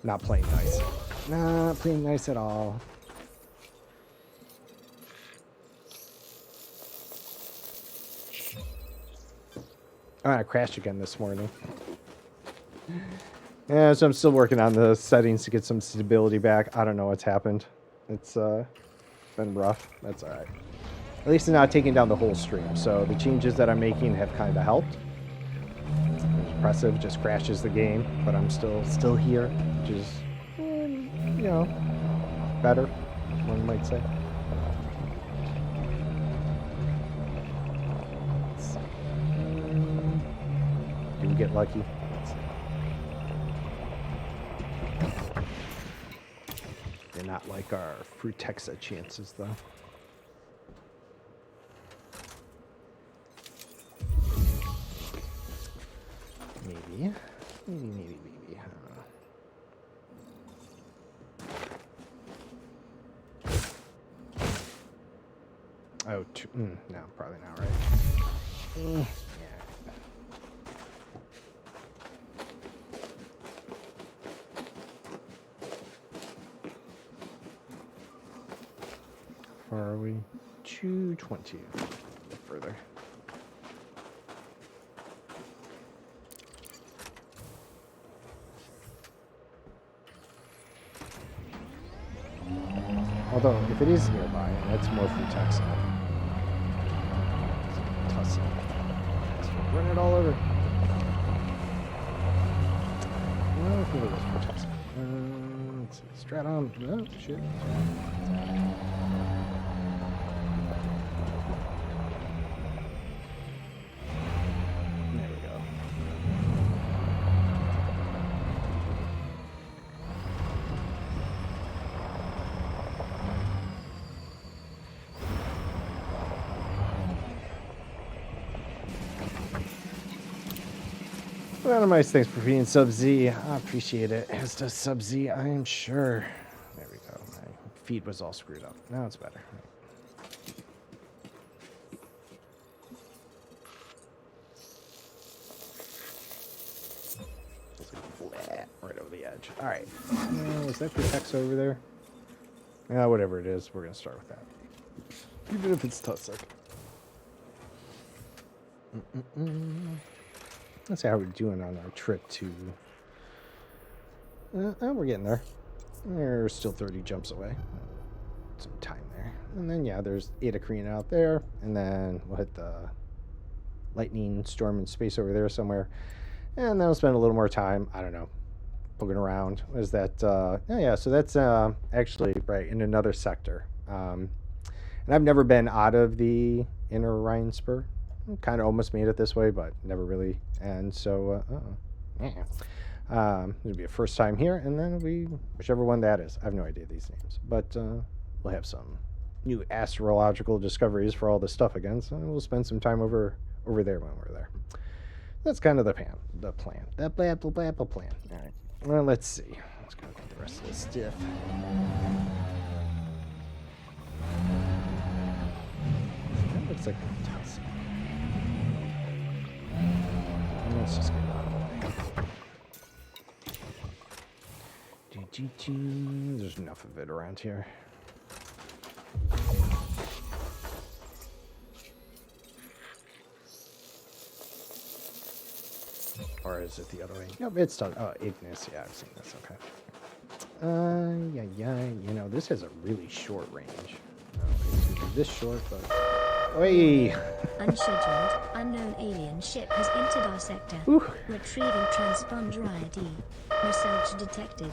not playing nice. Not playing nice at all. I crashed again this morning. Yeah, so I'm still working on the settings to get some stability back. I don't know what's happened. It's been rough. That's all right. At least it's not taking down the whole stream. So the changes that I'm making have kind of helped. Impressive, just crashes the game, but I'm still here, which is, you know, better, one might say. Do we get lucky? They're not like our frutexa chances, though. Maybe. Oh, no, probably not right. Yeah. How far are we? 220. A bit further. Although, if it is nearby, that's more frutexa. Tussock. Run it all over. Oh, here it is. Fantastic. Let's see. Stratum. Oh, shit. There we go. One of nice thanks for being Sub-Z. I appreciate it. As does Sub-Z, I am sure. There we go. My feed was all screwed up. Now it's better. Flat right over the edge. All right. Is that the X over there? Yeah, whatever it is, we're going to start with that. Even if it's Tussock. Let's see how we're doing on our trip to... we're getting there. We're still 30 jumps away. Some time there. And then, yeah, there's Eta Carina out there. And then we'll hit the lightning storm in space over there somewhere. And then we'll spend a little more time, I don't know, poking around. What is that? Oh, yeah, so that's actually right in another sector. And I've never been out of the inner Orion Spur. Kind of almost made it this way, but never really. And so, it'll be a first time here, and then it'll be whichever one that is. I have no idea these names, but we'll have some new astrological discoveries for all this stuff again. So we'll spend some time over there when we're there. That's kind of the plan. The plan. The plan. All right. Well, let's see. Let's go with the rest of this stuff. That looks like a tusk. Let's just get it out of the way. There's enough of it around here. Or is it the other way? Nope, it's done. Oh, Ignis. Yeah, I've seen this. Okay. Yeah. You know, this has a really short range. This short, but... Oi! Unscheduled, unknown alien ship has entered our sector. Ooh. Retrieving transponder ID. Research detected.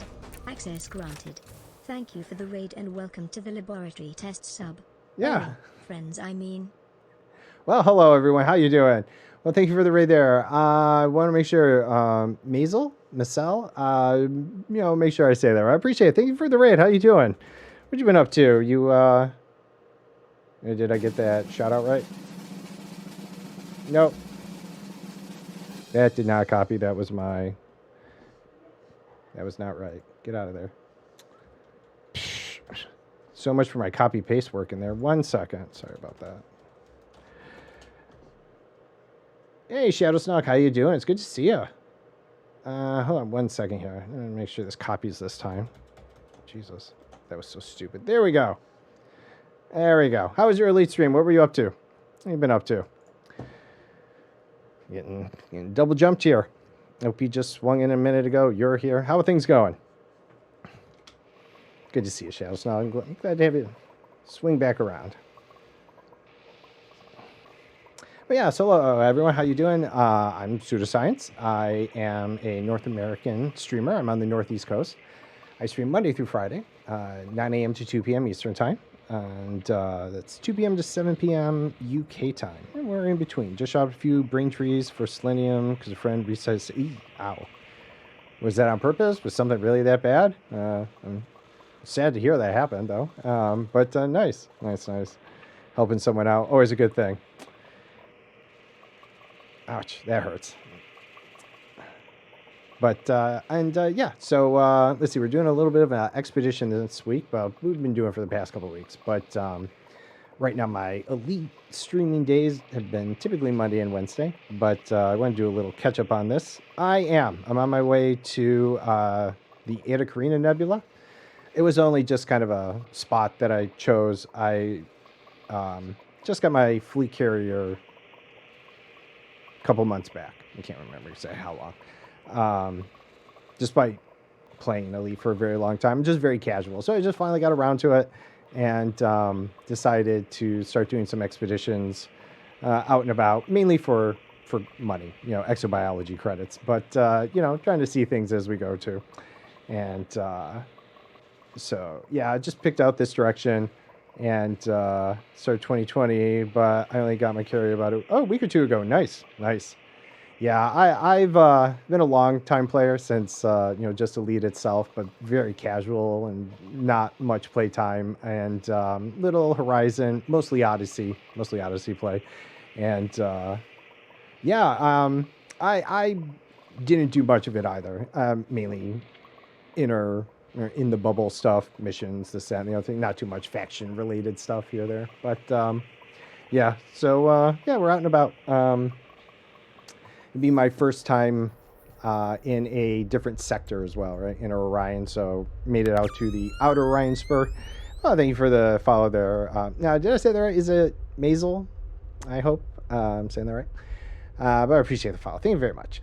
Access granted. Thank you for the raid and welcome to the laboratory test sub. Yeah. Friends, I mean. Well, hello everyone. How you doing? Well, thank you for the raid there. I want to make sure, Maisel, make sure I say that right. I appreciate it. Thank you for the raid. How you doing? What you been up to? You, did I get that shout out right? Nope. That did not copy. That was not right. Get out of there. So much for my copy paste work in there. 1 second. Sorry about that. Hey, Shadow Snock, how you doing? It's good to see you. Hold on 1 second here. I'm gonna make sure this copies this time. Jesus, that was so stupid. There we go. There we go. How was your elite stream? What were you up to? What have you been up to? Getting double jumped here. Hope you just swung in a minute ago. You're here. How are things going? Good to see you, Shadow Snock. I'm glad to have you swing back around. But yeah, so hello everyone, how you doing? I'm Pseudoscience. I am a North American streamer. I'm on the Northeast Coast. I stream Monday through Friday, 9 a.m. to 2 p.m. Eastern Time. And that's 2 p.m. to 7 p.m. UK time. And we're in between. Just shot a few brain trees for selenium because a friend resized. Ow. Was that on purpose? Was something really that bad? I'm sad to hear that happened, though. But nice. Helping someone out, always a good thing. Ouch, that hurts. But, yeah, so let's see, we're doing a little bit of an expedition this week, but we've been doing it for the past couple of weeks. But right now, my elite streaming days have been typically Monday and Wednesday, but I want to do a little catch up on this. I'm on my way to the Eta Carina Nebula. It was only just kind of a spot that I chose. I just got my fleet carrier couple months back. I can't remember exactly how long. Despite playing Elite for a very long time, just very casual. So I just finally got around to it and decided to start doing some expeditions out and about, mainly for for money, exobiology credits, but trying to see things as we go too. And so yeah, I just picked out this direction and started 2020, but I only got my carrier about a week or two ago. Nice. Yeah, I've been a long time player since just Elite itself, but very casual and not much play time, and little Horizon, mostly Odyssey play, and I didn't do much of it either. Mainly in the bubble stuff, missions, this, that, and the other thing. Not too much faction related stuff here or there, but yeah. So we're out and about. It'd be my first time in a different sector as well, right? In Orion, so made it out to the outer Orion Spur. Oh, thank you for the follow there. Now, did I say that right? Is it Maisel? I hope I'm saying that right. But I appreciate the follow. Thank you very much.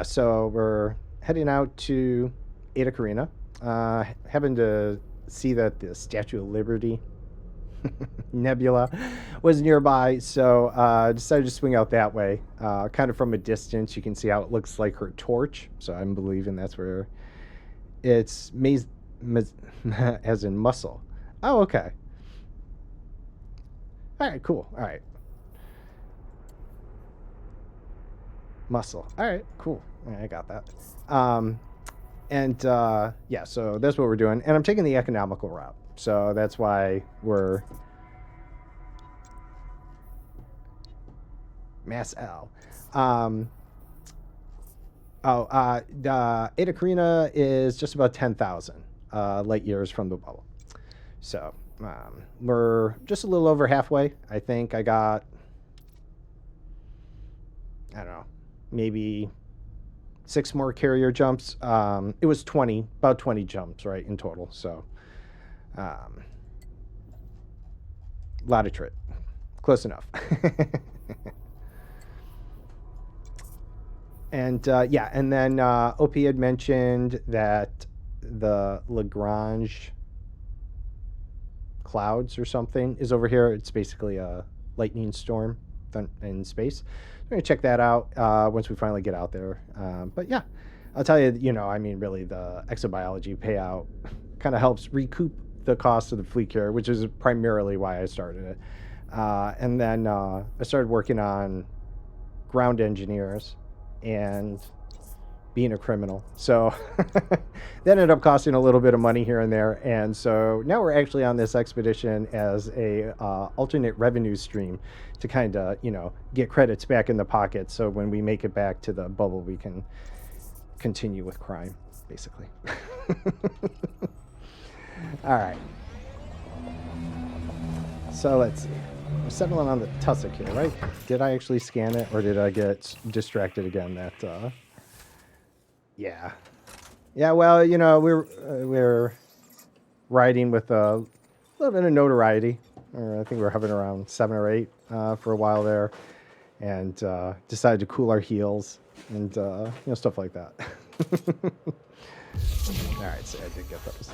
So we're heading out to Eta Carina. Happened to see that the Statue of Liberty Nebula was nearby, so decided to swing out that way. Kind of from a distance, you can see how it looks like her torch. So I'm believing that's where it's as in muscle. Oh, okay. All right, cool. All right, muscle. All right, cool. All right, I got that. So that's what we're doing, and I'm taking the economical route. So that's why we're Mass L. Eta Carina is just about 10,000 light years from the bubble. So we're just a little over halfway. I think I got, I don't know, maybe 6 more carrier jumps. It was about 20 jumps, right, in total. So a lot of trip. Close enough. And then OP had mentioned that the Lagrange clouds or something is over here. It's basically a lightning storm in space. We're going to check that out once we finally get out there. But yeah, I'll tell you, really the exobiology payout kind of helps recoup the cost of the fleet carrier, which is primarily why I started it. And then I started working on ground engineers and being a criminal. So that ended up costing a little bit of money here and there. And so now we're actually on this expedition as a alternate revenue stream to kind of, get credits back in the pocket. So when we make it back to the bubble, we can continue with crime, basically. All right. So let's see. We're settling on the tussock here, right? Did I actually scan it, or did I get distracted again? Yeah. Well, we're riding with a little bit of notoriety. I think we're hovering around 7 or 8 for a while there, and decided to cool our heels and stuff like that. All right, so I did get those.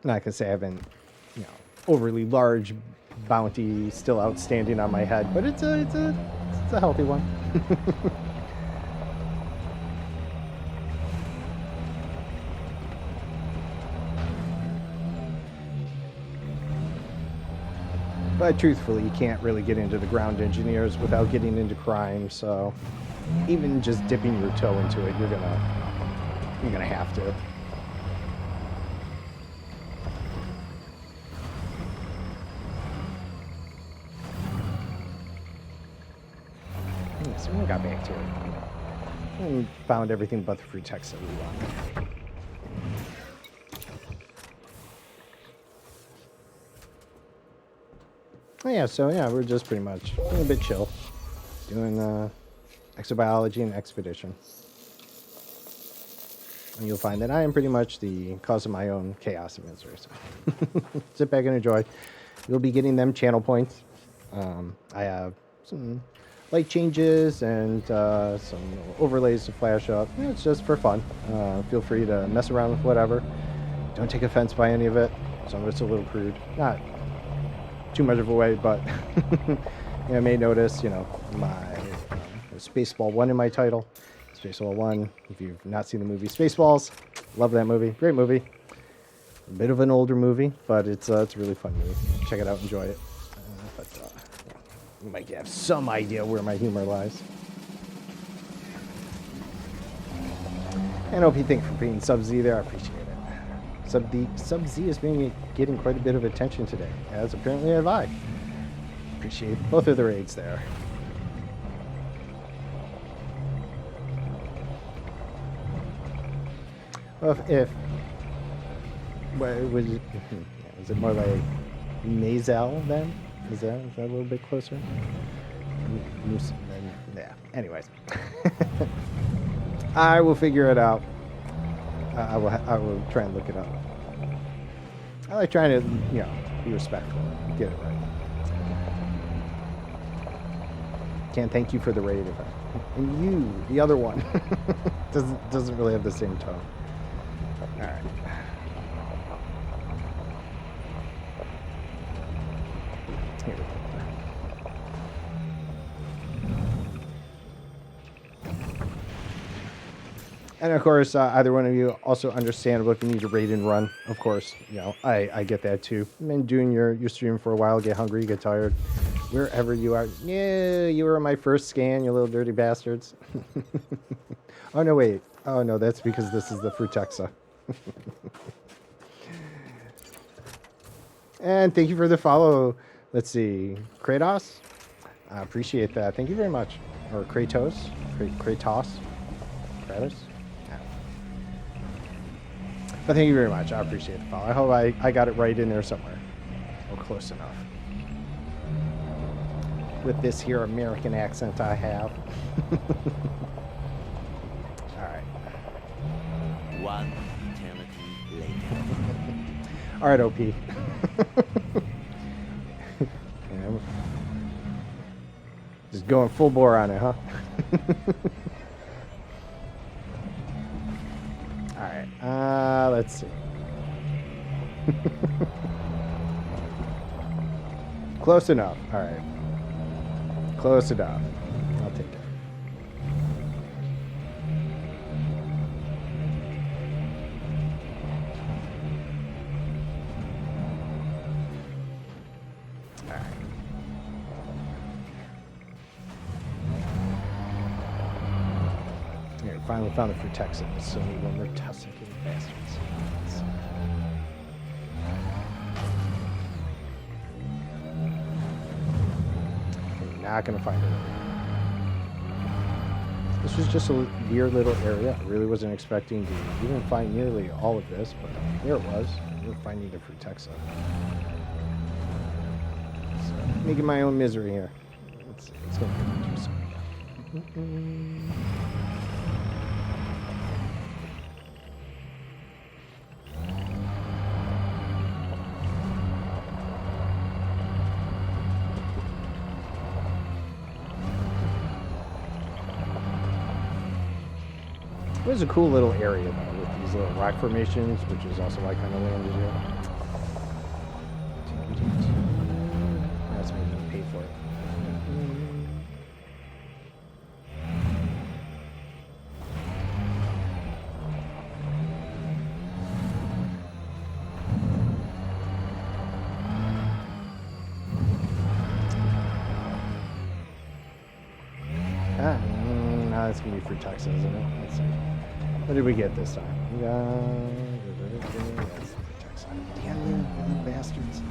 Not gonna say I haven't, overly large bounty still outstanding on my head, but it's a healthy one. But truthfully, you can't really get into the ground engineers without getting into crime. So even just dipping your toe into it, you're gonna have to. So we got back to it. And found everything but the fruit text that we wanted. We're just pretty much a bit chill. Doing exobiology and expedition. And you'll find that I am pretty much the cause of my own chaos and misery. So sit back and enjoy. You'll be getting them channel points. I have some light changes and some overlays to flash up. It's just for fun. Feel free to mess around with whatever. Don't take offense by any of it. some of it's a little crude. Not too much of a way, but you may notice, my Spaceball 1 in my title. Spaceball 1, if you've not seen the movie Spaceballs, love that movie. Great movie. A bit of an older movie, but it's a really fun movie. Check it out, enjoy it. You might have some idea where my humor lies. And OP, thank you for being Sub-Z there. I appreciate it. Sub-Z is getting quite a bit of attention today, as apparently have I. Appreciate both of the raids there. Well, was it more like Mazel then? Is that a little bit closer? Yeah. Anyways, I will figure it out. I will try and look it up. I like trying to be respectful, get it right. Can't thank you for the raid, and you, the other one, doesn't really have the same tone. All right. Here we go. And of course, either one of you also understandable if you need to raid and run. Of course, I get that too. I've been doing your stream for a while, get hungry, get tired. Wherever you are. Yeah, you were on my first scan, you little dirty bastards. Oh, no, wait. Oh, no, that's because this is the Frutexa. And thank you for the follow. Let's see. Kratos? I appreciate that. Thank you very much. Or Kratos? Kratos? Kratos? Yeah. But thank you very much. I appreciate the follow. I hope I got it right in there somewhere. Or close enough. With this here American accent I have. Alright. One eternity later. Alright, OP. Just going full bore on it, huh? Alright, let's see. Close enough. Alright. Close enough. I'll take it. Alright. Here, finally found the Frutexa. So many one more tussock bastards. Not gonna find it. This was just a weird little area. I really wasn't expecting to even find nearly all of this, but there it was. We were finding the Frutexa. So, making my own misery here. It's gonna be too soon. It was a cool little area though, with these little rock formations, which is also why I kind of landed here. That's what I'm gonna pay for it. Now it's gonna be for Texas, isn't it? Let's see. What did we get this time? That's for Texas. Damn you bastards.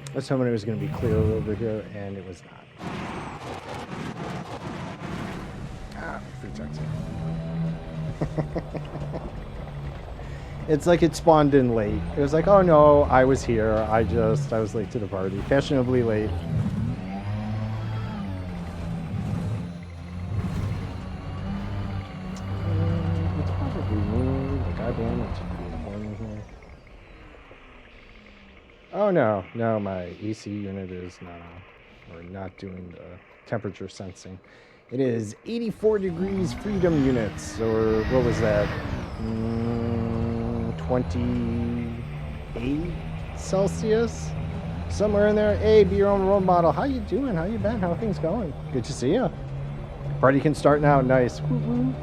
I was hoping it was going to be clear over here, and it was not. Free Texas. It's like it spawned in late. It was like, oh no, I was here. I was late to the party. Fashionably late. It's probably me. Like I blame it to be in here. Oh no, no, my EC unit is not doing the temperature sensing. It is 84 degrees freedom units, or what was that? 28 Celsius? Somewhere in there. Hey, be your own role model. How you doing? How you been? How are things going? Good to see you. Party can start now. Nice. Woo-woo.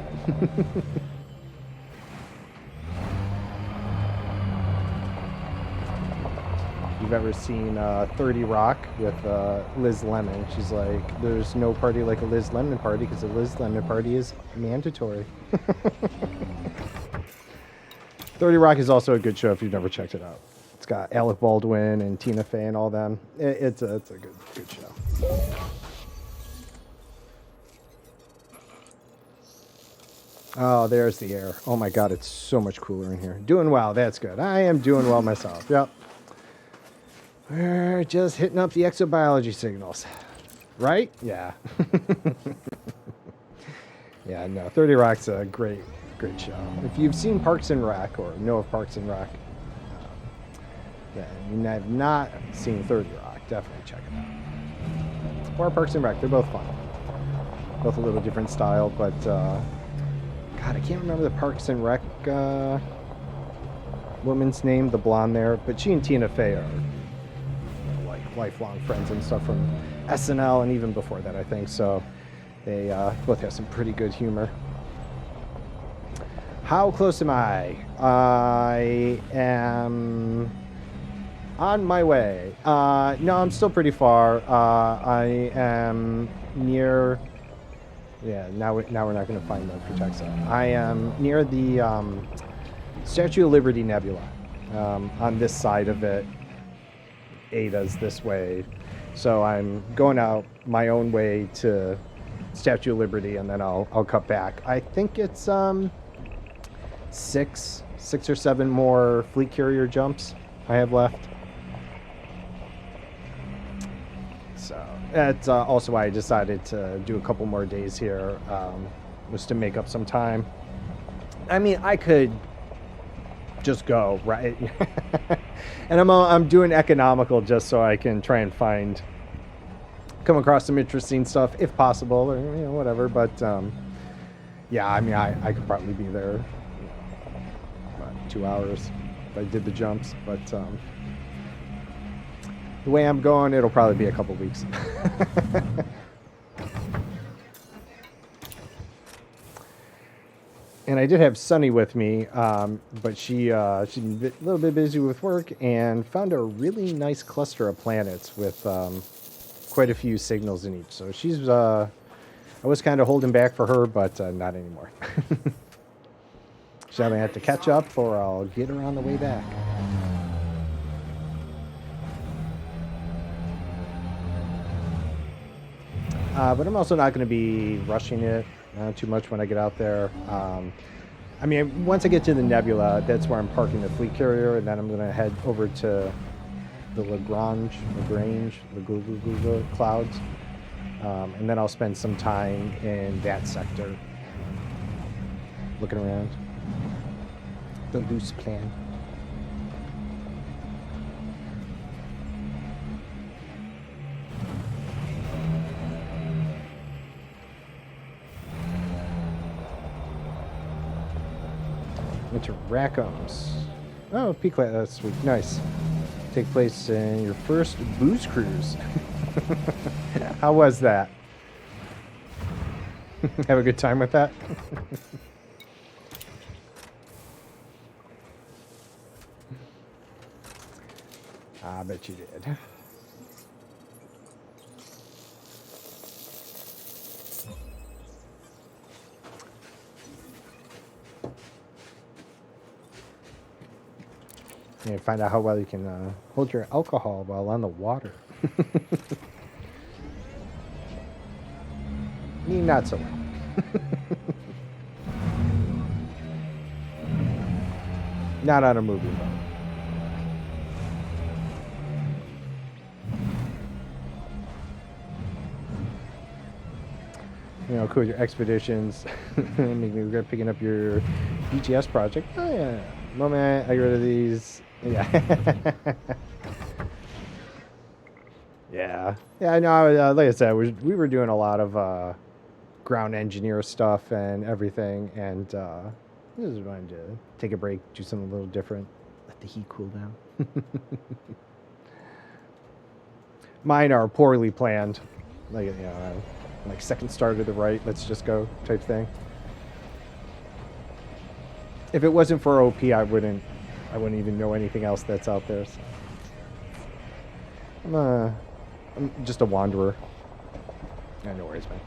You've ever seen 30 Rock with Liz Lemon? She's like, there's no party like a Liz Lemon party because a Liz Lemon party is mandatory. 30 Rock is also a good show if you've never checked it out. It's got Alec Baldwin and Tina Fey and all them. It's a good show. Oh, there's the air. Oh my God, it's so much cooler in here. Doing well. That's good. I am doing well myself. Yep. We're just hitting up the exobiology signals. Right? Yeah. Yeah, no, 30 Rock's a great show. If you've seen Parks and Rec or know of Parks and Rec, then you have not seen 30 Rock, definitely check it out. Or Parks and Rec, they're both fun. Both a little different style, but God, I can't remember the Parks and Rec woman's name, the blonde there, but she and Tina Fey are like lifelong friends and stuff from SNL and even before that, I think. So they both have some pretty good humor. How close am I? I am on my way. No, I'm still pretty far. I am near. Yeah, now we're not going to find the protect zone. I am near the Statue of Liberty Nebula. On this side of it, Eta's this way. So I'm going out my own way to Statue of Liberty, and then I'll cut back. I think it's six or seven more fleet carrier jumps I have left. So that's also why I decided to do a couple more days here, was to make up some time. I mean, I could just go, right? And I'm doing economical just so I can try and come across some interesting stuff if possible, or whatever. But yeah, I mean, I could probably be there about 2 hours if I did the jumps, but the way I'm going, it'll probably be a couple weeks. And I did have Sunny with me, but she's a little bit busy with work and found a really nice cluster of planets with quite a few signals in each. So she's, I was kind of holding back for her, but not anymore. She'll either have to catch up or I'll get her on the way back. But I'm also not going to be rushing it too much when I get out there. I mean, once I get to the nebula, that's where I'm parking the fleet carrier, and then I'm going to head over to the Lagrange clouds, and then I'll spend some time in that sector, looking around. The loose plan. Winter Rackums. Oh, peak last week. Nice. Take place in your first booze cruise. How was that? Have a good time with that? I bet you did. And find out how well you can hold your alcohol while on the water. Me, not so well. Not on a moving boat. You know, cool, your expeditions make me regret picking up your BTS project. Oh yeah, moment I get rid of these. Yeah. Yeah, I know. Like I said, we were doing a lot of ground engineer stuff and everything, and just wanted to take a break, do something a little different, let the heat cool down. Mine are poorly planned, like you know, like second star to the right, let's just go type thing. If it wasn't for OP, I wouldn't even know anything else that's out there. So. I'm just a wanderer. Yeah, no worries, man.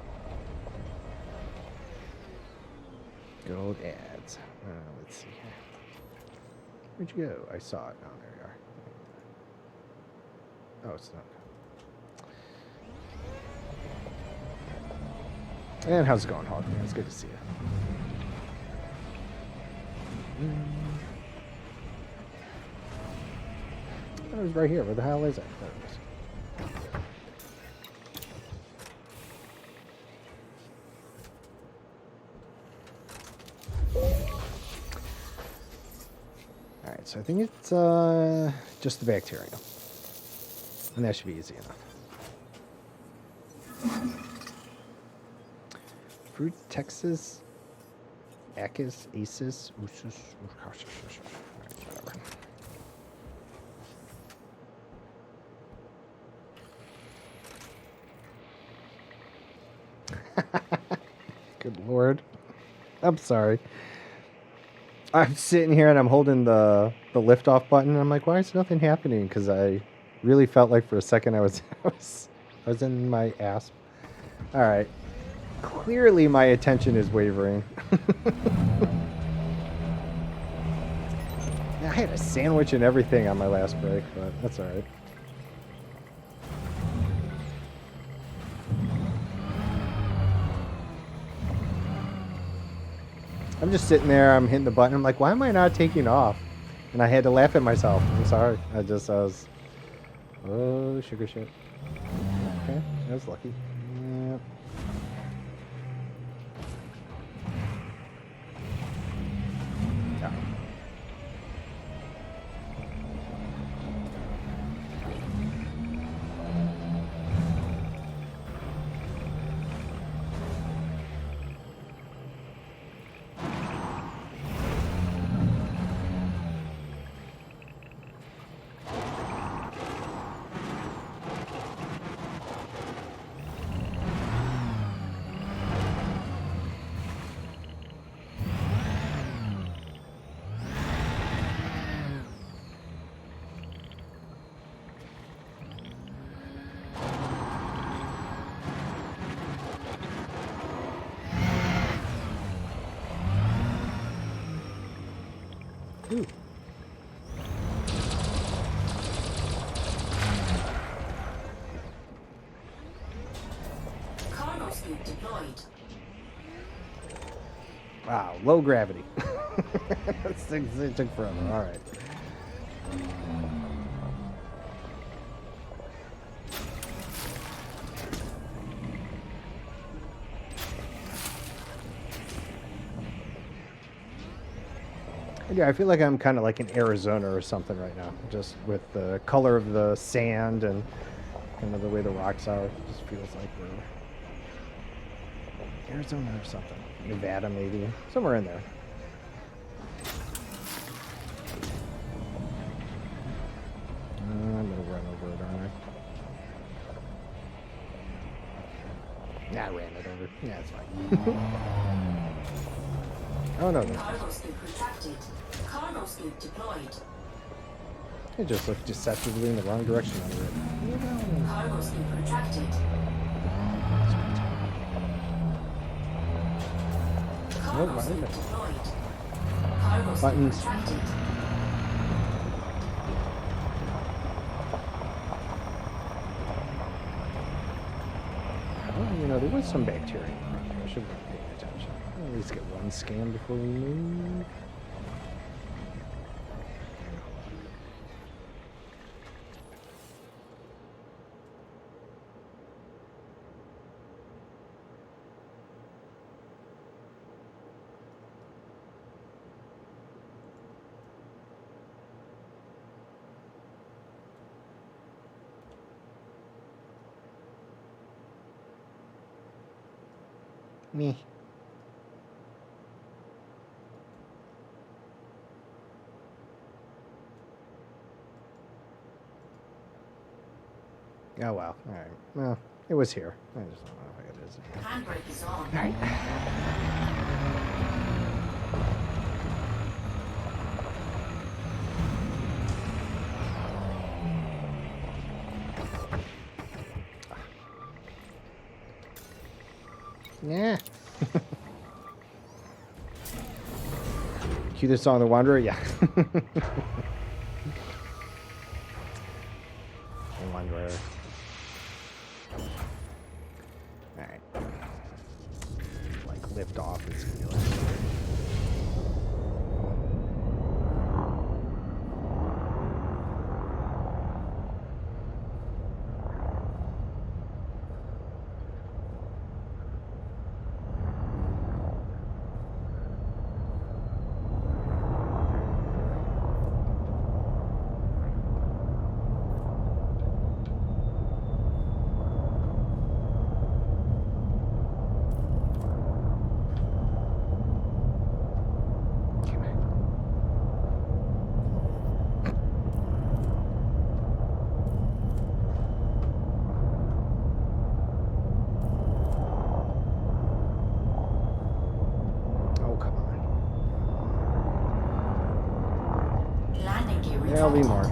Good old ads. Let's see here. Where'd you go? I saw it. Oh, there you are. Oh, it's not. And how's it going, Hawk? It's good to see you. It was right here. Where the hell is it? There it is. Alright, so I think it's just the bacteria. And that should be easy enough. Fruit, Texas, Acus, Acis, Usus, whatever. Good lord. I'm sorry. I'm sitting here and I'm holding the lift off button. And I'm like, why is nothing happening? Because I really felt like for a second I was in my asp. All right. Clearly my attention is wavering. I had a sandwich and everything on my last break, but that's all right. I'm just sitting there, I'm hitting the button, I'm like, why am I not taking off? And I had to laugh at myself. I'm sorry. I was, oh, sugar shit. Okay, I was lucky. Yep. Yeah. Ooh. Cargo scoop deployed. Wow, low gravity. It took forever. All right. Yeah, I feel like I'm kind of like in Arizona or something right now, just with the color of the sand and kind of the way the rocks are. It just feels like we're Arizona or something. Nevada, maybe. Somewhere in there. I'm going to run over it, aren't I? Nah, I ran it over. Yeah, it's fine. Oh, no. Cargo scoop retracted. Cargo scoop deployed. It just looked deceptively in the wrong direction under it. Cargo scoop retracted. Cargo scoop deployed. Cargo scoop Buttons. retracted. Well, you know, there was some bacteria around here. I should have been paying attention. At least get one scan before we move. Me. Oh well. All right. Well, it was here. I just don't know if it is. Handbrake is on. All right. Yeah. Cue the song The Wanderer? Yeah. The Wanderer. Alright. Like lift off and simulate. There'll be more.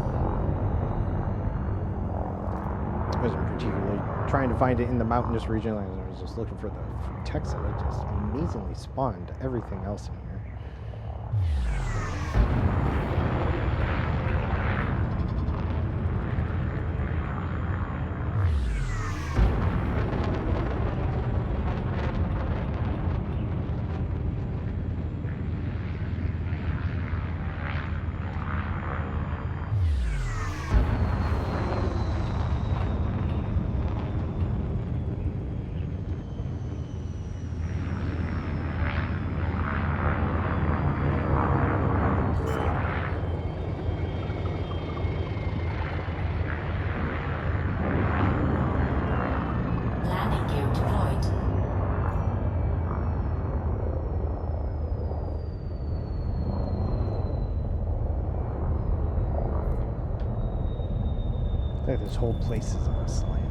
I wasn't particularly trying to find it in the mountainous region. I was just looking for the text of it. Just amazingly spawned everything else in here. Like this whole place is on a slant.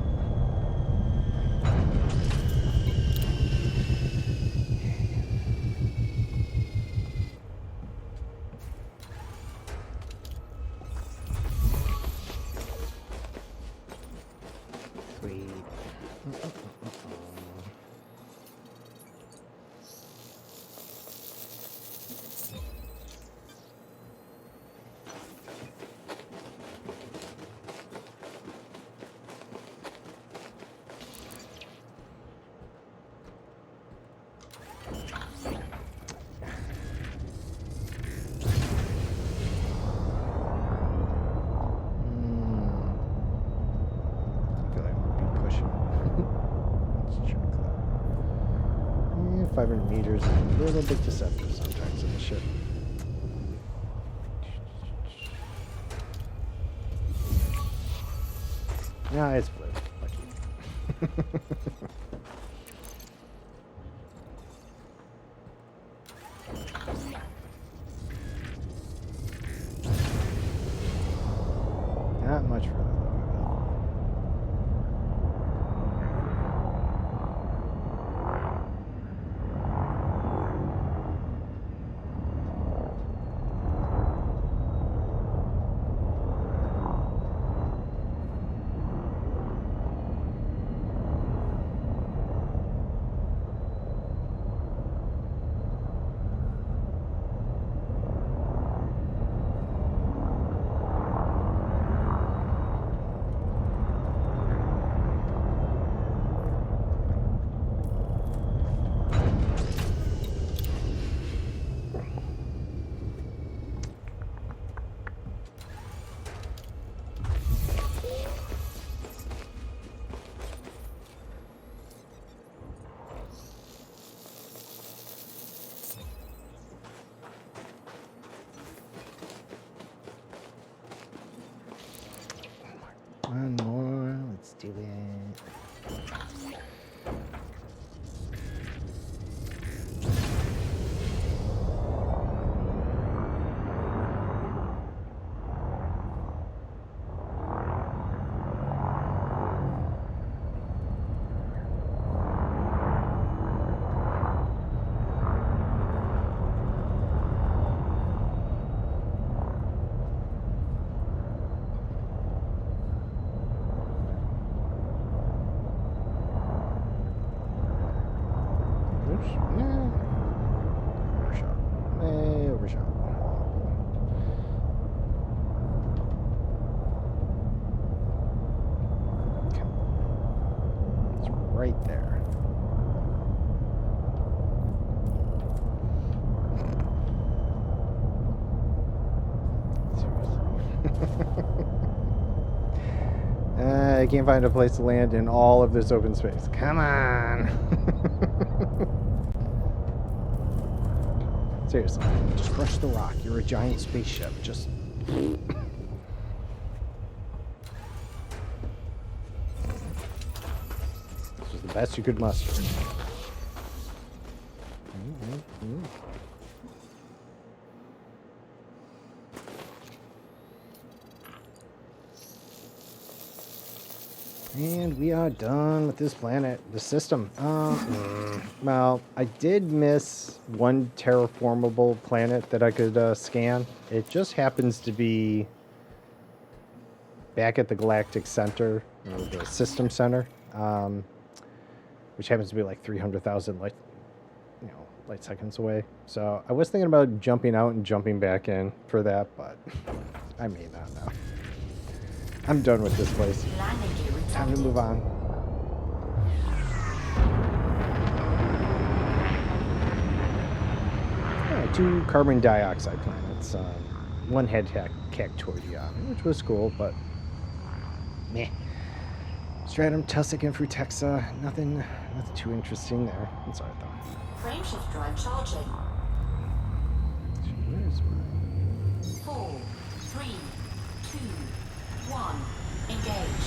Sweet. 500 meters is a little bit deceptive sometimes in the ship. No, it's blue. Lucky. Not much further though. One more, let's do it. Overshot. Way overshot. Okay. It's right there. I can't find a place to land in all of this open space. Come on. Seriously, just crush the rock. You're a giant spaceship. Just... This was the best you could muster. And we are done with this planet, the system. Well, I did miss one terraformable planet that I could scan. It just happens to be back at the Galactic Center, or the System Center, which happens to be like 300,000 light seconds away. So I was thinking about jumping out and jumping back in for that, but I may not now. I'm done with this place. Time to move on. Two carbon dioxide planets. One had Cactoria, which was cool, but meh. Stratum, Tussock, and Frutexa. Nothing too interesting there. It's alright though. Frameshift drive charging. Where's my... 4, 3, 2, 1. Engage.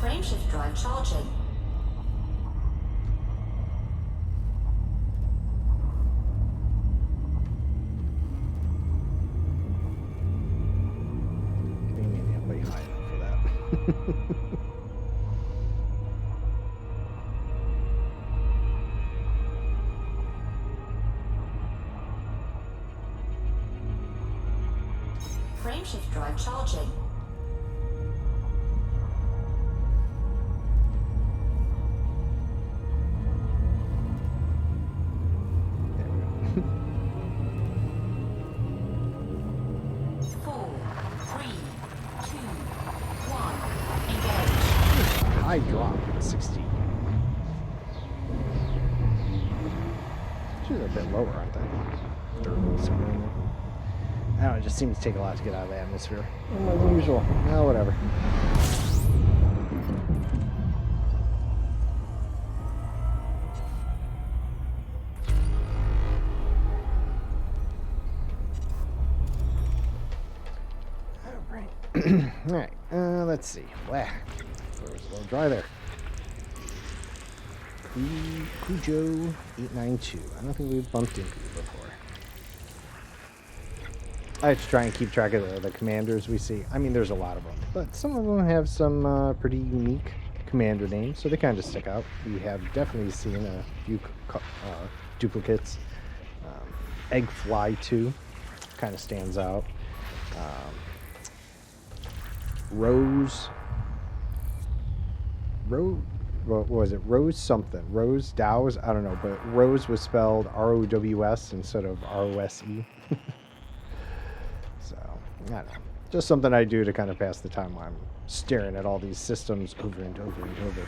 Frameshift drive charging. Frameshift drive charging. There we go. 4, 3, 2, 1. Engage. High drop at 60. Actually, they're a bit lower, aren't they? 30 somewhere in there. I don't know, it just seems to take a lot to get out of the atmosphere. More than usual. Well, whatever. Alright. Alright, let's see. Blah. It was a little dry there. Cujo 892. I don't think we've bumped into you before. I have to try and keep track of the commanders we see. I mean, there's a lot of them, but some of them have some pretty unique commander names, so they kind of stick out. We have definitely seen a few duplicates. Eggfly 2 kind of stands out. What was it? Rose something. Rose Dows? I don't know, but Rose was spelled R-O-W-S instead of R-O-S-E. So, I don't know. Just something I do to kind of pass the time while I'm staring at all these systems over and over and over.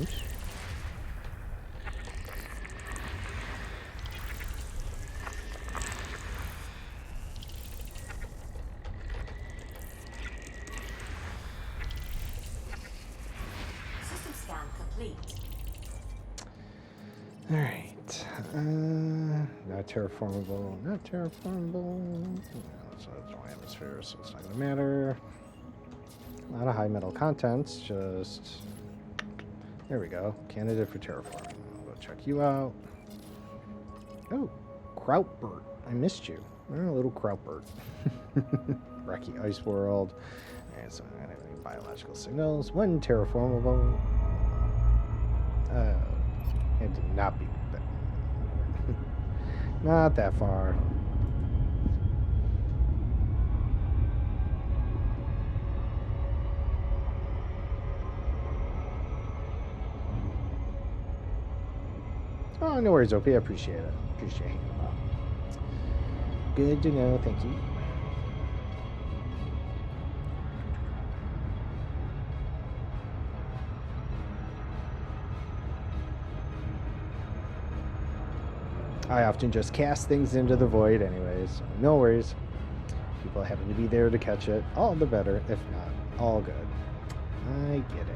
Oops. System scan complete. Alright. Not terraformable. Not terraformable. So it's no atmosphere, so it's not going to matter. A lot of high metal contents. Just. There we go. Candidate for terraforming. I'll go check you out. Oh, Krautbert. I missed you. A little Krautbert. Rocky Ice World. Alright, so I don't have any biological signals. One terraformable. It did not be that. Not that far. Oh, no worries, OP. I appreciate it. Appreciate it. Good to know. Thank you. I often just cast things into the void anyways. So no worries. People happen to be there to catch it. All the better. If not, all good. I get it.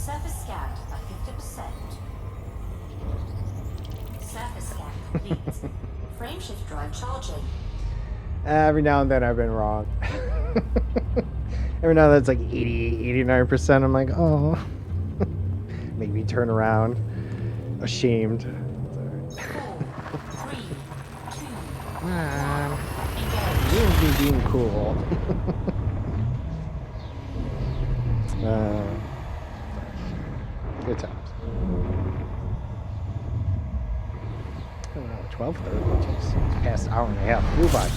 Surface scanned by 50%. Surface scan complete. Frameshift drive charging. Every now and then I've been wrong. Every now and then it's like 80, 89%. I'm like, oh. Make me turn around. Ashamed. Four, three, two, You'll be being cool. Good times. 12:30. Jeez, it's past an hour and a half. Flew by.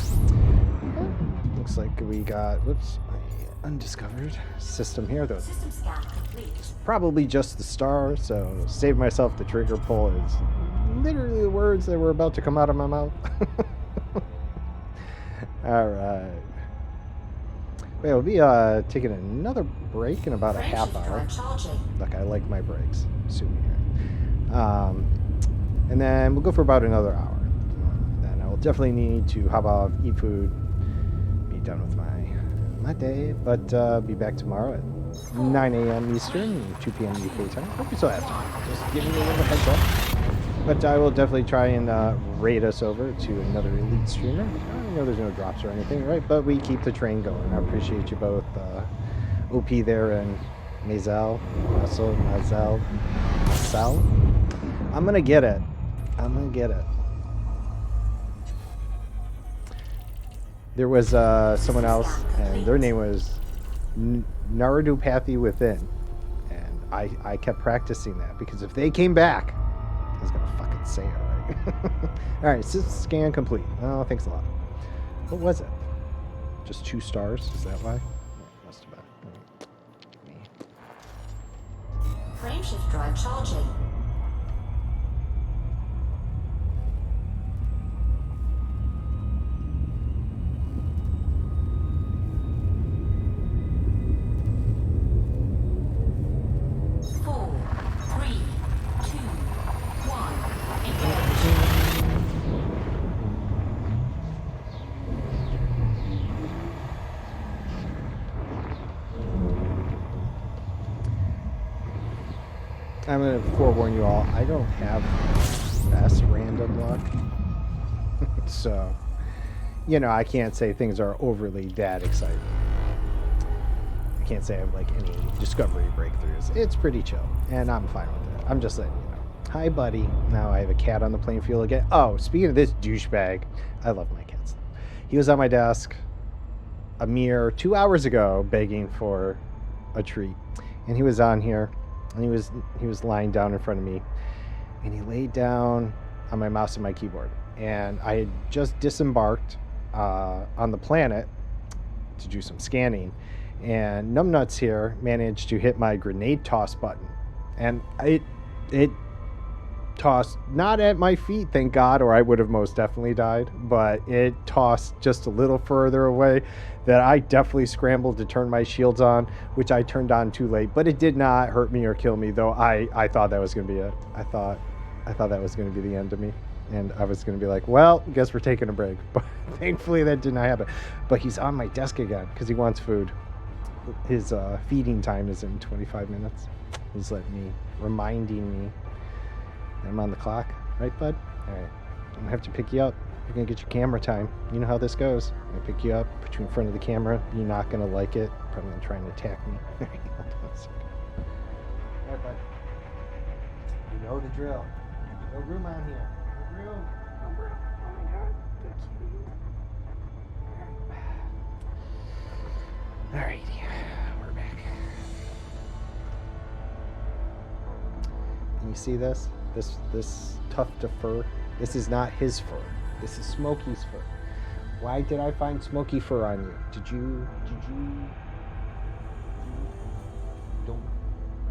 Looks like we got an undiscovered system here, though. System scan complete. Probably just the star, so save myself the trigger pull is literally the words that were about to come out of my mouth. Alright. We'll be taking another break in about a half hour. Look, I like my breaks. Sue me. And then we'll go for about another hour. Then I will definitely need to hop off, eat food, be done with my day, but be back tomorrow at 9 a.m. Eastern, 2 p.m. UK time. Hope you still have time. Just giving you a little heads up. But I will definitely try and raid us over to another elite streamer. I know there's no drops or anything, right? But we keep the train going. I appreciate you both, OP there and Mazel, Russell, Mazel. I'm gonna get it. There was someone else, and their name was Narudopathy Within, and I kept practicing that because if they came back, I was gonna fucking say it right. All right, scan complete. Oh, thanks a lot. What was it? Just 2 stars? Is that why? Must have been. Frameshift drive charging. I'm going to forewarn you all, I don't have the best random luck. So, you know, I can't say things are overly that exciting. I can't say I have like any discovery breakthroughs. It's pretty chill, and I'm fine with it. I'm just letting you know. Hi, buddy. Now I have a cat on the playing field again. Oh, speaking of this douchebag, I love my cats. He was on my desk a mere 2 hours ago begging for a treat. And he was on here, and he was lying down in front of me, and he laid down on my mouse and my keyboard. And I had just disembarked on the planet to do some scanning, and Numbnuts here managed to hit my grenade toss button, and it tossed not at my feet, thank God, or I would have most definitely died, but it tossed just a little further away that I definitely scrambled to turn my shields on, which I turned on too late, but it did not hurt me or kill me, though I thought that was going to be it. I thought that was going to be the end of me, and I was going to be like, well, guess we're taking a break, but thankfully that did not happen. But he's on my desk again because he wants food. His feeding time is in 25 minutes. He's reminding me I'm on the clock, right, bud? All right. I'm going to have to pick you up. You're going to get your camera time. You know how this goes. I'm going to pick you up, put you in front of the camera. You're not going to like it. Probably going to try and attack me. Hold on a second. All right, bud. You know the drill. No room on here. No room. No room. Oh, my God. All right. We're back. Can you see this? This tuft of fur. This is not his fur. This is Smokey's fur. Why did I find Smokey fur on you? Did you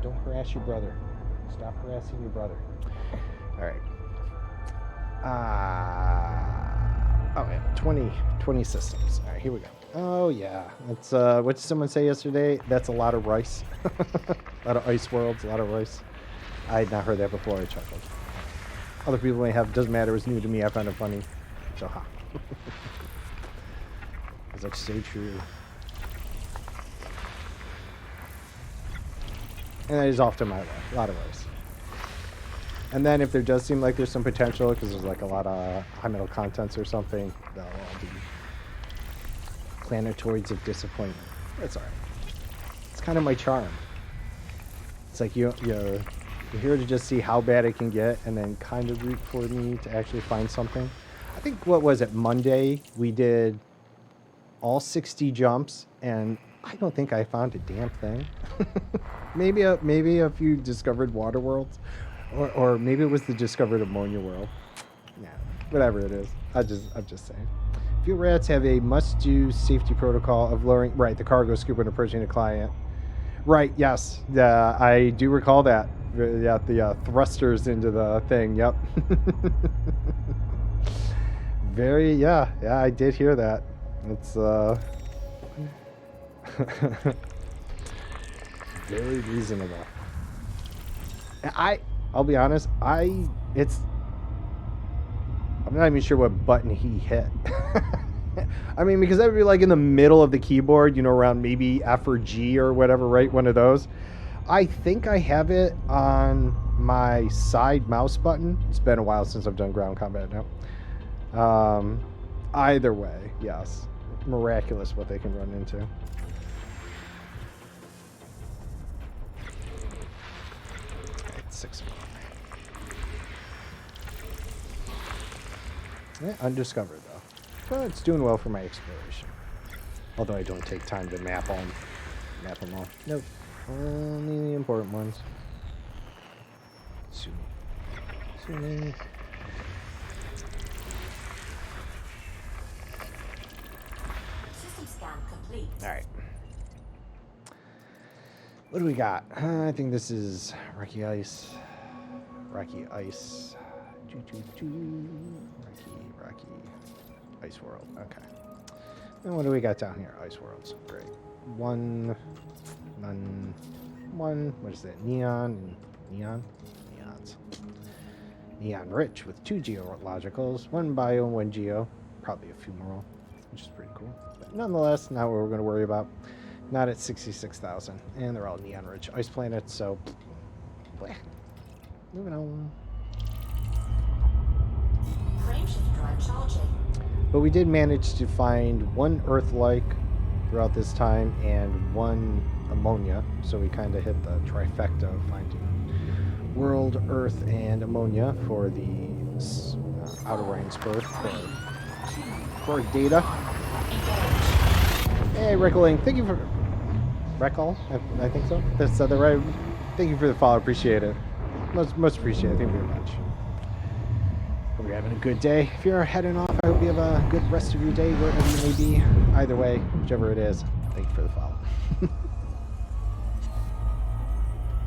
don't harass your brother. Stop harassing your brother. All right. Oh yeah, 20 systems. All right, here we go. Oh yeah, that's what did someone say yesterday? That's a lot of rice. A lot of ice worlds, a lot of rice. I had not heard that before. I chuckled. Other people may have. Doesn't matter. It was new to me. I found it funny. So ha. It's like stay true. And that is often my way. A lot of rice. And then if there does seem like there's some potential, because there's like a lot of high metal contents or something, they'll all be planetoids of disappointment. That's alright. It's kind of my charm. It's like you're here to just see how bad it can get and then kind of root for me to actually find something. I think, what was it, Monday, we did all 60 jumps, and I don't think I found a damn thing. maybe a few discovered water worlds, or maybe it was the discovered ammonia world. Yeah, whatever it is. I'm just saying. Few rats have a must-do safety protocol of lowering, right, the cargo scoop when approaching a client. Right, yes, I do recall that. Yeah, the thrusters into the thing, yep. Yeah, I did hear that. It's, very reasonable. I'll be honest, I'm not even sure what button he hit. I mean, because that would be like in the middle of the keyboard, you know, around maybe F or G or whatever, right? One of those. I think I have it on my side mouse button. It's been a while since I've done ground combat now. Either way, yes. Miraculous what they can run into. It's 6 more. Yeah, undiscovered though. But it's doing well for my exploration. Although I don't take time to map them all. Nope. Only the important ones. Sumi. System scan complete. Alright. What do we got? I think this is Rocky Ice. Rocky Ice World. Okay. And what do we got down here? Ice Worlds. Great. One. What is that? Neons. Neon rich with 2 geologicals, 1 bio and 1 geo. Probably a few more, which is pretty cool. But nonetheless, not what we're going to worry about. Not at 66,000. And they're all neon rich ice planets, so bleh, moving on. Frameshift drive charging. But we did manage to find one Earth-like throughout this time and one ammonia. So we kind of hit the trifecta of finding world, Earth, and ammonia for the outer rings berth for data. Hey, Rickling, thank you for... Reckle? I think so. That's the right... Thank you for the follow. Appreciate it. Most appreciated. Thank you very much. Hope you're having a good day. If you're heading off, I hope you have a good rest of your day, wherever you may be. Either way, whichever it is, thank you for the follow.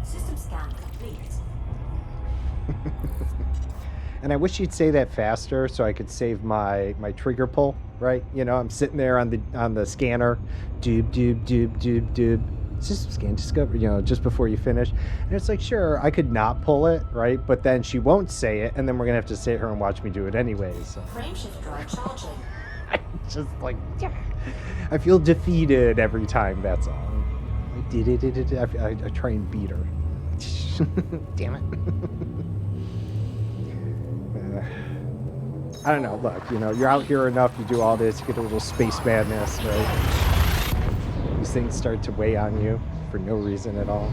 System scan complete. And I wish you'd say that faster so I could save my trigger pull, right? You know, I'm sitting there on the scanner, doob. System scan, discover, you know, just before you finish. And it's like, sure, I could not pull it, right? But then she won't say it, and then we're going to have to sit here and watch me do it anyways. So. Frameshift drive charging. I just like, yeah. I feel defeated every time, that's all. I try and beat her. Damn it. I don't know, look, you know, you're out here enough, you do all this, you get a little space madness, right? These things start to weigh on you for no reason at all.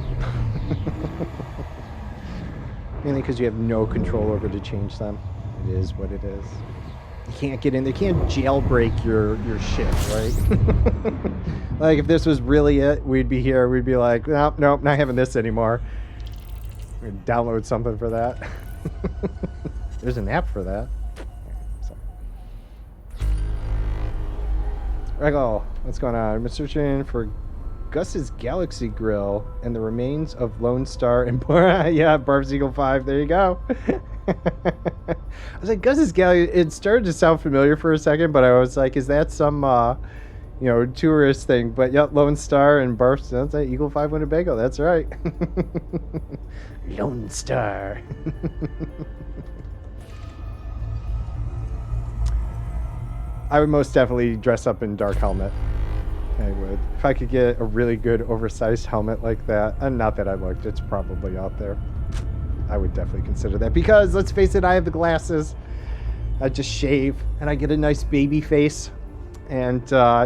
Mainly because you have no control over to change them. It is what it is. You can't get in there, you can't jailbreak your shit, right? Like if this was really it, we'd be here, we'd be like, nope, not having this anymore. We'd download something for that. There's an app for that. Rego, what's going on? I've been searching for Gus's Galaxy Grill and the remains of Lone Star and yeah, Barb's Eagle 5. There you go. I was like, Gus's Galaxy. It started to sound familiar for a second, but I was like, is that some, you know, tourist thing? But yep, Lone Star and Barb's. That's like Eagle 5 Winnebago. That's right. Lone Star. I would most definitely dress up in dark helmet. I would. If I could get a really good oversized helmet like that, and not that I looked, it's probably out there. I would definitely consider that because, let's face it, I have the glasses. I just shave and I get a nice baby face. And,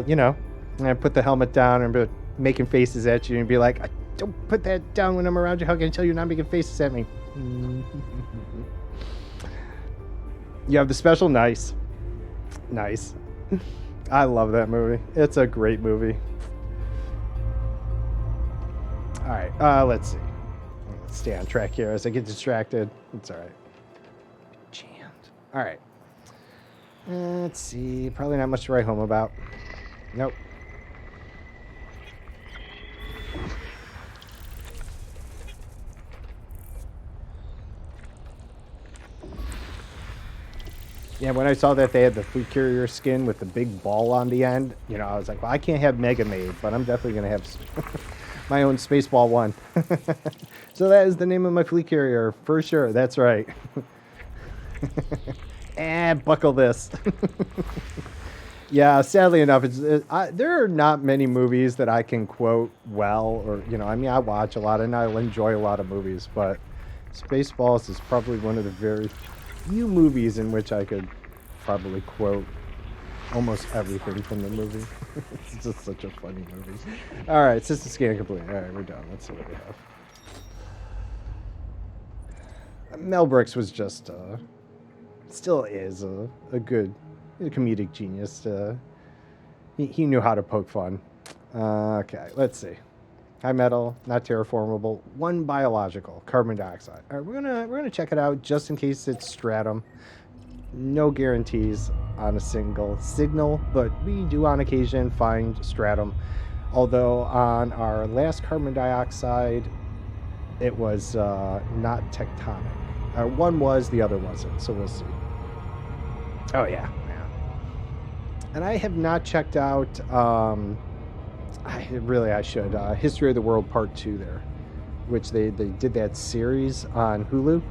you know, and I put the helmet down and be making faces at you and be like, don't put that down when I'm around you. How can I tell you're not making faces at me? You have the special nice. Nice. I love that movie. It's a great movie. All right, let's see. Let's stay on track here as I get distracted. It's all right. Chant. All right. Let's see. Probably not much to write home about. Nope. Yeah, when I saw that they had the fleet carrier skin with the big ball on the end, you know, I was like, well, I can't have Mega made, but I'm definitely going to have my own Spaceball 1. So that is the name of my fleet carrier, for sure. That's right. And buckle this. Yeah, sadly enough, there are not many movies that I can quote well, or, you know, I mean, I watch a lot and I'll enjoy a lot of movies, but Spaceballs is probably one of the very few movies in which I could probably quote almost everything from the movie. It's just such a funny movie. All right, system scan complete. All right, we're done. Let's see what we have. Mel Brooks was just, still is a good comedic genius. He knew how to poke fun. Okay, let's see. High metal, not terraformable. One biological, carbon dioxide. All right, we're gonna check it out just in case it's stratum. No guarantees on a single signal, but we do on occasion find stratum. Although on our last carbon dioxide, it was not tectonic. One was, the other wasn't. So we'll see. Oh yeah. And I have not checked out. I should. History of the World Part 2 there, which they did that series on Hulu.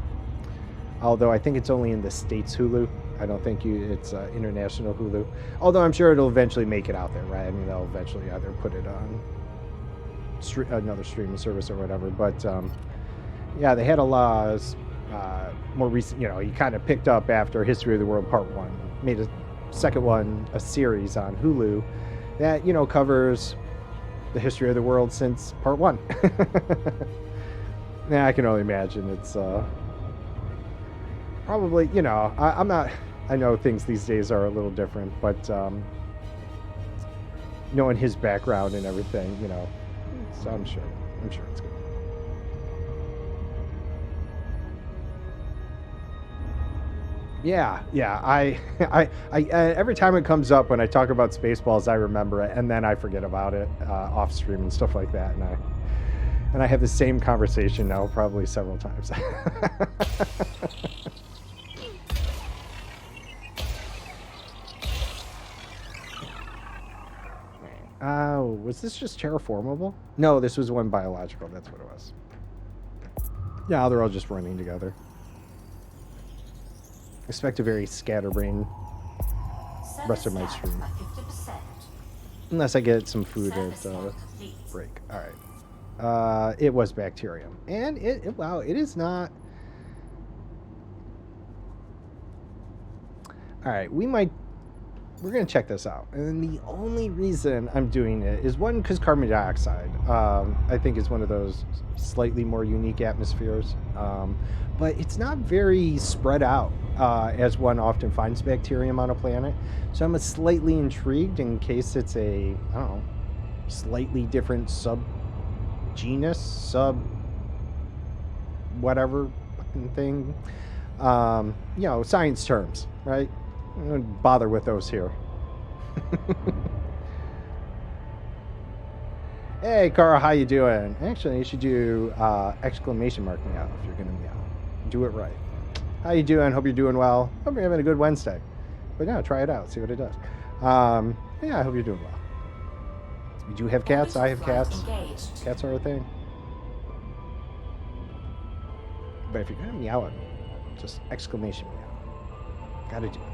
Although I think it's only in the States Hulu. I don't think it's international Hulu. Although I'm sure it'll eventually make it out there, right? I mean, they'll eventually either put it on another streaming service or whatever. But yeah, they had a lot. more recent, he kind of picked up after History of the World Part 1, made a second one, a series on Hulu that, covers the history of the world since Part 1. Yeah, I can only imagine it's probably, I'm not, I know things these days are a little different, but knowing his background and everything, so I'm sure it's good. Yeah. I every time it comes up when I talk about Spaceballs, I remember it, and then I forget about it off stream and stuff like that, and I have the same conversation now probably several times. Oh, was this just terraformable? No, this was one biological. That's what it was. Yeah, they're all just running together. Expect a very scatterbrained rest of my stream. Unless I get some food at break. All right. It was bacterium. And wow, it is not... All right, we're going to check this out. And the only reason I'm doing it is, one, because carbon dioxide, I think, is one of those slightly more unique atmospheres. But it's not very spread out, as one often finds bacterium on a planet. So I'm slightly intrigued in case it's a, I don't know, slightly different subgenus, whatever fucking thing. Science terms, right? I don't bother with those here. Hey, Carl, how you doing? Actually, you should do exclamation mark meow if you're gonna meow. Do it right. How you doing? Hope you're doing well. Hope you're having a good Wednesday. But yeah, try it out. See what it does. Yeah, I hope you're doing well. We do have cats. I have cats. Cats are a thing. But if you're gonna meow it, just exclamation meow. Gotta do it.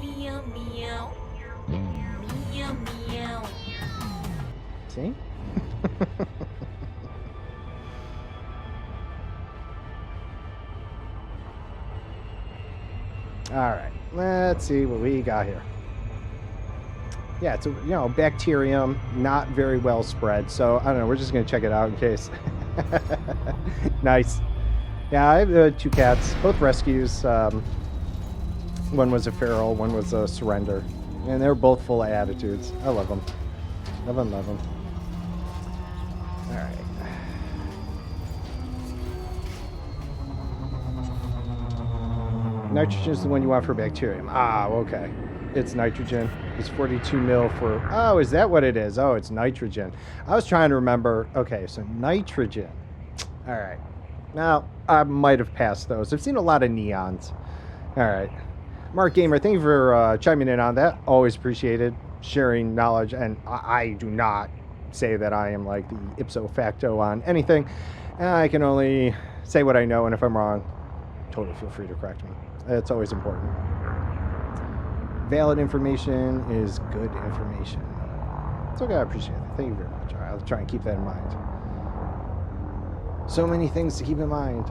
Meow, meow. Meow, meow. See? All right, let's see what we got here. Yeah, it's a bacterium, not very well spread. So I don't know. We're just gonna check it out in case. Nice. Yeah, I have 2 cats, both rescues. One was a feral, one was a surrender, and they're both full of attitudes. I love them. Love them. All right. Nitrogen is the one you want for bacterium. Ah, okay. It's nitrogen. It's 42 mil for... Oh, is that what it is? Oh, it's nitrogen. I was trying to remember. Okay, so nitrogen. All right. Now, I might have passed those. I've seen a lot of neons. All right. Mark Gamer, thank you for chiming in on that. Always appreciated sharing knowledge. And I do not say that I am like the ipso facto on anything. I can only say what I know. And if I'm wrong, totally feel free to correct me. It's always important. Valid information is good information. It's okay. I appreciate it. Thank you very much. All right, I'll try and keep that in mind. So many things to keep in mind.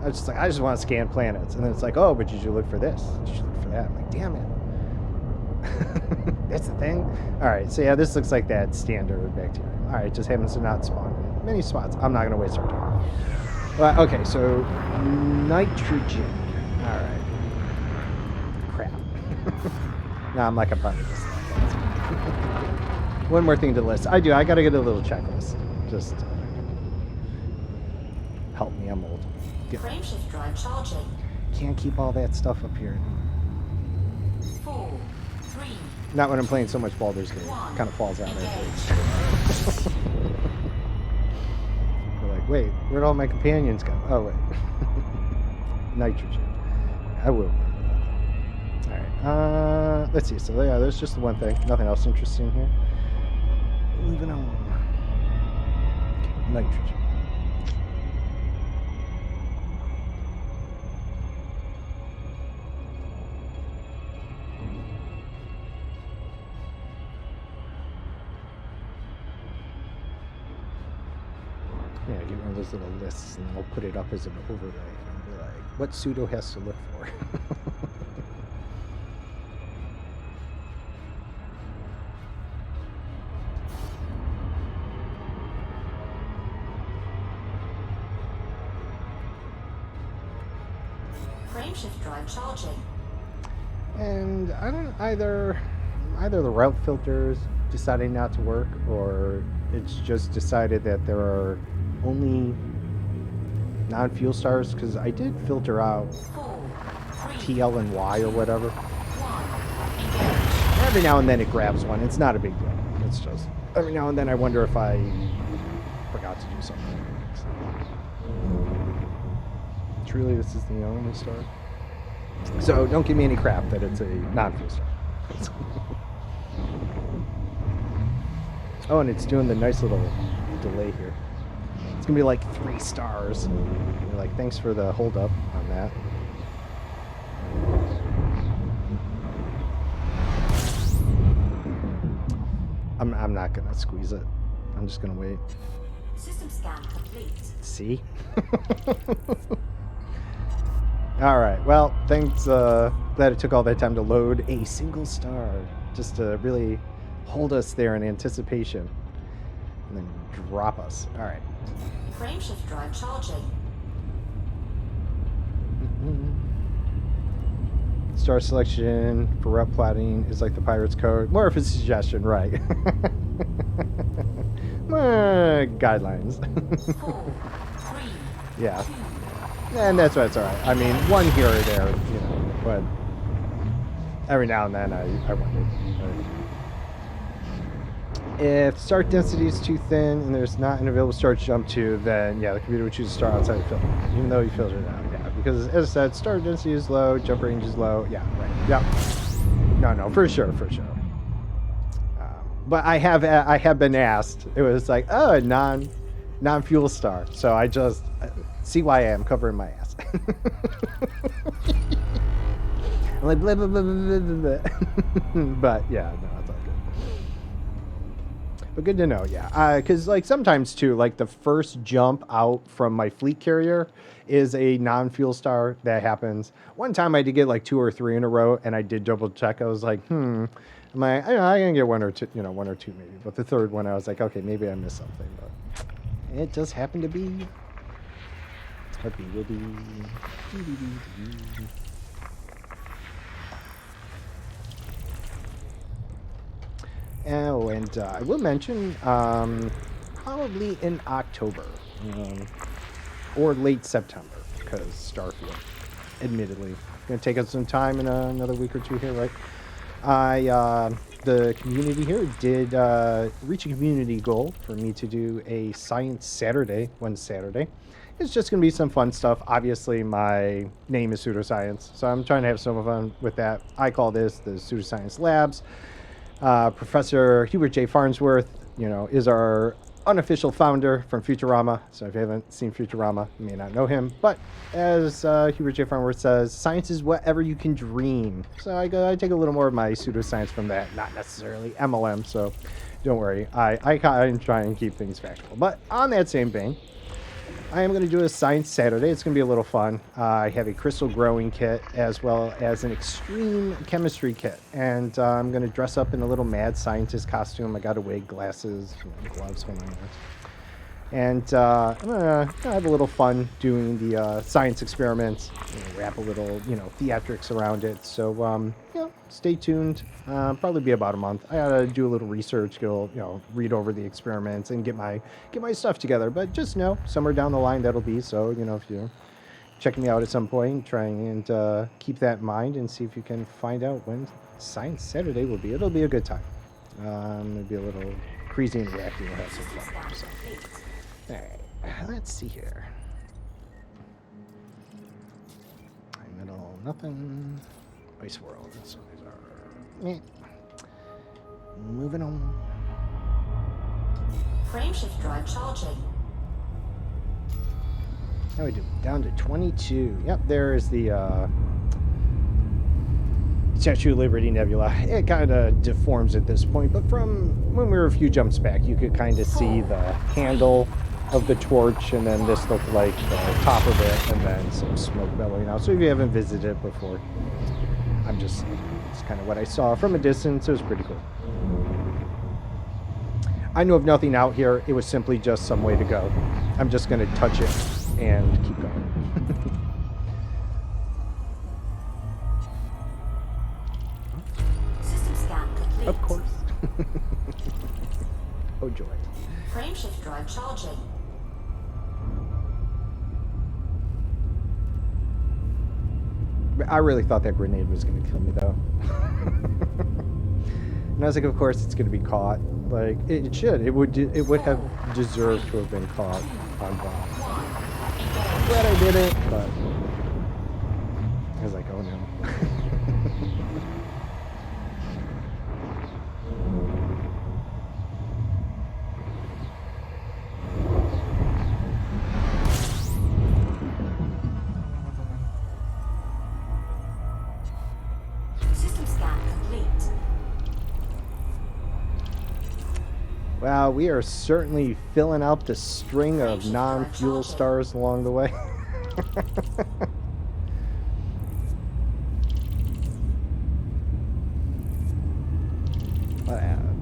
I just want to scan planets. And then it's like, oh, but you should look for this. You should look for that. I'm like, damn it. That's the thing. All right, so yeah, this looks like that standard bacterium. All right, just happens to not spawn in many spots. I'm not going to waste our time. Well, okay, so nitrogen. All right. Crap. Now I'm like a part of this. One more thing to list. I got to get a little checklist. Just help me. I'm old. Frameshift drive charging. Can't keep all that stuff up here. 4, 3. Not when I'm playing so much Baldur's Gate. Kind of falls out afterwards. We're like, wait, where'd all my companions go? Oh, wait. Nitrogen. I will remember that. Alright, let's see. So, yeah, there's just the one thing. Nothing else interesting here. Moving on. Okay, nitrogen. Yeah, get one of those little lists, and I'll put it up as an overlay. And be like, what pseudo has to look for? Frameshift drive charging. And I don't either the route filters deciding not to work, or it's just decided that there are only non-fuel stars, because I did filter out 4, 3, TL and Y or whatever. 1. Engage. Every now and then it grabs one. It's not a big deal. It's just every now and then I wonder if I forgot to do something. Truly, this is the only star. So don't give me any crap that it's a non-fuel star. Oh, and it's doing the nice little delay here. It's gonna be like 3 stars. You're like, thanks for the hold up on that. I'm not gonna squeeze it. I'm just gonna wait. System scan complete. See? All right. Well, thanks. Glad it took all that time to load a single star, just to really hold us there in anticipation, and then drop us. All right. Frameshift drive charging. Star selection for route plotting is like the pirate's code. More of a suggestion, right? Guidelines. 4, 3, Yeah. 2. And that's why it's all right. I mean, one here or there, you know, but every now and then I wonder. If start density is too thin and there's not an available star to jump to, then yeah, the computer would choose a star outside the filter, even though you filtered it out. Yeah, because as I said, star density is low, jump range is low. Yeah, right. Yeah. No, for sure. But I have been asked. It was like, oh, a non-fuel star. So I just see why I am covering my ass. I'm like blah blah blah blah blah blah. But yeah, no, it's all good. But good to know, yeah. Because like sometimes too, like the first jump out from my fleet carrier is a non-fuel star. That happens. One time I did get like 2 or 3 in a row, and I did double check. I was like, I can get 1 or 2, 1 or 2 maybe. But the third one, I was like, okay, maybe I missed something. But it just happened to be a BBB. Oh, and I will mention, probably in October, or late September, because Starfield, admittedly, going to take us some time in another week or 2 here, right? The community here did reach a community goal for me to do a Science Saturday, one Saturday. It's just going to be some fun stuff. Obviously, my name is Pseudoscience, so I'm trying to have some fun with that. I call this the Pseudoscience Labs. Professor Hubert J. Farnsworth, is our unofficial founder from Futurama. So if you haven't seen Futurama, you may not know him. But as Hubert J. Farnsworth says, science is whatever you can dream. So I take a little more of my pseudoscience from that, not necessarily MLM. So don't worry, I try and keep things factual. But on that same vein, I am going to do a Science Saturday. It's going to be a little fun. I have a crystal growing kit as well as an extreme chemistry kit. And I'm going to dress up in a little mad scientist costume. I got a wig, glasses, gloves, whole 9 yards. And I'm going to have a little fun doing the science experiments, wrap a little, theatrics around it. So, stay tuned. Probably be about a month. I gotta do a little research, go, read over the experiments and get my stuff together. But just know, somewhere down the line that'll be. So, if you're checking me out at some point, try and keep that in mind and see if you can find out when Science Saturday will be. It'll be a good time. It'll be a little crazy and wacky. We'll have some fun. So. All right, let's see here. Middle, nothing. Ice World. So these are. Meh. Moving on. Frameshift drive charging. How we do? Down to 22. Yep, there is the Statue of Liberty Nebula. It kind of deforms at this point, but from when we were a few jumps back, you could kind of see the handle of the torch, and then this looked like the top of it, and then some smoke billowing out. So if you haven't visited it before, it's kind of what I saw from a distance. It was pretty cool. I know of nothing out here. It was simply just some way to go. I'm just going to touch it and keep going. System scan complete. Of course. Oh joy. Frameshift drive charging. I really thought that grenade was going to kill me, though. And I was like, of course it's going to be caught. Like, it should. It would have deserved to have been caught on bomb. I'm glad I didn't, but I was like, oh no. System scan complete. Wow, we are certainly filling out the string of non-fuel stars along the way.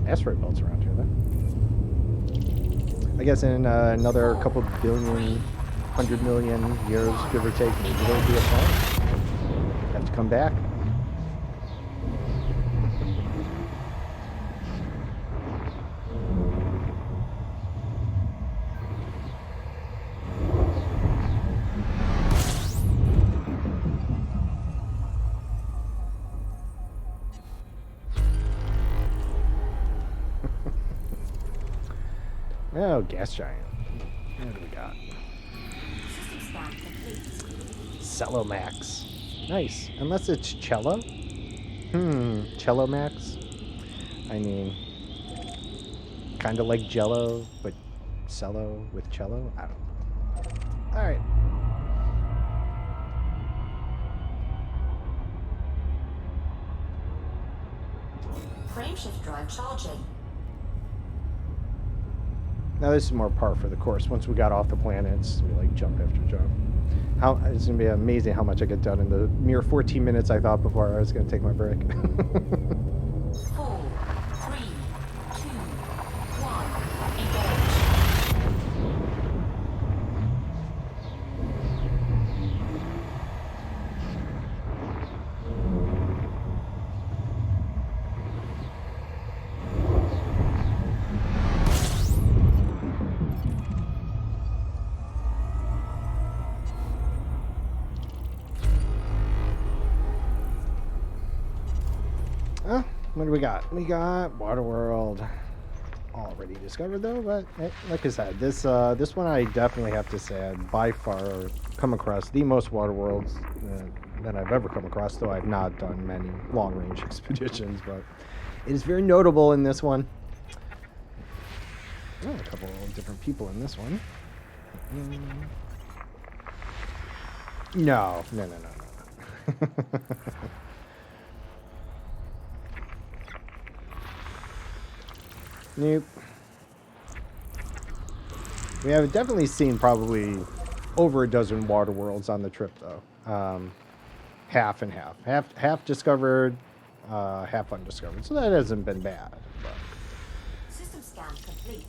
Asteroid belts around here, then. I guess in another couple billion, 100 million years, give or take, maybe there'll be a planet. Have to come back. Oh, gas giant. What do we got? System scan complete. Cello Max. Nice. Unless it's cello? Cello Max? I mean, kind of like Jello, but cello with cello? I don't know. Alright. Frameshift drive charging. Now this is more par for the course. Once we got off the planets, we like jump after jump. It's gonna be amazing how much I get done in the mere 14 minutes I thought before I was gonna take my break. 4, 3, 2, 1, engage. What do we got? We got Waterworld. Already discovered though, but like I said, this one I definitely have to say I've by far come across the most Waterworlds that I've ever come across, though I've not done many long-range expeditions, but it is very notable in this one. Oh, a couple of different people in this one. No. Nope. We have definitely seen probably over a dozen water worlds on the trip, though. Half and half. Half discovered, half undiscovered. So that hasn't been bad. But. System scan complete.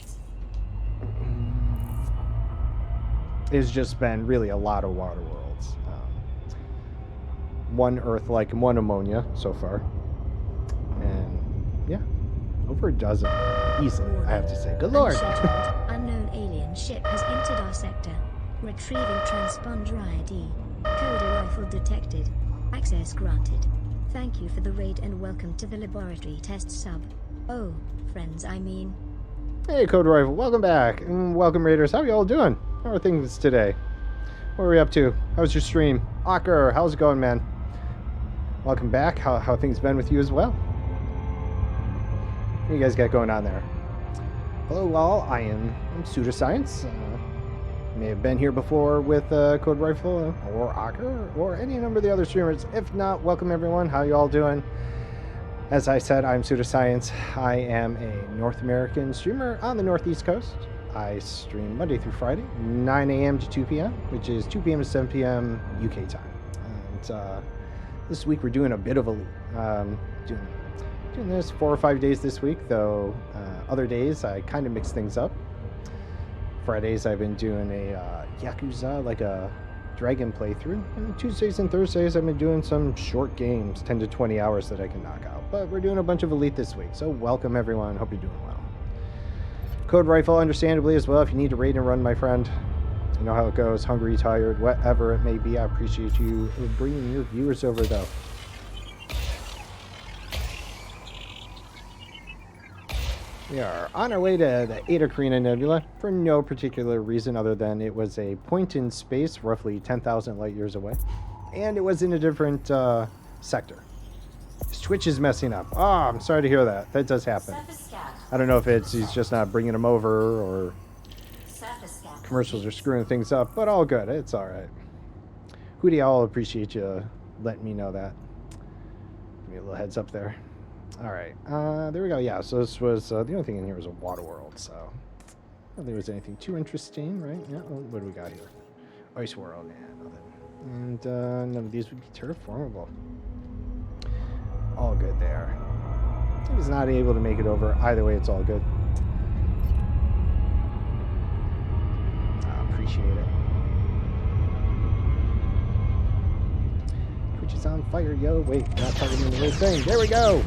It's just been really a lot of water worlds. One Earth-like and one ammonia so far. And yeah, over a dozen. Easily, I have to say. Good lord. Unscheduled, unknown alien ship has entered our sector. Retrieving transponder ID. Code rifle detected. Access granted. Thank you for the raid and welcome to the laboratory test sub. Oh, friends, I mean. Hey, Code Rifle, welcome back. And welcome, Raiders. How are you all doing? How are things today? What are we up to? How's your stream? Ocker, how's it going, man? Welcome back. How things been with you as well? What do you guys got going on there? Hello, all. I'm Pseudoscience. May have been here before with Code Rifle or Ocker or any number of the other streamers. If not, welcome everyone. How you all doing? As I said, I'm Pseudoscience. I am a North American streamer on the Northeast Coast. I stream Monday through Friday, 9 a.m. to 2 p.m., which is 2 p.m. to 7 p.m. UK time. And this week we're doing a bit of Elite. Doing this 4 or 5 days this week, though other days I kind of mix things up. Fridays I've been doing a Yakuza, like a Dragon playthrough, and Tuesdays and Thursdays I've been doing some short games, 10 to 20 hours that I can knock out. But we're doing a bunch of Elite this week, so welcome everyone. Hope you're doing well. Code Rifle, understandably as well. If you need to raid and run, my friend, you know how it goes. Hungry, tired, whatever it may be. I appreciate you bringing your viewers over, though. We are on our way to the Eta Carina Nebula for no particular reason other than it was a point in space roughly 10,000 light years away. And it was in a different sector. His Twitch is messing up. Oh, I'm sorry to hear that. That does happen. I don't know if he's just not bringing them over or commercials are screwing things up, but all good. It's all right. Hootie, I'll appreciate you letting me know that. Give me a little heads up there. All right, there we go. Yeah, so this was the only thing in here was a water world, so I don't think there was anything too interesting, right? Yeah, well, what do we got here? Ice world, yeah, nothing. And none of these would be terraformable. All good there. If he's not able to make it over, either way, it's all good. I appreciate it. Twitch is on fire, yo. Wait, not targeting the right thing. There we go.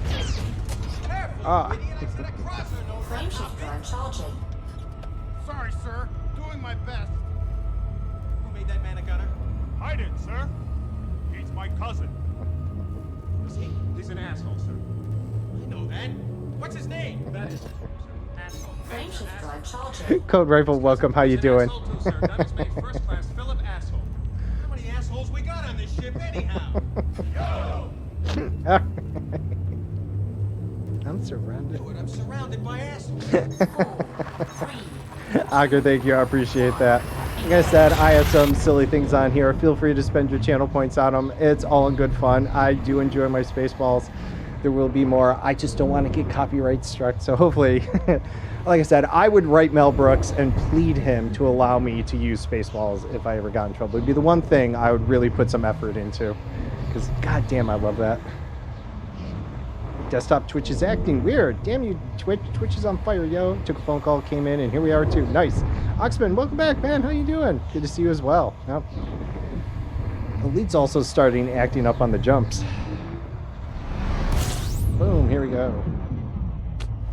Ah. Frameshift drive charging. Sorry, sir. Doing my best. Who made that man a gunner? I did, sir. He's my cousin. Is he? He's an asshole, sir. I know that. What's his name? That is asshole. Frameshift drive charging. Code Rifle, welcome. How you doing? Asshole too, sir. That is made first class Philip asshole. How many assholes we got on this ship anyhow? Yo! I'm surrounded. I'm surrounded by assholes. 4, 3. Agar, thank you. I appreciate that. Like I said, I have some silly things on here. Feel free to spend your channel points on them. It's all in good fun. I do enjoy my Spaceballs. There will be more. I just don't want to get copyright struck. So hopefully, like I said, I would write Mel Brooks and plead him to allow me to use Spaceballs if I ever got in trouble. It'd be the one thing I would really put some effort into. Because, goddamn, I love that. Desktop Twitch is acting weird. Damn you, Twitch. Twitch is on fire, yo. Took a phone call, came in, and here we are, too. Nice. Oxman, welcome back, man. How you doing? Good to see you as well. Yep. Elite's also starting acting up on the jumps. Boom, here we go.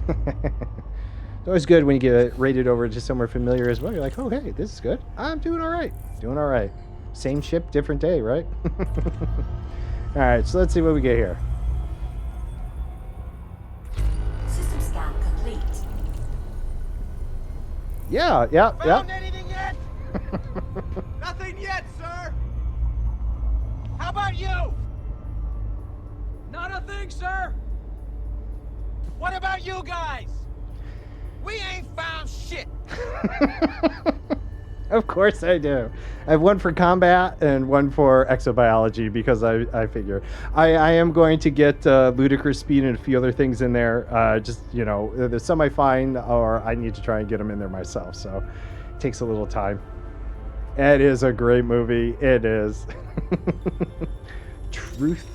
It's always good when you get rated over to somewhere familiar as well. You're like, oh, hey, this is good. I'm doing all right. Doing all right. Same ship, different day, right? All right, so let's see what we get here. System scan complete. Yeah. Found anything yet? Nothing yet, sir. How about you? Not a thing, sir. What about you guys? We ain't found shit. Of course I do. I have one for combat and one for exobiology because I figure I am going to get ludicrous speed and a few other things in there. Just, you know, there's some I find or I need to try and get them in there myself. So it takes a little time. It is a great movie. It is. Truth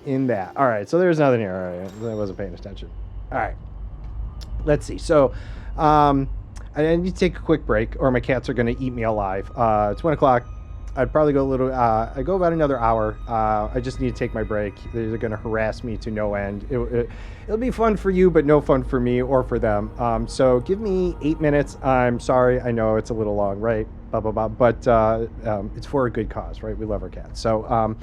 in that. All right. So there's nothing here. All right. I wasn't paying attention. All right. Let's see. So, I need to take a quick break or my cats are going to eat me alive. It's 1 o'clock. I'd probably go a little, I go about another hour. I just need to take my break. They're going to harass me to no end. It'll be fun for you, but no fun for me or for them. So give me 8 minutes. I'm sorry. I know it's a little long, right? Blah, blah, blah. But it's for a good cause, right? We love our cats. So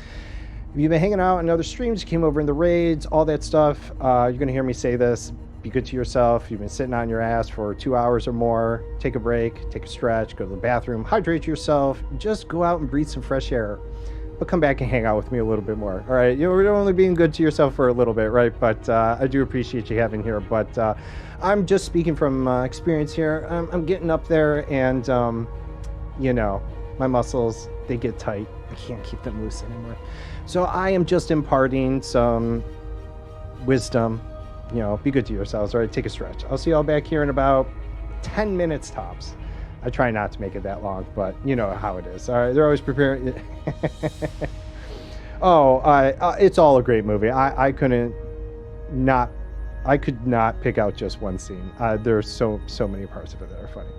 if you've been hanging out in other streams, you came over in the raids, all that stuff, you're going to hear me say this. Be good to yourself. You've been sitting on your ass for 2 hours or more. Take a break, take a stretch, go to the bathroom, hydrate yourself, just go out and breathe some fresh air. But come back and hang out with me a little bit more. All right, you're only being good to yourself for a little bit, right? But I do appreciate you having here. But I'm just speaking from experience here. I'm getting up there and, you know, my muscles, they get tight. I can't keep them loose anymore. So I am just imparting some wisdom. You know, be good to yourselves, all right? Take a stretch. I'll see y'all back here in about 10 minutes tops. I try not to make it that long, but you know how it is. They're always preparing. It's all a great movie. I could not pick out just one scene. There's so many parts of it that are funny.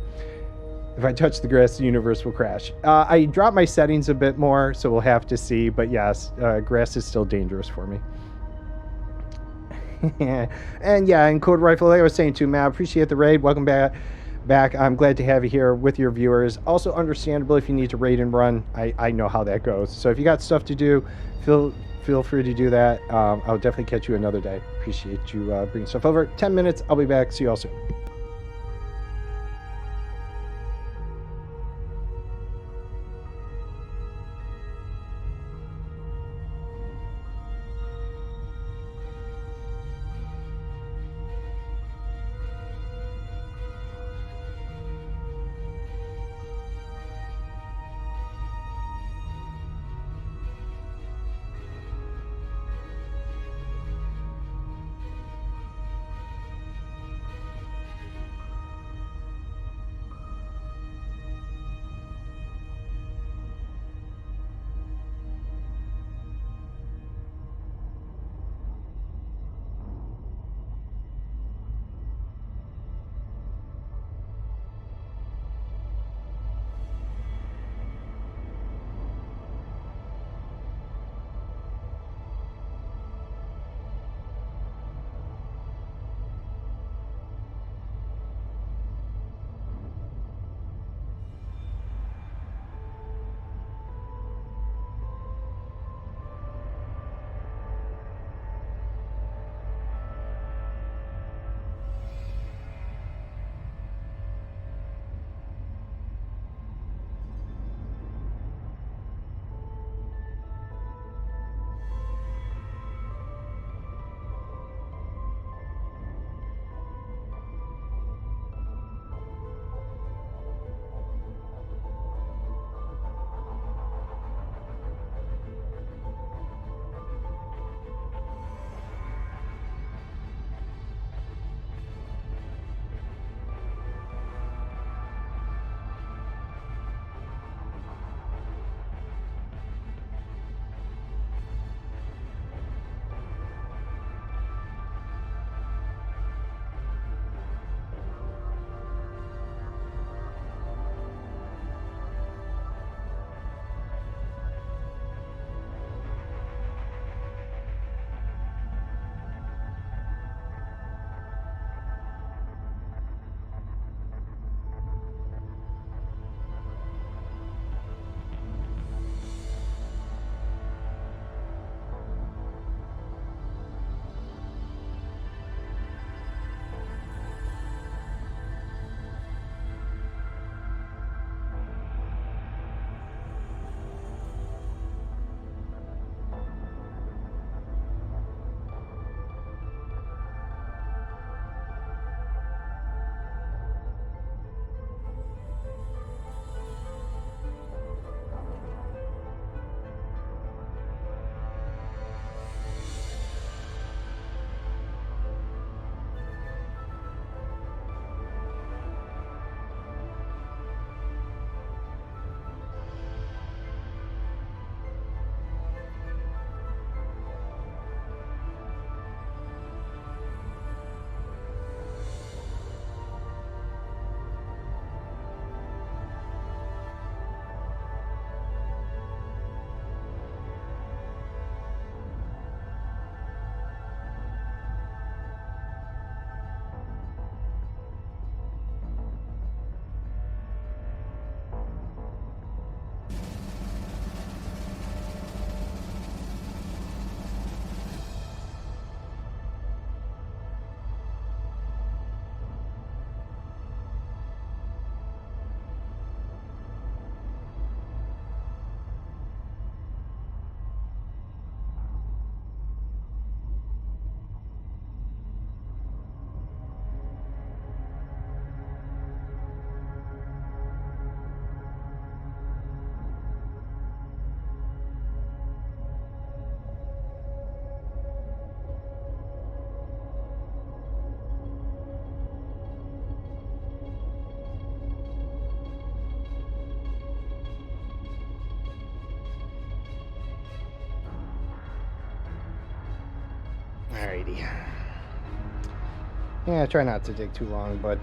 If I touch the grass, the universe will crash. I dropped my settings a bit more, so we'll have to see. But yes, grass is still dangerous for me. And Code Rifle, like I was saying too, Matt, appreciate the raid. Welcome back. I'm glad to have you here with your viewers. Also understandable if you need to raid and run. I know how that goes. So if you got stuff to do, feel free to do that. I'll definitely catch you another day. Appreciate you bringing stuff over. 10 minutes. I'll be back. See you all soon. Alrighty. Yeah, I try not to take too long, but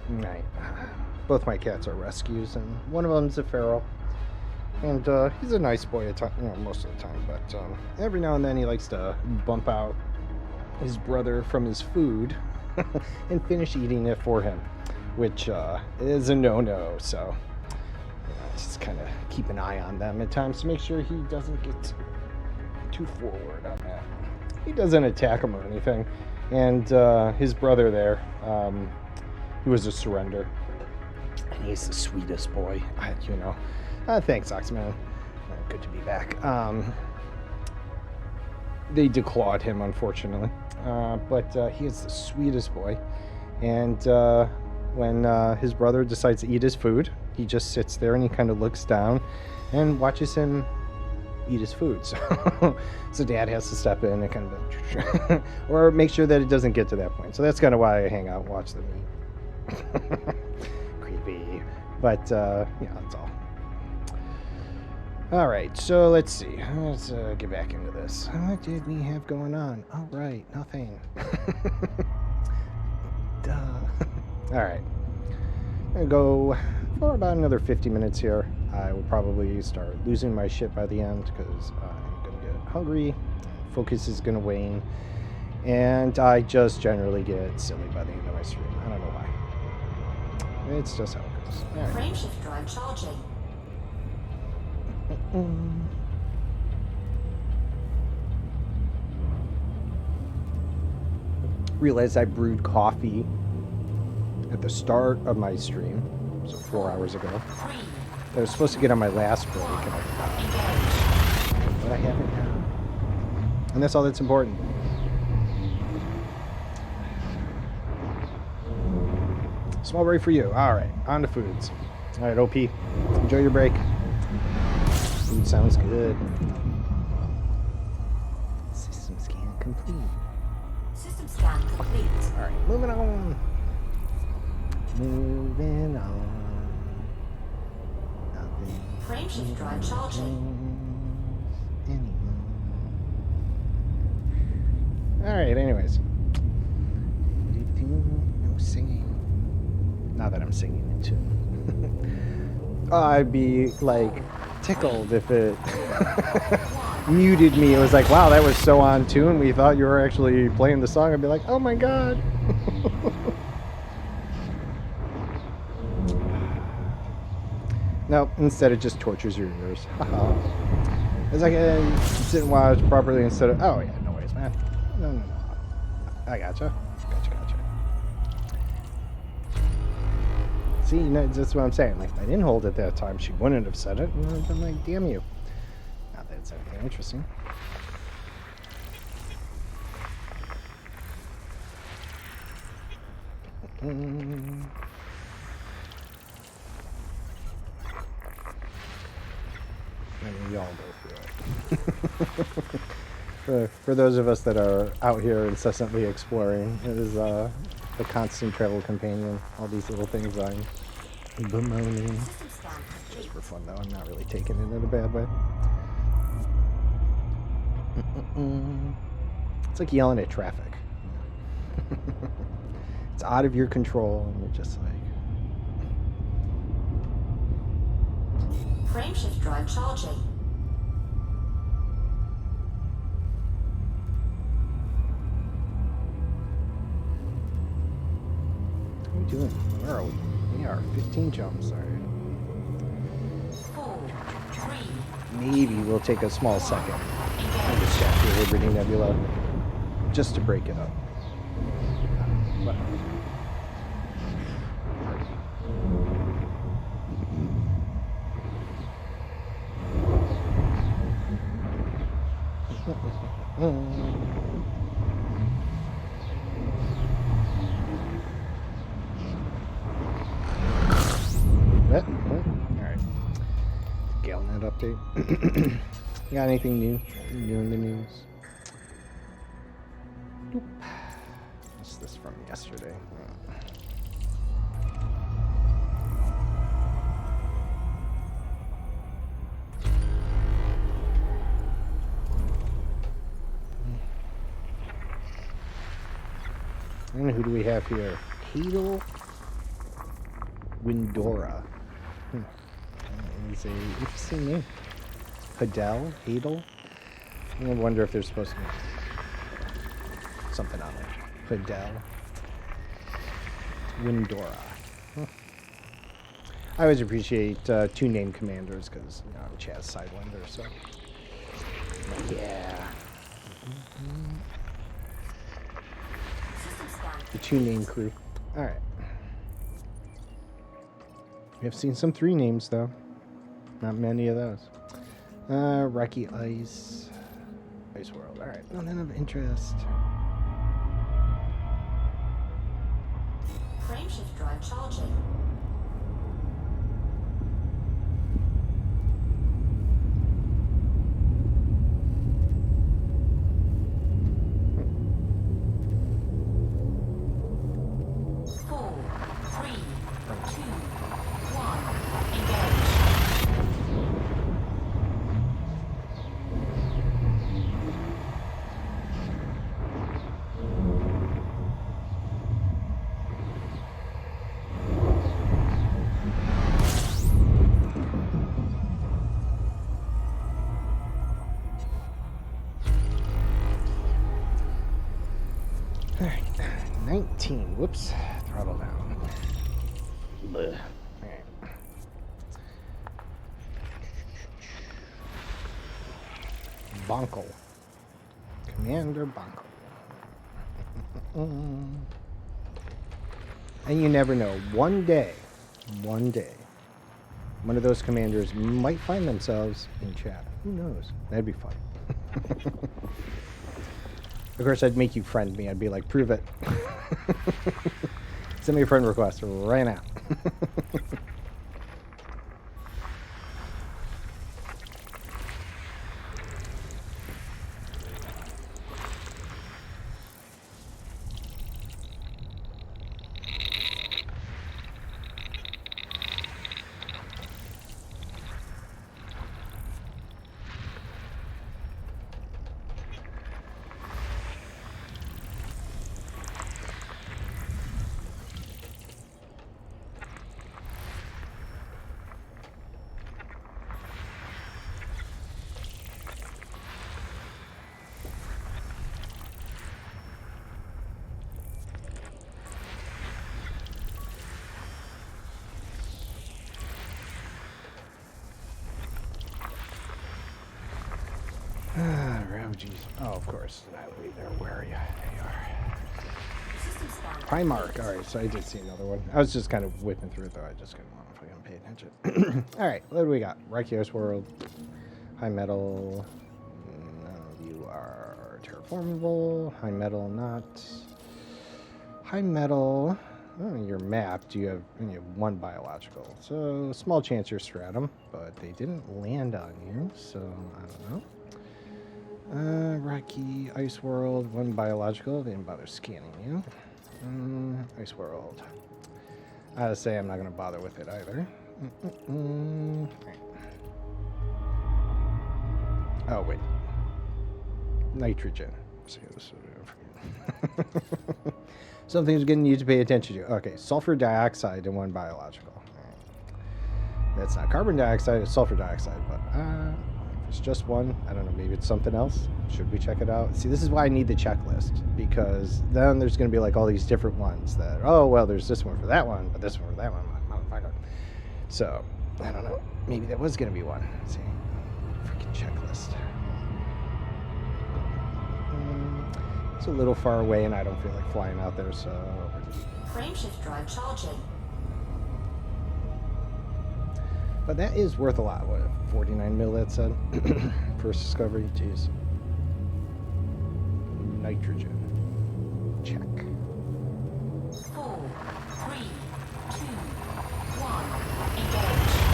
right. Both my cats are rescues, and one of them's a feral. And he's a nice boy most of the time, but every now and then he likes to bump out his brother from his food and finish eating it for him, which is a no-no. So just kind of keep an eye on them at times to make sure he doesn't get too forward on that. He doesn't attack him or anything. And his brother there, he was a surrender. And he's the sweetest boy, thanks, Oxman. Good to be back. They declawed him, unfortunately. But he is the sweetest boy. And when his brother decides to eat his food, he just sits there and he kind of looks down and watches him eat his food. So Dad has to step in and kind of or make sure that it doesn't get to that point. So that's kind of why I hang out and watch them eat. Creepy. But that's all. All right, so let's see. Let's get back into this. What did we have going on? Oh, right, nothing. Duh. All right. I'm going to go for about another 50 minutes here. I will probably start losing my shit by the end because I'm going to get hungry. Focus is going to wane. And I just generally get silly by the end of my stream. I don't know why. It's just how it goes. All right. Frameshift drive charging. Realized I brewed coffee at the start of my stream, so 4 hours ago. I was supposed to get on my last break, and I forgot. But I haven't now. And that's all that's important. Small break for you. All right, on to foods. All right, OP, enjoy your break. Food sounds good. System scan complete. System scan complete. All right, moving on. Moving on. Nothing. Frameshift drive charging. Anymore. All right. Anyways. No singing. Not that I'm singing in tune. I'd be like tickled if it muted me. It was like, wow, that was so on tune. We thought you were actually playing the song. I'd be like, oh my god. No, instead it just tortures your ears. It's like sit and watch properly instead of, oh yeah, no worries, man. No. I gotcha. See, that's what I'm saying. Like, if I didn't hold it that time, she wouldn't have said it. And I'd been like, damn you. Not that it's anything interesting. And we all go through it. For those of us that are out here incessantly exploring, it is the constant travel companion. All these little things I'm bemoaning. Just for fun, though. I'm not really taking it in a bad way. It's like yelling at traffic. It's out of your control, and you're just like... Frameshift drive charging. What are we doing? Where are we? We are 15 jumps, alright. 4, 3. Maybe we'll take a small second and just chat through Liberty Nebula just to break it up. But, Alright. Galnet update. You got anything new in the news? Nope. What's this from yesterday? And who do we have here? Hadel Windora. Is a interesting name. Hadel? I wonder if there's supposed to be something on it. Hadel Windora. I always appreciate two name commanders because I'm Chaz Sidewinder, so yeah. The two name crew. All right. We have seen some 3 names though. Not many of those. Rocky Ice World. All right. Nothing of interest. Frameshift drive charging. All right. 19. Whoops. Throttle down. Blech. All right. Bonkel. Commander Bonkel. And you never know. One day, one of those commanders might find themselves in chat. Who knows? That'd be fun. Of course, I'd make you friend me. I'd be like, prove it. Send me a friend request right now. Oh, of course. Wait there. Where are you? There you are. Primarch. All right, so I did see another one. I was just kind of whipping through it, though. I just couldn't want to fucking pay attention. All right, what do we got? Rakios World. High metal. No, you are terraformable. High metal, not. High metal. Oh, you're mapped. You have 1 biological. So, small chance you're stratum, but they didn't land on you, so I don't know. Rocky, Ice World, 1 biological. They didn't bother scanning you. Ice World. I gotta say, I'm not gonna bother with it either. Right. Oh, wait. Nitrogen. See, this something's getting you to pay attention to. Okay, sulfur dioxide and 1 biological. Right. That's not carbon dioxide, it's sulfur dioxide, but it's just 1. I don't know, maybe it's something else. Should we check it out? See, this is why I need the checklist, because then there's going to be like all these different ones that, oh, well, there's this one for that one, but this one for that one, motherfucker. So, I don't know. Maybe that was going to be one. Let's see. Freaking checklist. It's a little far away, and I don't feel like flying out there, so... Frameshift drive charging. But that is worth a lot. What, 49 mil that said? First discovery? Jeez. Nitrogen. Check. 4, 3, 2, 1, engage.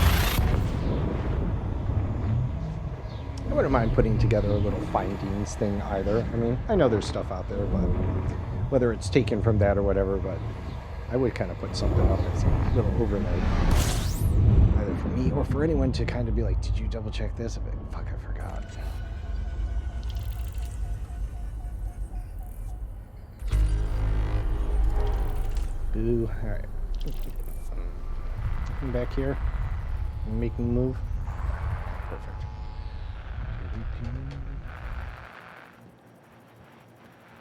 I wouldn't mind putting together a little findings thing either. I mean, I know there's stuff out there, but whether it's taken from that or whatever, but I would kind of put something up as a little overlay. Either for me or for anyone to kind of be like, did you double check this? I'd be like, fuck, I forgot. Anywho, alright. Come back here. Making a move. Perfect.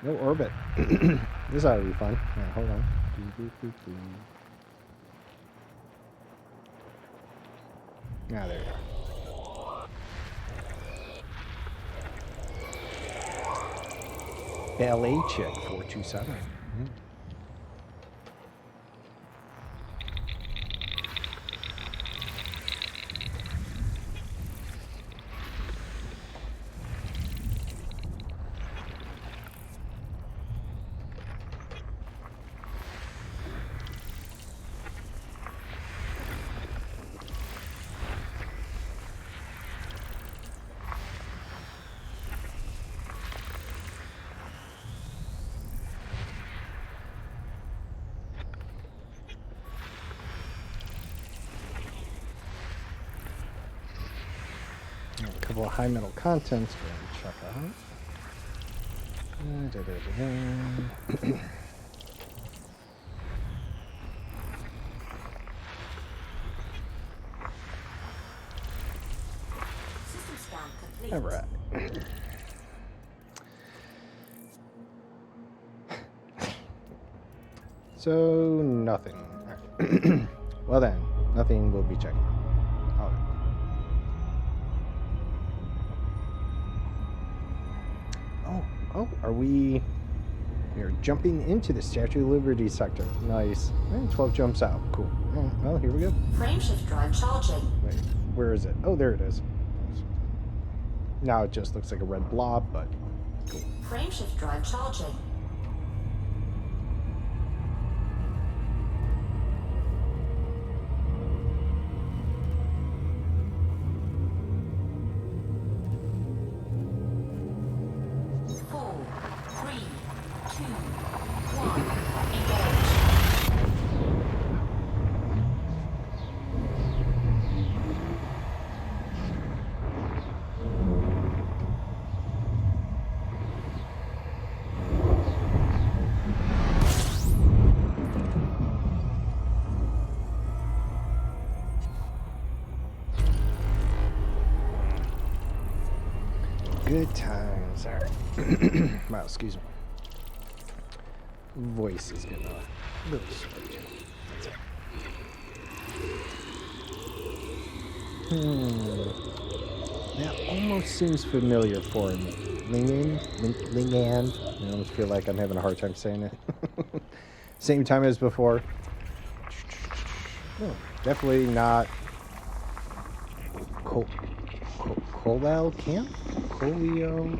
No orbit. This ought to be fun. Alright, hold on. Ah, there you go. Ballet chick 427. A couple of high metal contents. Go ahead and check out. System scan complete. All right. So nothing. All right. Well then, nothing we'll be checking out. All right. Oh, are we jumping into the Statue of Liberty sector? Nice. And 12 jumps out. Cool. Oh, well, here we go. Frameshift drive charging. Wait, where is it? Oh, there it is. Now it just looks like a red blob, but cool. Frameshift drive charging. Good times. All right. Wow, excuse me. Voice is getting a little scratchy. That almost seems familiar for me. Lingan. I almost feel like I'm having a hard time saying it. Same time as before. No, definitely not. Colel Camp? Coelho?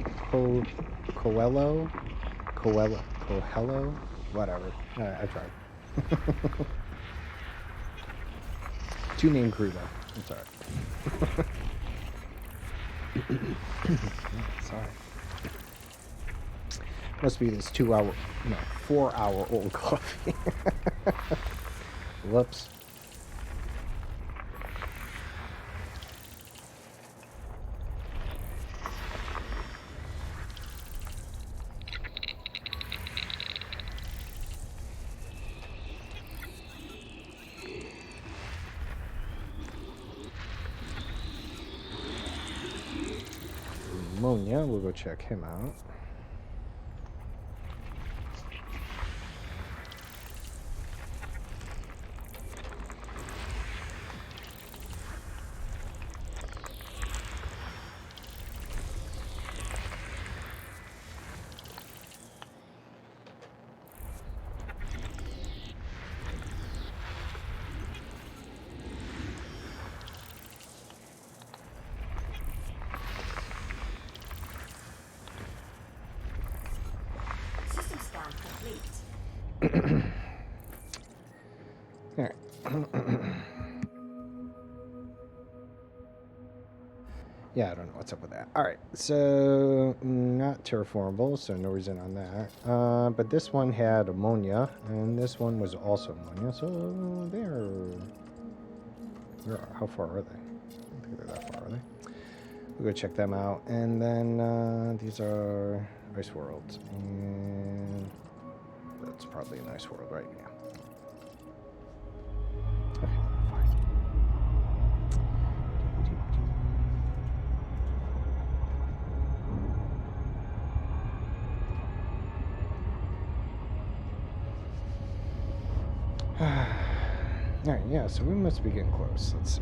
Whatever. I tried. Two name crew though. I'm sorry. Sorry. Must be this 4-hour old coffee. Whoops. Ammonia, we'll go check him out. Alright. Yeah, I don't know what's up with that. Alright, so not terraformable, so no reason on that. But this one had ammonia, and this one was also ammonia, so how far are they? I don't think they're that far, are they? We'll go check them out. And then these are ice worlds. And that's probably an ice world, right? Yeah. Alright, yeah, so we must be getting close. Let's see.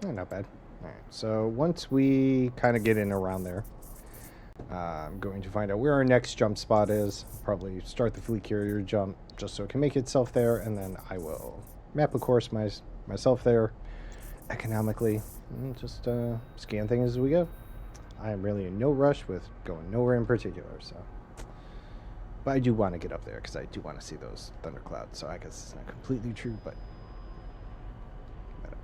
Not bad. Alright, so once we kind of get in around there, I'm going to find out where our next jump spot is. Probably start the fleet carrier jump just so it can make itself there, and then I will map a course myself there economically and just scan things as we go. I am really in no rush with going nowhere in particular, so. But I do want to get up there because I do want to see those thunderclouds, so I guess it's not completely true, but whatever.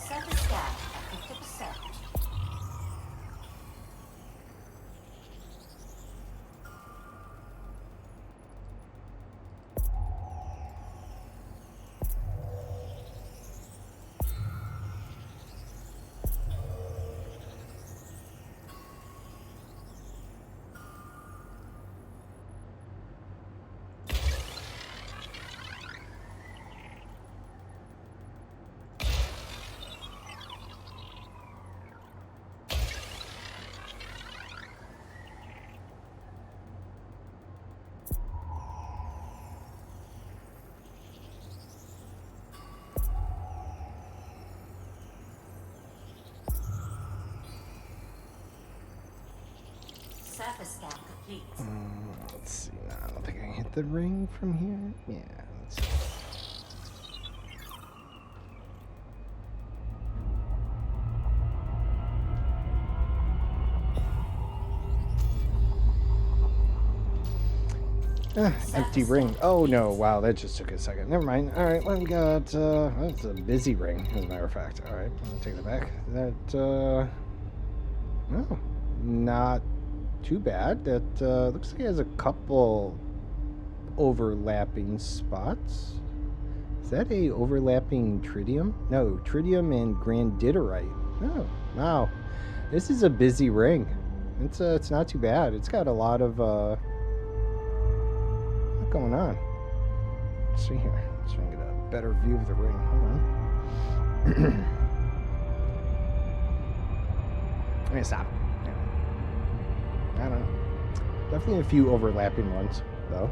Surface scan at 50%. Surface scan complete. Let's see. No, I don't think I can hit the ring from here. Yeah, let's see. Empty ring. Oh no, wow, that just took a second. Never mind. Alright, well, we got, that's a busy ring, as a matter of fact. Alright, I'll take that back. That, no, not too bad. That, looks like it has a couple overlapping spots. Is that a overlapping tritium? No, tritium and granditerite. Oh, wow. This is a busy ring. It's not too bad. It's got a lot of, going on. Let's see here. Let's try and get a better view of the ring. Hold on. I'm gonna stop. Yeah. I don't know. Definitely a few overlapping ones, though.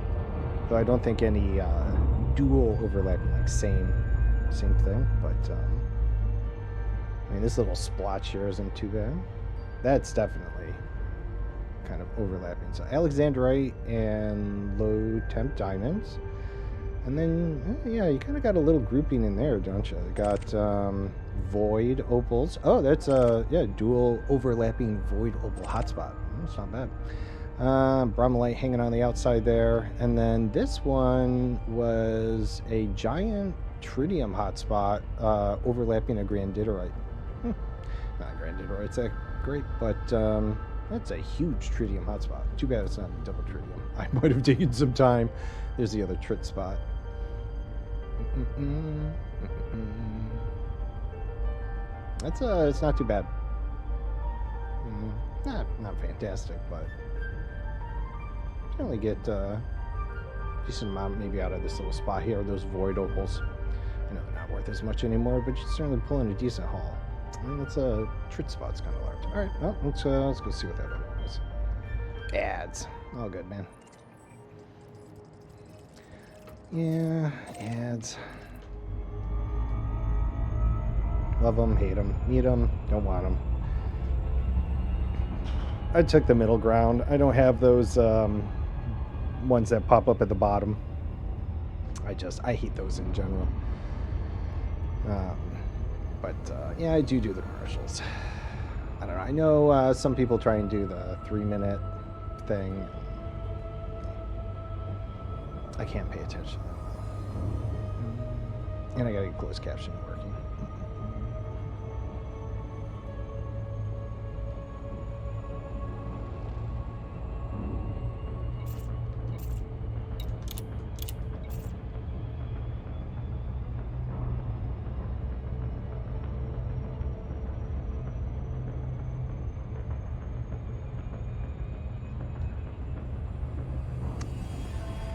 Though I don't think any dual overlapping, like same thing. But I mean, this little splotch here isn't too bad. That's definitely kind of overlapping. So Alexandrite and low temp diamonds, and then yeah, you kind of got a little grouping in there, don't you? You got void opals. Oh, that's yeah, dual overlapping void opal hotspot. That's not bad. Bromelite hanging on the outside there, and then this one was a giant tritium hotspot overlapping a granditerite. Not granted, or it's that great, but that's a huge tritium hotspot. Too bad it's not a double tritium. I might have taken some time. There's the other trit spot. That's it's not too bad. Not fantastic, but generally get decent amount maybe out of this little spot here. Those void opals. I know they're not worth as much anymore, but you certainly pull in a decent haul. I mean, that's a trit spot's kind of large. All right, well, let's go see what that is. Ads, all good, man. Yeah, ads. Love them, hate them, need them, don't want them. I took the middle ground. I don't have those ones that pop up at the bottom. I hate those in general. But yeah, I do the commercials. I don't know. I know some people try and do the 3-minute thing. I can't pay attention. And I gotta get closed captioning working.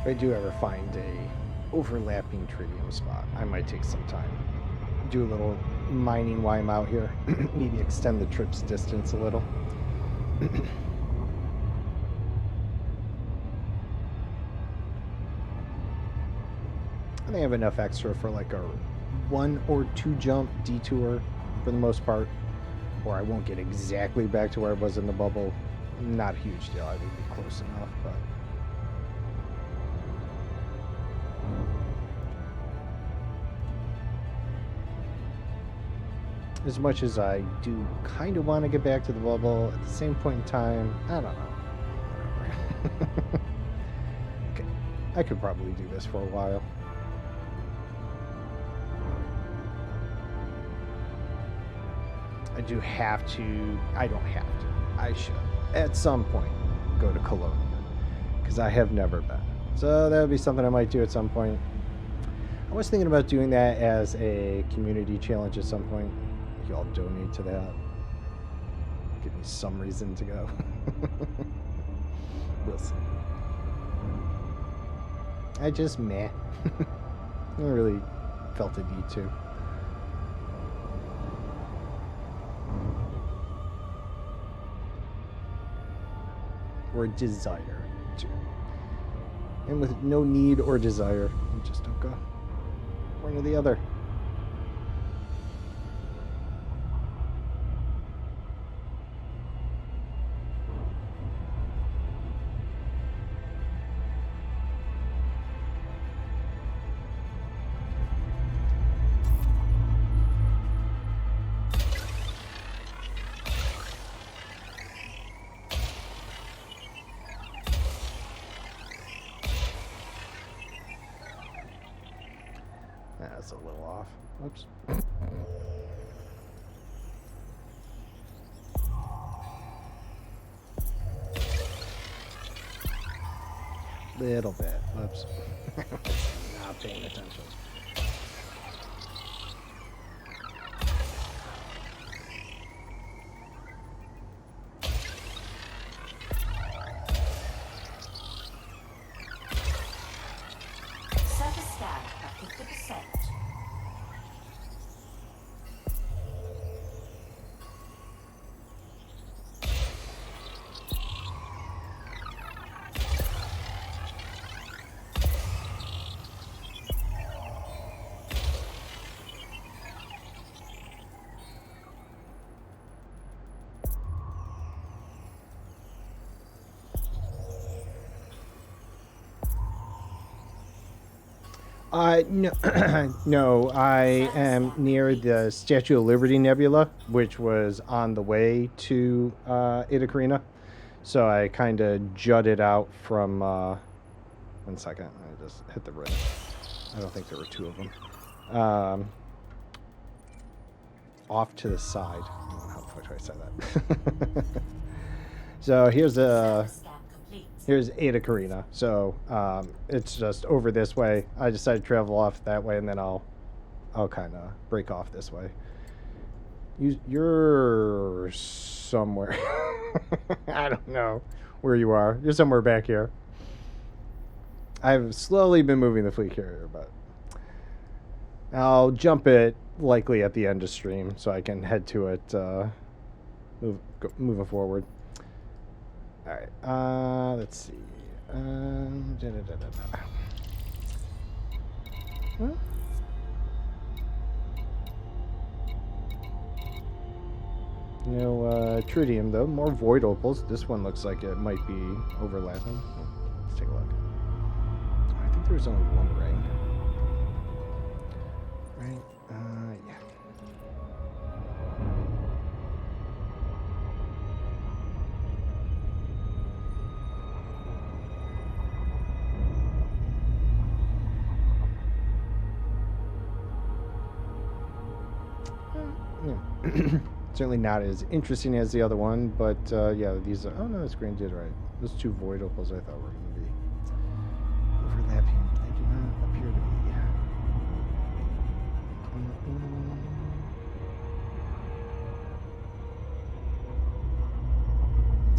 If I do ever find a overlapping tritium spot, I might take some time. Do a little mining while I'm out here. Maybe extend the trip's distance a little. And they have enough extra for like a 1 or 2 jump detour for the most part. Or I won't get exactly back to where I was in the bubble. Not a huge deal. I would be close enough, but as much as I do kind of want to get back to the bubble, at the same point in time, I don't know. Whatever. Okay. I could probably do this for a while. I don't have to. I should, at some point, go to Colonia. Because I have never been. So that would be something I might do at some point. I was thinking about doing that as a community challenge at some point. You all donate to that. Give me some reason to go. We'll see. I just meh. I really felt a need to. Or a desire to. And with no need or desire, you just don't go. One or the other. That's a little off. Oops. Little bit. Oops. Not paying attention. Surface scan at 50%. No, no, I am near the Statue of Liberty Nebula, which was on the way to Eta Carina. So I kind of jutted out from, 1 second, I just hit the ring. I don't think there were 2 of them. Off to the side. I don't know how What do I say that? So here's Eta Carina. So it's just over this way. I decided to travel off that way, and then I'll kind of break off this way. You're somewhere. I don't know where you are. You're somewhere back here. I've slowly been moving the fleet carrier, but I'll jump it likely at the end of stream so I can head to it moving forward. All right, let's see. Huh? No tritium though. More void opals. This one looks like it might be overlapping. Let's take a look. I think there's only one ring. Right? Yeah. Yeah. Certainly not as interesting as the other one, but yeah, these are... Oh no, it's green did right. Those two void opals I thought were going to be overlapping. They do not appear to be.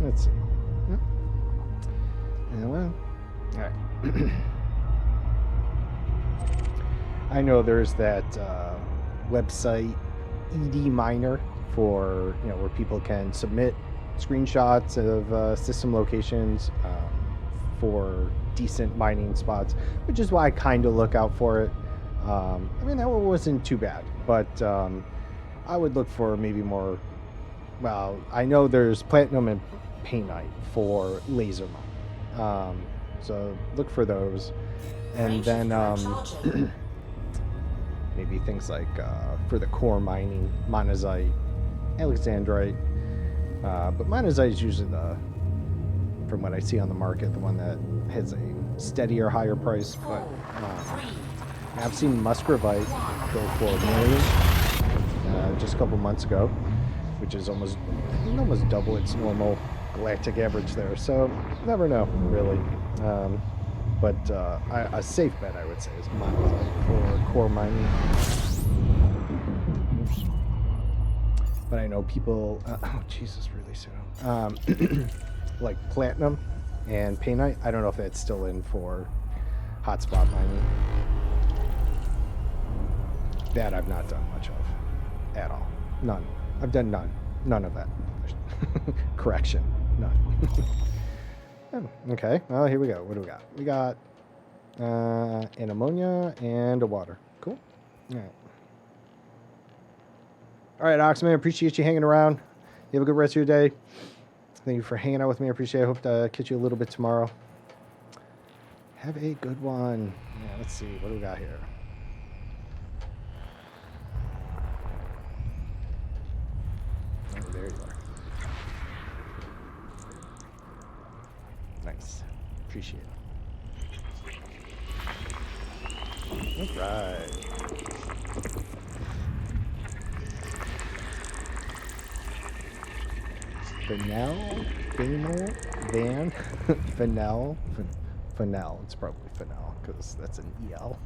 Let's see. Yeah, well, all right. I know there's that website ED Miner for, you know, where people can submit screenshots of system locations for decent mining spots, which is why I kind of look out for it. I mean, that one wasn't too bad, but I would look for maybe more. Well, I know there's platinum and painite for laser mine, so look for those, and then maybe things like for the core mining, monazite, alexandrite, but monazite is usually from what I see on the market, the one that has a steadier, higher price. But I've seen musgravite go for $1 million just a couple months ago, which is almost double its normal galactic average there. So never know, really. But a safe bet, I would say, is monazite for core mining. Oops. But I know people, oh Jesus, really soon, like platinum and painite. I don't know if that's still in for hotspot mining. That I've not done much of at all. None. I've done none. None of that. Correction. None. Oh, okay. Well, here we go. What do we got? We got an ammonia and a water. Cool. All right. All right, Oxman, appreciate you hanging around. You have a good rest of your day. Thank you for hanging out with me. I appreciate it. I hope to catch you a little bit tomorrow. Have a good one. Yeah, let's see. What do we got here? Oh, there you are. Nice. Appreciate it. All right. Fennel. It's probably Fennel because that's an EL.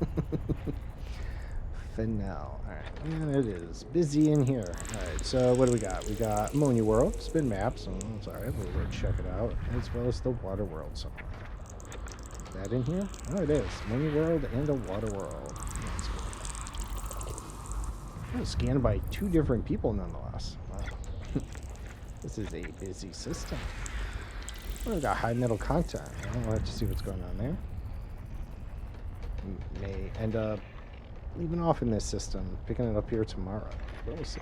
Fennel. All right, and it is busy in here. All right, so what do we got? We got Ammonia World, spin maps. Oh, sorry, we'll go check it out, as well as the Water World somewhere. Is that in here? Oh, it is. Ammonia World and a Water World. That's good. Oh, scanned by 2 different people, nonetheless. Wow. This is a busy system. Oh, we got high metal content. We'll have to see what's going on there. May end up leaving off in this system, picking it up here tomorrow. We'll see.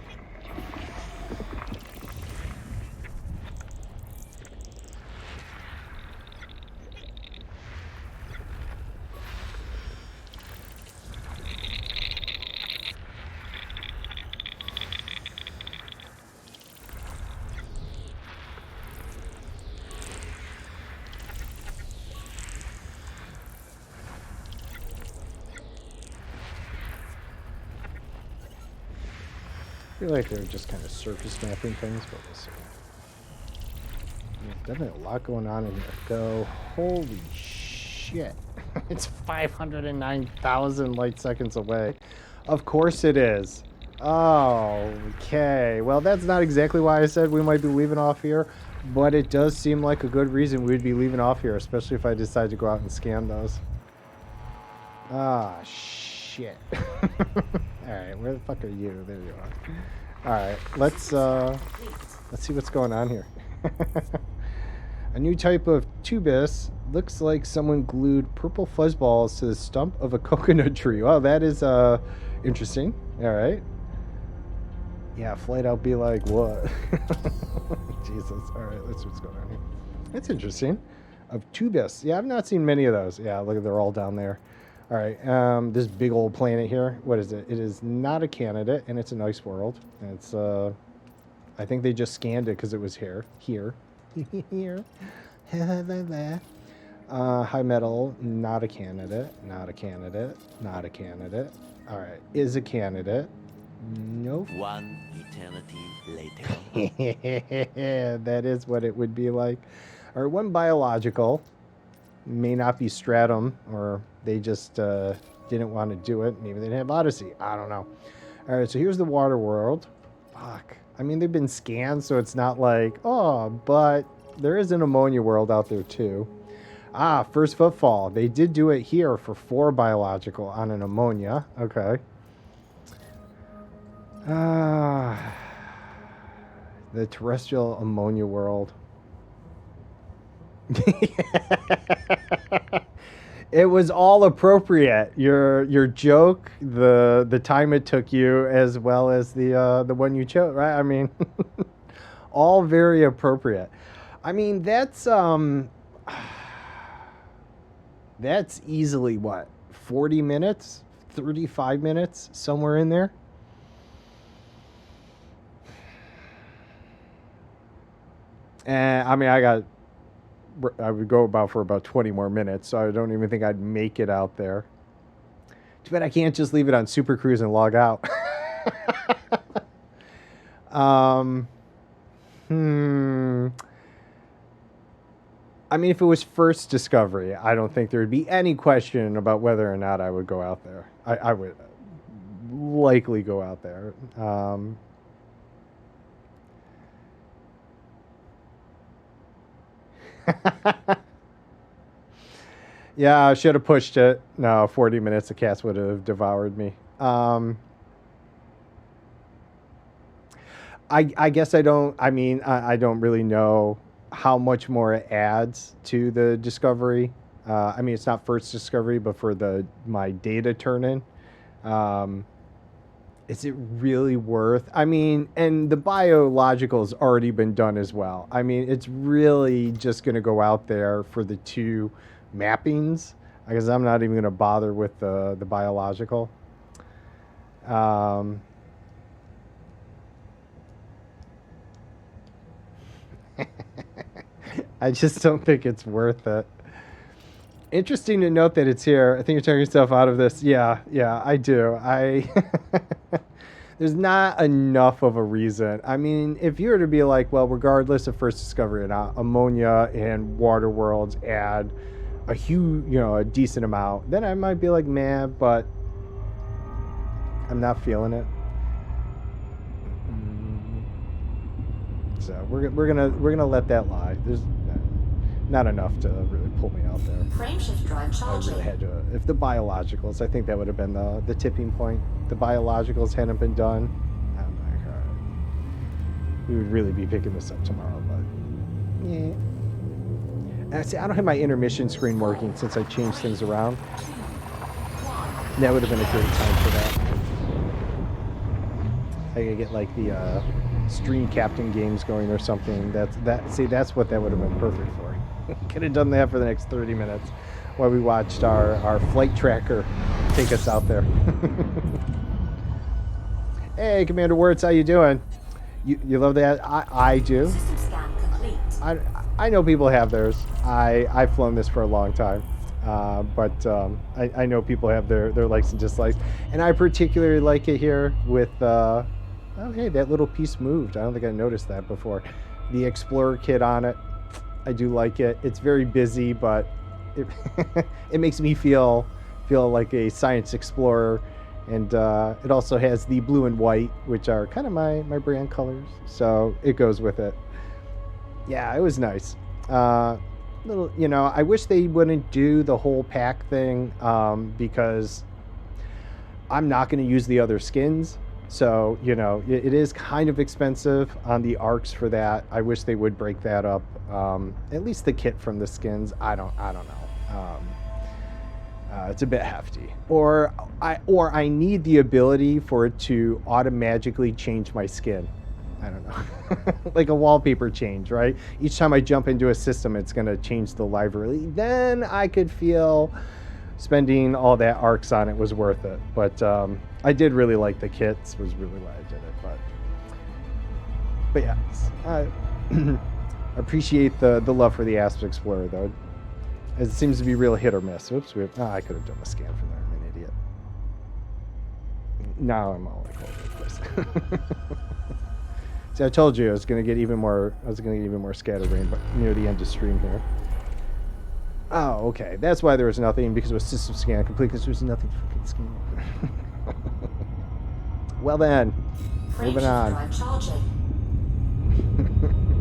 feel like they're just kind of surface mapping things, but we'll see. There's definitely a lot going on in here. Go, holy shit. It's 509,000 light seconds away. Of course it is. Oh, okay. Well, that's not exactly why I said we might be leaving off here, but it does seem like a good reason we'd be leaving off here, especially if I decide to go out and scan those. Ah, shit. Alright, where the fuck are you? There you are. Alright, let's see what's going on here. A new type of tubus. Looks like someone glued purple fuzzballs to the stump of a coconut tree. Wow, that is interesting. Alright. Yeah, flight out be like, what? Jesus. Alright, let's see what's going on here. That's interesting. Of tubus. Yeah, I've not seen many of those. Yeah, look, they're all down there. Alright, this big old planet here. What is it? It is not a candidate, and it's a nice world. And it's, I think they just scanned it because it was here. Here. High metal, not a candidate. Not a candidate. Not a candidate. Alright, is a candidate. Nope. One eternity later. That is what it would be like. Or one biological. May not be stratum, or they just didn't want to do it. Maybe they didn't have Odyssey. I don't know. All right, so here's the water world. Fuck. I mean, they've been scanned, so it's not like, oh, but there is an ammonia world out there too. Ah, first footfall. They did do it here for 4 biological on an ammonia. Okay. The terrestrial ammonia world. It was all appropriate. Your joke, the time it took you, as well as the one you chose, right? I mean, all very appropriate. I mean, that's easily what, 40 minutes, 35 minutes, somewhere in there. And I mean, I would go for about 20 more minutes, so I don't even think I'd make it out there. Too bad I can't just leave it on Super Cruise and log out. I mean, if it was first discovery, I don't think there would be any question about whether or not I would go out there. I would likely go out there. Yeah, I should have pushed it. No, 40 minutes, the cats would have devoured me. I guess I don't really know how much more it adds to the discovery. I mean, it's not first discovery, but for my data turn-in. Is it really worth? I mean, and the biological's already been done as well. I mean, it's really just going to go out there for the 2 mappings. I guess I'm not even going to bother with the biological. I just don't think it's worth it. Interesting to note that it's here. I think you're talking yourself out of this. Yeah, I do. There's not enough of a reason. I mean, if you were to be like, well, regardless of first discovery or not, ammonia and water worlds add a huge, a decent amount, then I might be like, man, but I'm not feeling it. So we're gonna let that lie. There's not enough to really pull me out there. Frameshift drive charging. I really had to. If the biologicals, I think that would have been the tipping point. The biologicals hadn't been done. I'm like, all right, we would really be picking this up tomorrow, but yeah. And see, I don't have my intermission screen working since I changed things around. That would have been a great time for that. I could get like the stream captain games going or something. That's what that would have been perfect for. Could have done that for the next 30 minutes while we watched our flight tracker take us out there. Hey, Commander Wirtz, how you doing? You love that? I do. System scan complete. I know people have theirs. I've flown this for a long time. But I know people have their likes and dislikes. And I particularly like it here with Oh, hey, that little piece moved. I don't think I noticed that before. The Explorer kit on it, I do like it. It's very busy, but it, it makes me feel like a science explorer. And it also has the blue and white, which are kind of my brand colors. So it goes with it. Yeah, it was nice. Little, you know, I wish they wouldn't do the whole pack thing because I'm not going to use the other skins. So, you know, it is kind of expensive on the arcs for that. I wish they would break that up. At least the kit from the skins, I don't know. It's a bit hefty. Or I need the ability for it to automatically change my skin. I don't know. Like a wallpaper change, right? Each time I jump into a system, it's going to change the library. Then I could feel spending all that arcs on it was worth it. But I did really like the kits, was really why I did it. But yeah, I appreciate the love for the Asp Explorer, though. It seems to be real hit or miss. Oops, I could have done a scan from there. I'm an idiot. Now I'm all like all over the place. See, I told you I was going to get even more scatterbrained, but near the end of stream here. Oh, okay. That's why there was nothing, because it was system scan complete, because there was nothing to freaking scan. Well then, moving on.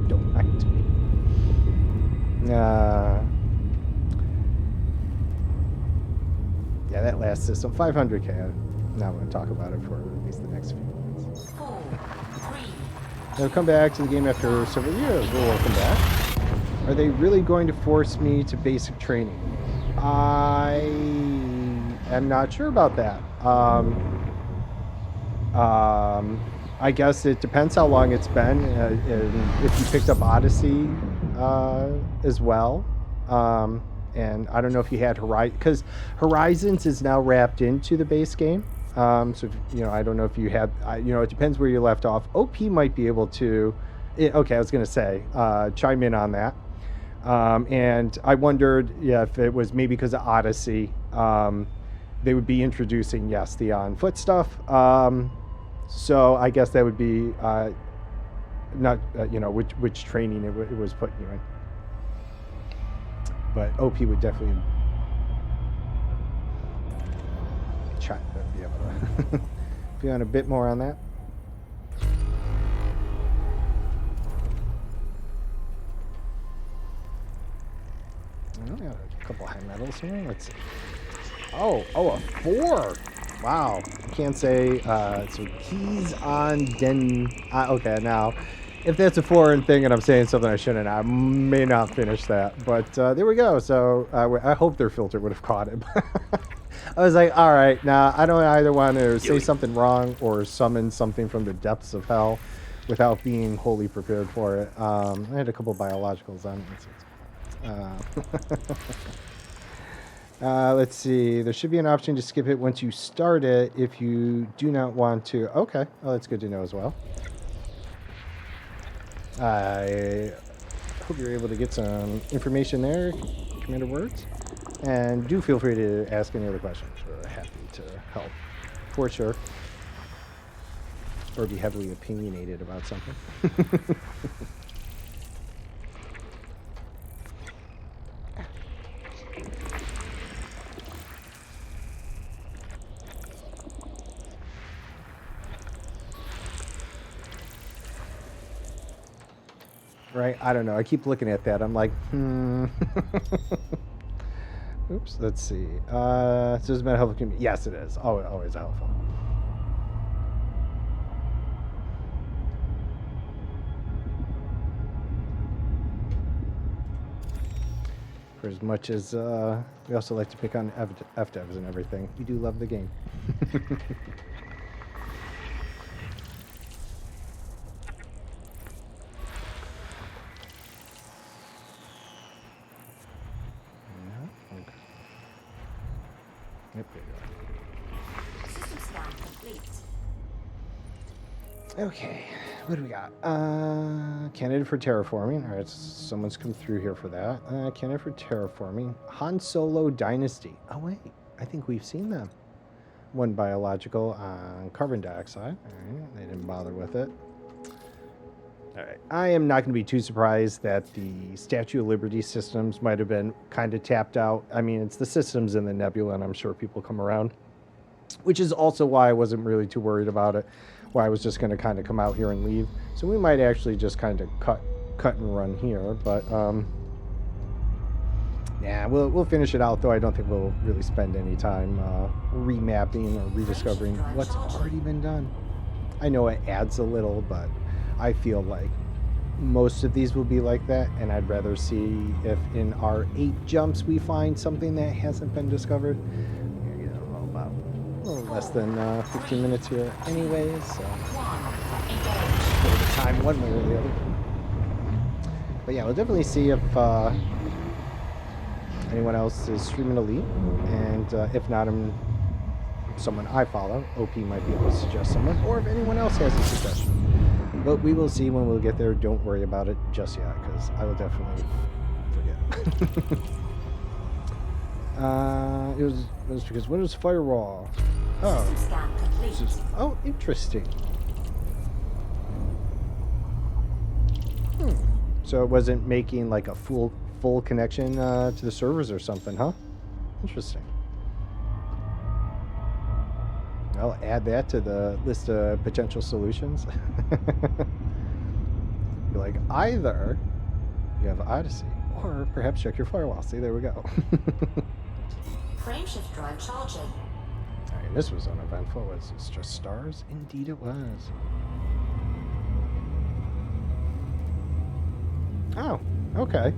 Don't lie to me. Yeah, that last system, 500k. Now I'm going to talk about it for at least the next few minutes. I've come back to the game after several years. Well, welcome back. Are they really going to force me to basic training? I am not sure about that. I guess it depends how long it's been. If you picked up Odyssey as well. And I don't know if you had Horizon, because Horizons is now wrapped into the base game. So, you know, I don't know if you had, you know, it depends where you left off. OP might be able to, okay, I was going to say, chime in on that. And I wondered, yeah, if it was maybe because of Odyssey, they would be introducing, yes, the on foot stuff. So I guess that would be, not, you know, which training it was putting you in. But OP would definitely be able to be on a bit more on that. I got a couple high metals here. Let's see. Oh, a 4. Wow. I can't say. So keys on Den. Okay, now. If that's a foreign thing and I'm saying something I shouldn't, I may not finish that. But there we go. So I hope their filter would have caught it. I was like, all right, now I don't either want to say something wrong or summon something from the depths of hell without being wholly prepared for it. I had a couple biologicals on it. Let's see. There should be an option to skip it once you start it if you do not want to. Okay. Oh, that's good to know as well. I hope you're able to get some information there, Commander Words. And do feel free to ask any other questions. We're happy to help, for sure. Or be heavily opinionated about something. Right? I don't know. I keep looking at that. I'm like, Oops. Let's see. So it's been helpful. Yes, it is. Oh, always helpful. For as much as we also like to pick on FDevs and everything, we do love the game. Yep, there you System scan complete. go. Okay, what do we got? Candidate for terraforming. All right, someone's come through here for that. Candidate for terraforming. Han Solo Dynasty. Oh wait, I think we've seen them. one biological on carbon dioxide. All right, they didn't bother with it. All right, I am not going to be too surprised that the Statue of Liberty systems might have been kind of tapped out. I mean, it's the systems in the nebula, and I'm sure people come around, which is also why I wasn't really too worried about it, why I was just going to kind of come out here and leave. So we might actually just kind of cut and run here, but yeah, we'll finish it out, though I don't think we'll really spend any time remapping or rediscovering what's already been done. I know it adds a little, but I feel like most of these will be like that, and I'd rather see if in our 8 jumps we find something that hasn't been discovered. You know, about a little less than 15 minutes here anyways, so over the time one way or the other. But yeah, we'll definitely see if anyone else is streaming Elite, and if not, someone I follow, OP might be able to suggest someone, or if anyone else has a suggestion. But we will see when we'll get there. Don't worry about it just yet, because I will definitely forget. It was because what is firewall? System scan complete. Oh, interesting. So it wasn't making like a full connection to the servers or something, huh? Interesting. I'll add that to the list of potential solutions. Be like, either you have Odyssey, or perhaps check your firewall. See, there we go. Frameshift drive charging. Alright, this was uneventful. Was this just stars? Indeed it was. Oh, okay.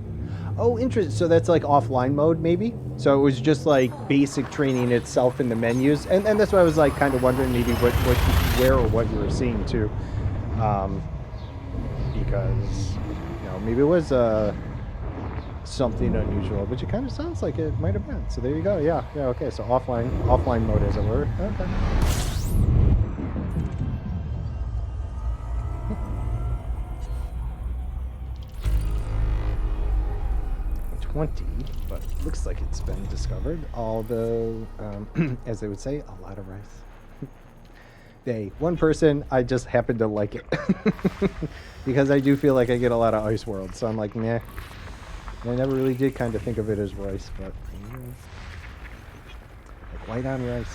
Oh, interesting. So that's like offline mode, maybe? So it was just like basic training itself in the menus. And that's why I was like kind of wondering maybe where or what you were seeing too. Because, you know, maybe it was something unusual, but it kind of sounds like it might have been. So there you go. Yeah, okay. So offline mode as it were. Okay. 20, but looks like it's been discovered, although as they would say, a lot of rice. One person, I just happen to like it because I do feel like I get a lot of Ice World, so I'm like, nah. I never really did kind of think of it as rice, but like white on rice.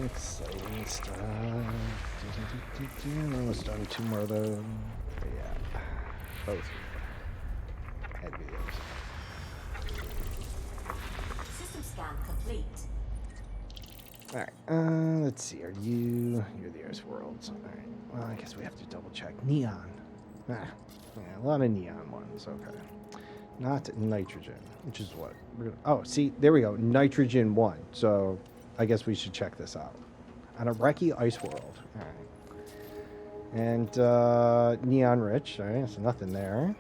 Exciting stuff. Almost done 2 more of those. But yeah, both had videos. System scan complete. Alright, let's see. You're the Ice Worlds. Alright, well, I guess we have to double check. Neon. Yeah, a lot of neon ones. Okay. Not nitrogen, which is what? Oh, see, there we go. Nitrogen 1. So I guess we should check this out. On a Reki Ice World. Alright. And neon rich. Alright, so nothing there.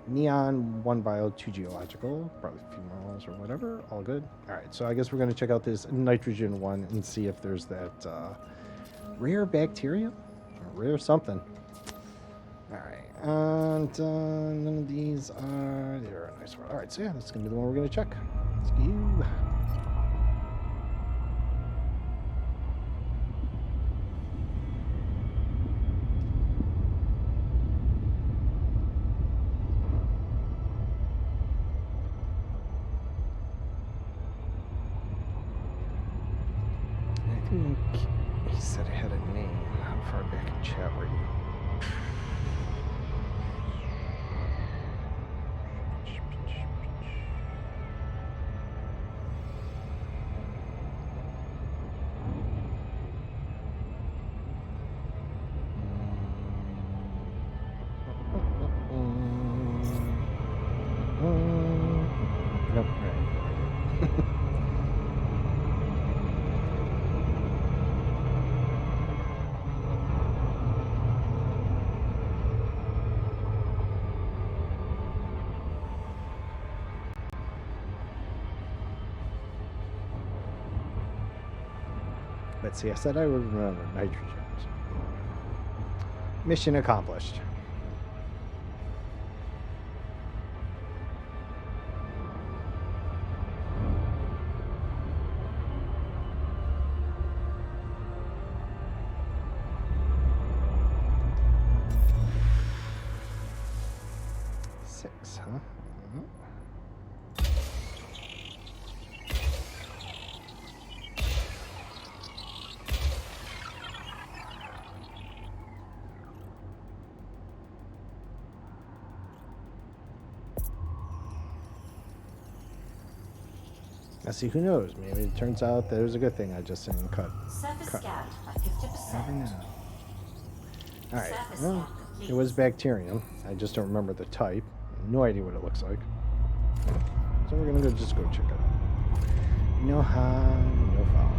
Neon 1 bio, 2 geological. Probably a few minerals or whatever. All good. Alright, so I guess we're going to check out this nitrogen 1 and see if there's that rare bacteria. Or rare something. Alright. And none of these are... They're a nice one. Alright, so yeah, that's going to be the one we're going to check. Let's go. I think he said it had a name. How far back in chat were you? But see, I said I would remember nitrogen. Mission accomplished. Six, huh? Now, see, who knows? Maybe it turns out that it was a good thing I just didn't cut. Surface Cut. scanned by 50%. Never know. All right. Surface Well, scan complete. it was bacterium. I just don't remember the type. No idea what it looks like. So we're gonna just go check it out. No harm, no foul.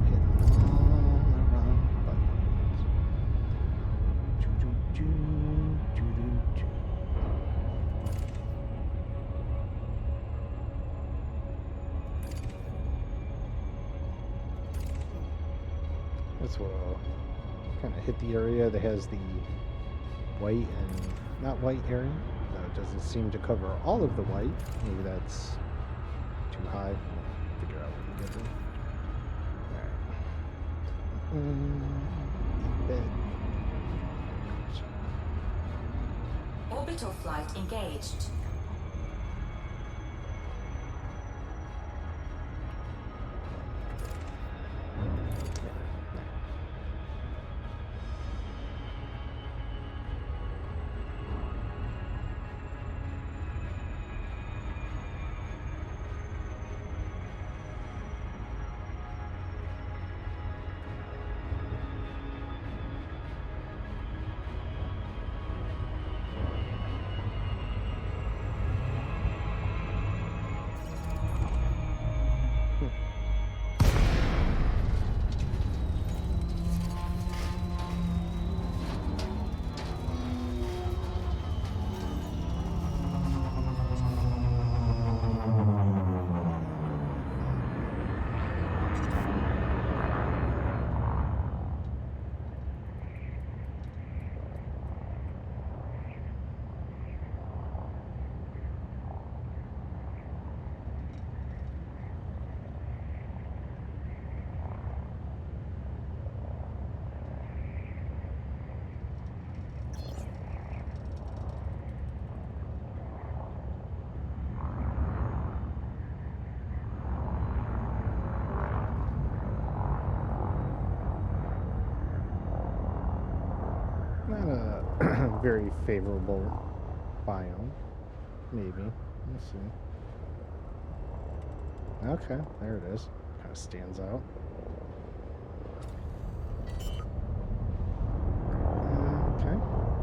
Hitting all the wrong buttons. Doo-doo-doo, doo-doo-doo. This will kind of hit the area that has the white and not white area. No, it doesn't seem to cover all of the white. Maybe that's too high. We'll figure out when we get there. Alright. Orbital flight engaged. Not a very favorable biome. Maybe. We'll see. Okay, there it is. Kind of stands out. Okay.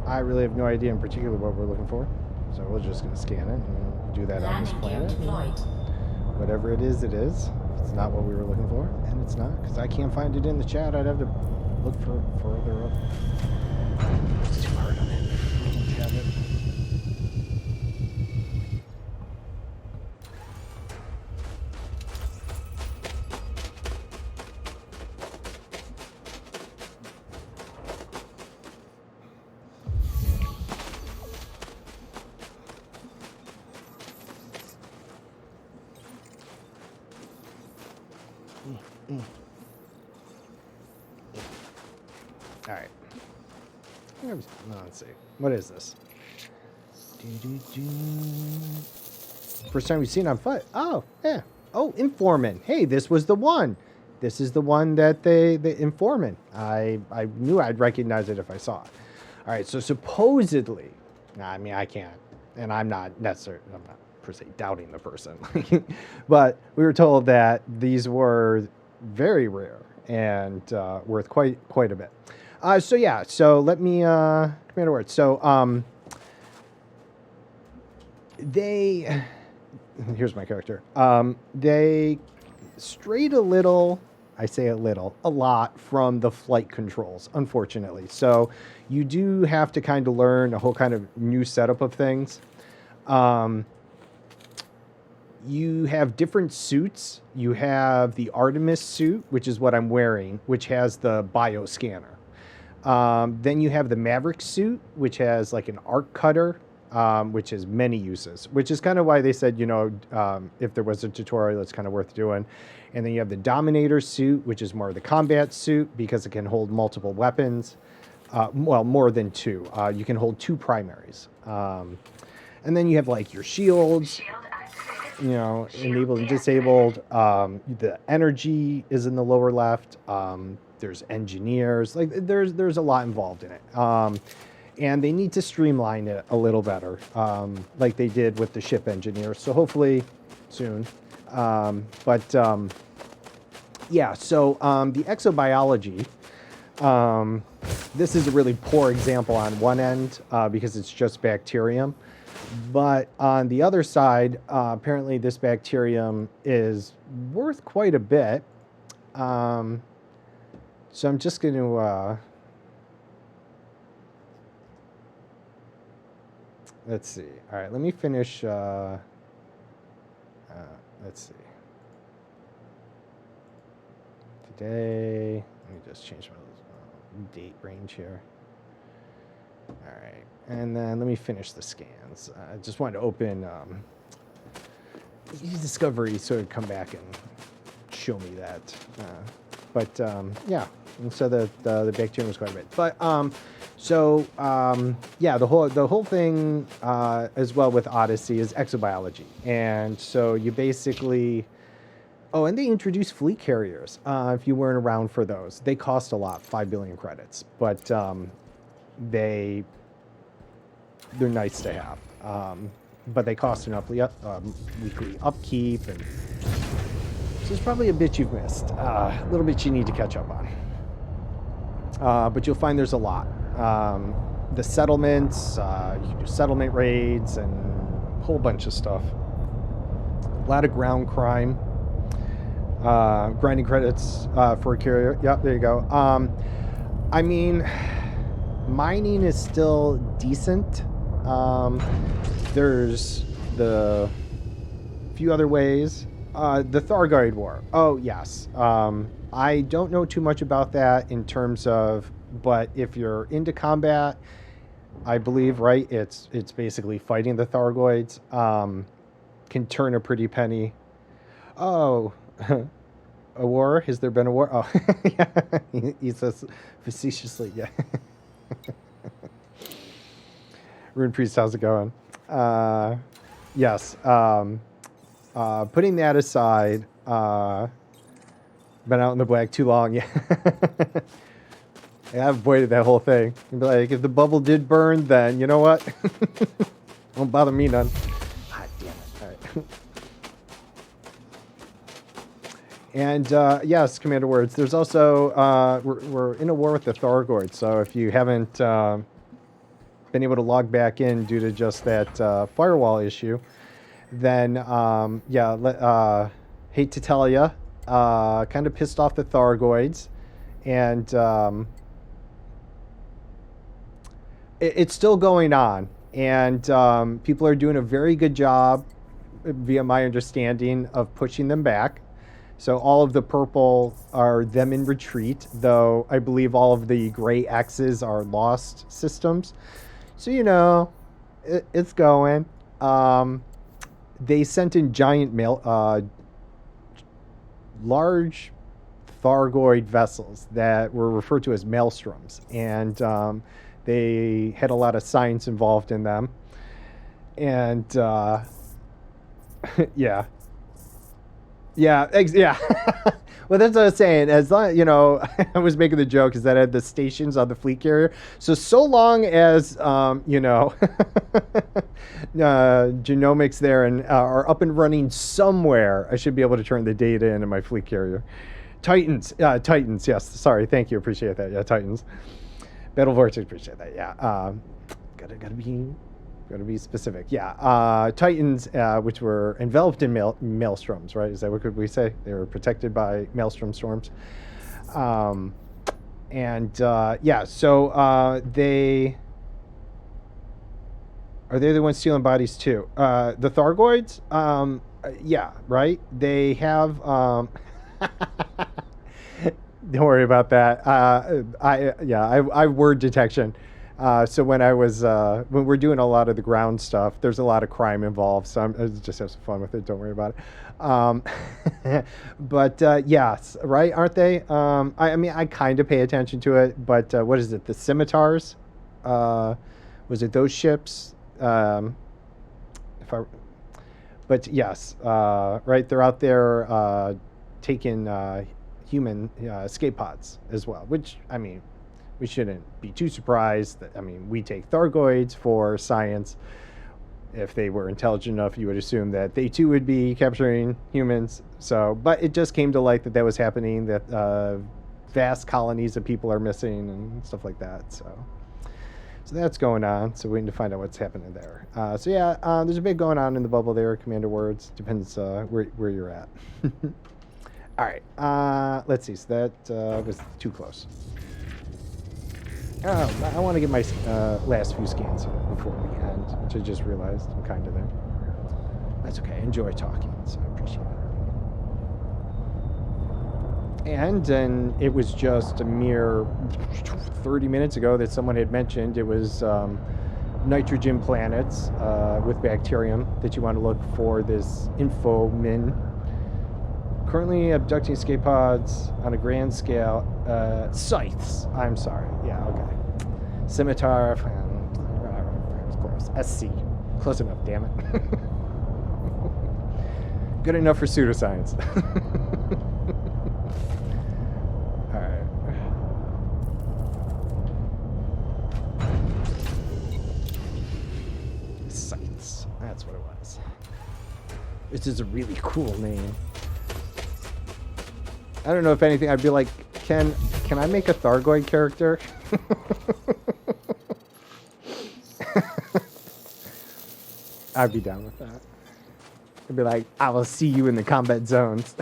I really have no idea in particular what we're looking for. So we're just going to scan it and we'll do that on this Landing gear planet. deployed. Whatever it is, it is. If it's not what we were looking for, and it's not, because I can't find it in the chat. I'd have to look for further up. It's too hard on it. We don't have it. All right. Let's see. What is this? First time we've seen on foot. Oh, yeah. Oh, informant. Hey, this was the one. This is the one that the informant. I knew I'd recognize it if I saw it. All right. So supposedly, I mean, I can't, and I'm not necessarily, I'm not per se doubting the person, but we were told that these were very rare and worth quite a bit. So yeah, so let me come here to word. So they here's my character. They strayed a little, I say a lot from the flight controls, unfortunately. So you do have to kind of learn a whole kind of new setup of things. you have different suits. You have the Artemis suit, which is what I'm wearing, which has the bioscanner. Then you have the Maverick suit, which has like an arc cutter, which has many uses, which is kind of why they said, if there was a tutorial, it's kind of worth doing. And then you have the Dominator suit, which is more of the combat suit because it can hold multiple weapons. Well, more than two. You can hold two primaries. And then you have like your shields, enabled and disabled. The energy is in the lower left. There's engineers. Like there's a lot involved in it. And they need to streamline it a little better, like they did with the ship engineers. So hopefully soon. Yeah, so the exobiology, this is a really poor example on one end because it's just bacterium. But on the other side, apparently this bacterium is worth quite a bit. So I'm just going to... let's see. All right, let me finish... let's see. Today... Let me just change my date range here. All right, and then let me finish the scans. I just wanted to open eDiscovery so it'd come back and show me that. Yeah, and so the bacterium was quite a bit. But yeah, the whole thing as well with Odyssey is exobiology, and so you basically. Oh, and they introduced fleet carriers. If you weren't around for those, they cost a lot, 5 billion credits, but they're nice to have. But they cost an weekly upkeep, and so it's probably a bit you've missed. A little bit you need to catch up on. But you'll find there's a lot. The settlements, you can do settlement raids and a whole bunch of stuff. A lot of ground crime. Grinding credits for a carrier. Yep, there you go. I mean, mining is still decent. There's the few other ways. The Thargoid War. Oh, yes. I don't know too much about that in terms of, but if you're into combat, I believe, right, it's basically fighting the Thargoids. Can turn a pretty penny. Oh, a war? Has there been a war? Oh, yeah. He says facetiously, yeah. Rune Priest, how's it going? Yes. Putting that aside, been out in the black too long, yeah. I've avoided that whole thing. Be like, if the bubble did burn, then you know what? Won't bother me none. Ah, damn it. All right. And yes, Commander Words. There's also we're in a war with the Thargoids. So if you haven't been able to log back in due to just that firewall issue, then yeah, hate to tell you, kind of pissed off the Thargoids, and it's still going on, and people are doing a very good job, via my understanding, of pushing them back. So all of the purple are them in retreat, though I believe all of the gray X's are lost systems. So, you know, it's going. They sent in giant large Thargoid vessels that were referred to as maelstroms. And they had a lot of science involved in them. And, yeah. Yeah, yeah. Well, that's what I was saying. As long, you know, I was making the joke is that I had the stations on the fleet carrier. So long as, you know, genomics there and are up and running somewhere, I should be able to turn the data into my fleet carrier. Titans, yes. Sorry, thank you. Appreciate that. Yeah, Titans. Battle Vortex, appreciate that. Yeah, gotta be specific. Yeah, Titans, which were enveloped in maelstroms, right? Is that what could we say? They were protected by maelstrom storms. Yeah, so they are they the ones stealing bodies too? The Thargoids, Yeah, right. They have. Don't worry about that. I word detection. So when I was when we're doing a lot of the ground stuff, there's a lot of crime involved. So I just have some fun with it. Don't worry about it. But yes, right? Aren't they? I mean, I kind of pay attention to it. But what is it? The scimitars? Was it those ships? If I. But yes, right. They're out there taking human escape pods as well. Which I mean, we shouldn't be too surprised. That, I mean, we take Thargoids for science. If they were intelligent enough, you would assume that they too would be capturing humans. So, but it just came to light that that was happening. That vast colonies of people are missing and stuff like that. So that's going on. So we need to find out what's happening there. So yeah, there's a bit going on in the bubble there. Commander Words depends where you're at. All right. Let's see. So that was too close. Oh, I want to get my last few scans here before we end, which I just realized I'm kind of there. That's okay. I enjoy talking, so I appreciate it. And then it was just a mere 30 minutes ago that someone had mentioned it was nitrogen planets with bacterium that you want to look for this info min. Currently abducting escape pods on a grand scale. Scythes. I'm sorry. Yeah, okay. Scimitar. Close. SC. Close enough, damn it. Good enough for pseudoscience. Alright. Scythes. That's what it was. This is a really cool name. I don't know if anything, I'd be like, can I make a Thargoid character? I'd be down with that. I'd be like, I will see you in the combat zones.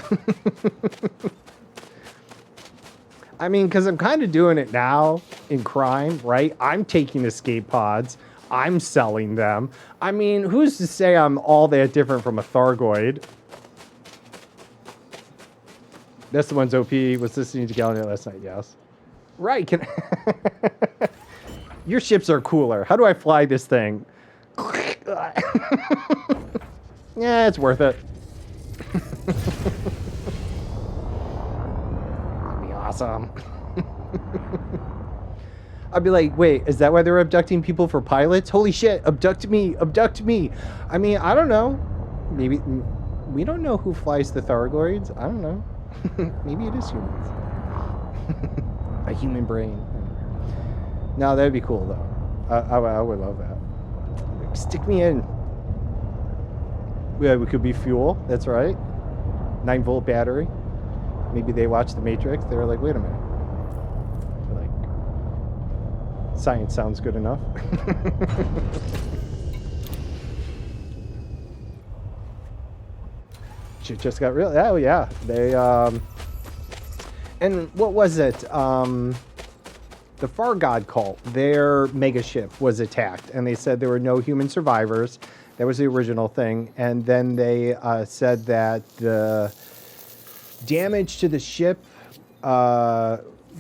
I mean, because I'm kind of doing it now in crime, right? I'm taking escape pods. I'm selling them. I mean, who's to say I'm all that different from a Thargoid? That's the one's OP. Was listening to Gallinet last night. Yes. Right. Can your ships are cooler. How do I fly this thing? Yeah, it's worth it. That'd be awesome. I'd be like, wait, is that why they're abducting people for pilots? Holy shit, abduct me, abduct me. I mean, I don't know. Maybe we don't know who flies the Thargoids. I don't know. Maybe it is humans. A human brain. No, that'd be cool though. I would love that. Stick me in. Yeah, we could be fuel. That's right. 9-volt battery. Maybe they watched The Matrix. They were like, wait a minute. They're like, science sounds good enough. Shit just got real. Oh yeah, they. And what was it? The Far God cult. Their mega ship was attacked, and they said there were no human survivors. That was the original thing, and then they said that the damage to the ship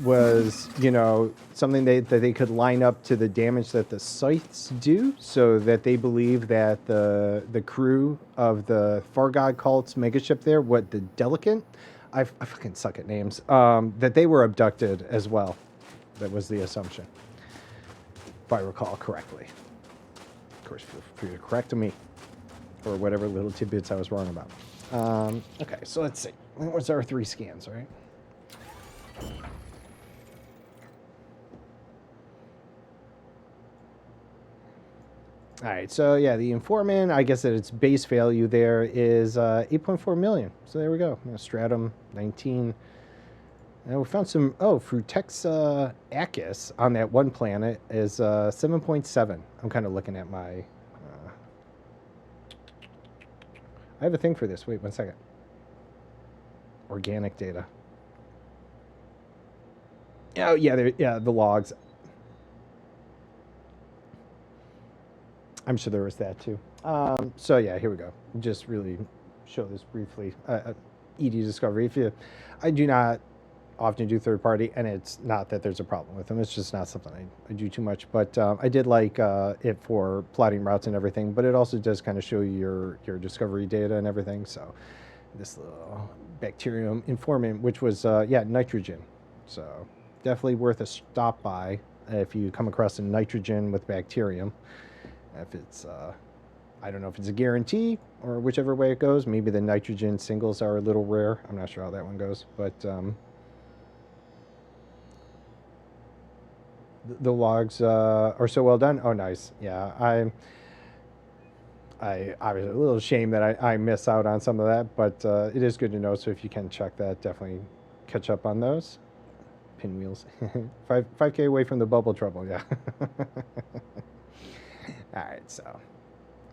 was, you know, something that they could line up to the damage that the Scythes do, so that they believe that the crew of the Far God cult's megaship there, what, the Delicant? I fucking suck at names. That they were abducted as well. That was the assumption, if I recall correctly. Of course, feel free to correct me, or whatever little tidbits I was wrong about. Okay, so let's see. What was our 3 scans, right? All right, so yeah, the informant, I guess that its base value there is 8.4 million. So there we go. Stratum 19. And we found some, Frutexa Acus on that one planet is 7.7. I'm kind of looking at my... I have a thing for this. Wait, 1 second. Organic data. Oh, yeah, the logs. I'm sure there was that too. So yeah, here we go. Just really show this briefly. ED Discovery. I do not often do third party, and it's not that there's a problem with them. It's just not something I do too much. But I did like it for plotting routes and everything. But it also does kind of show you your discovery data and everything. So this little bacterium informant, which was nitrogen. So definitely worth a stop by if you come across a nitrogen with bacterium. If it's I don't know if it's a guarantee or whichever way it goes. Maybe the nitrogen singles are a little rare. I'm not sure how that one goes, but the logs are so well done. Oh, nice. Yeah, I was a little ashamed that I miss out on some of that, but it is good to know. So if you can check that, definitely catch up on those. Pinwheels. 5K away from the bubble trouble, yeah. All right, so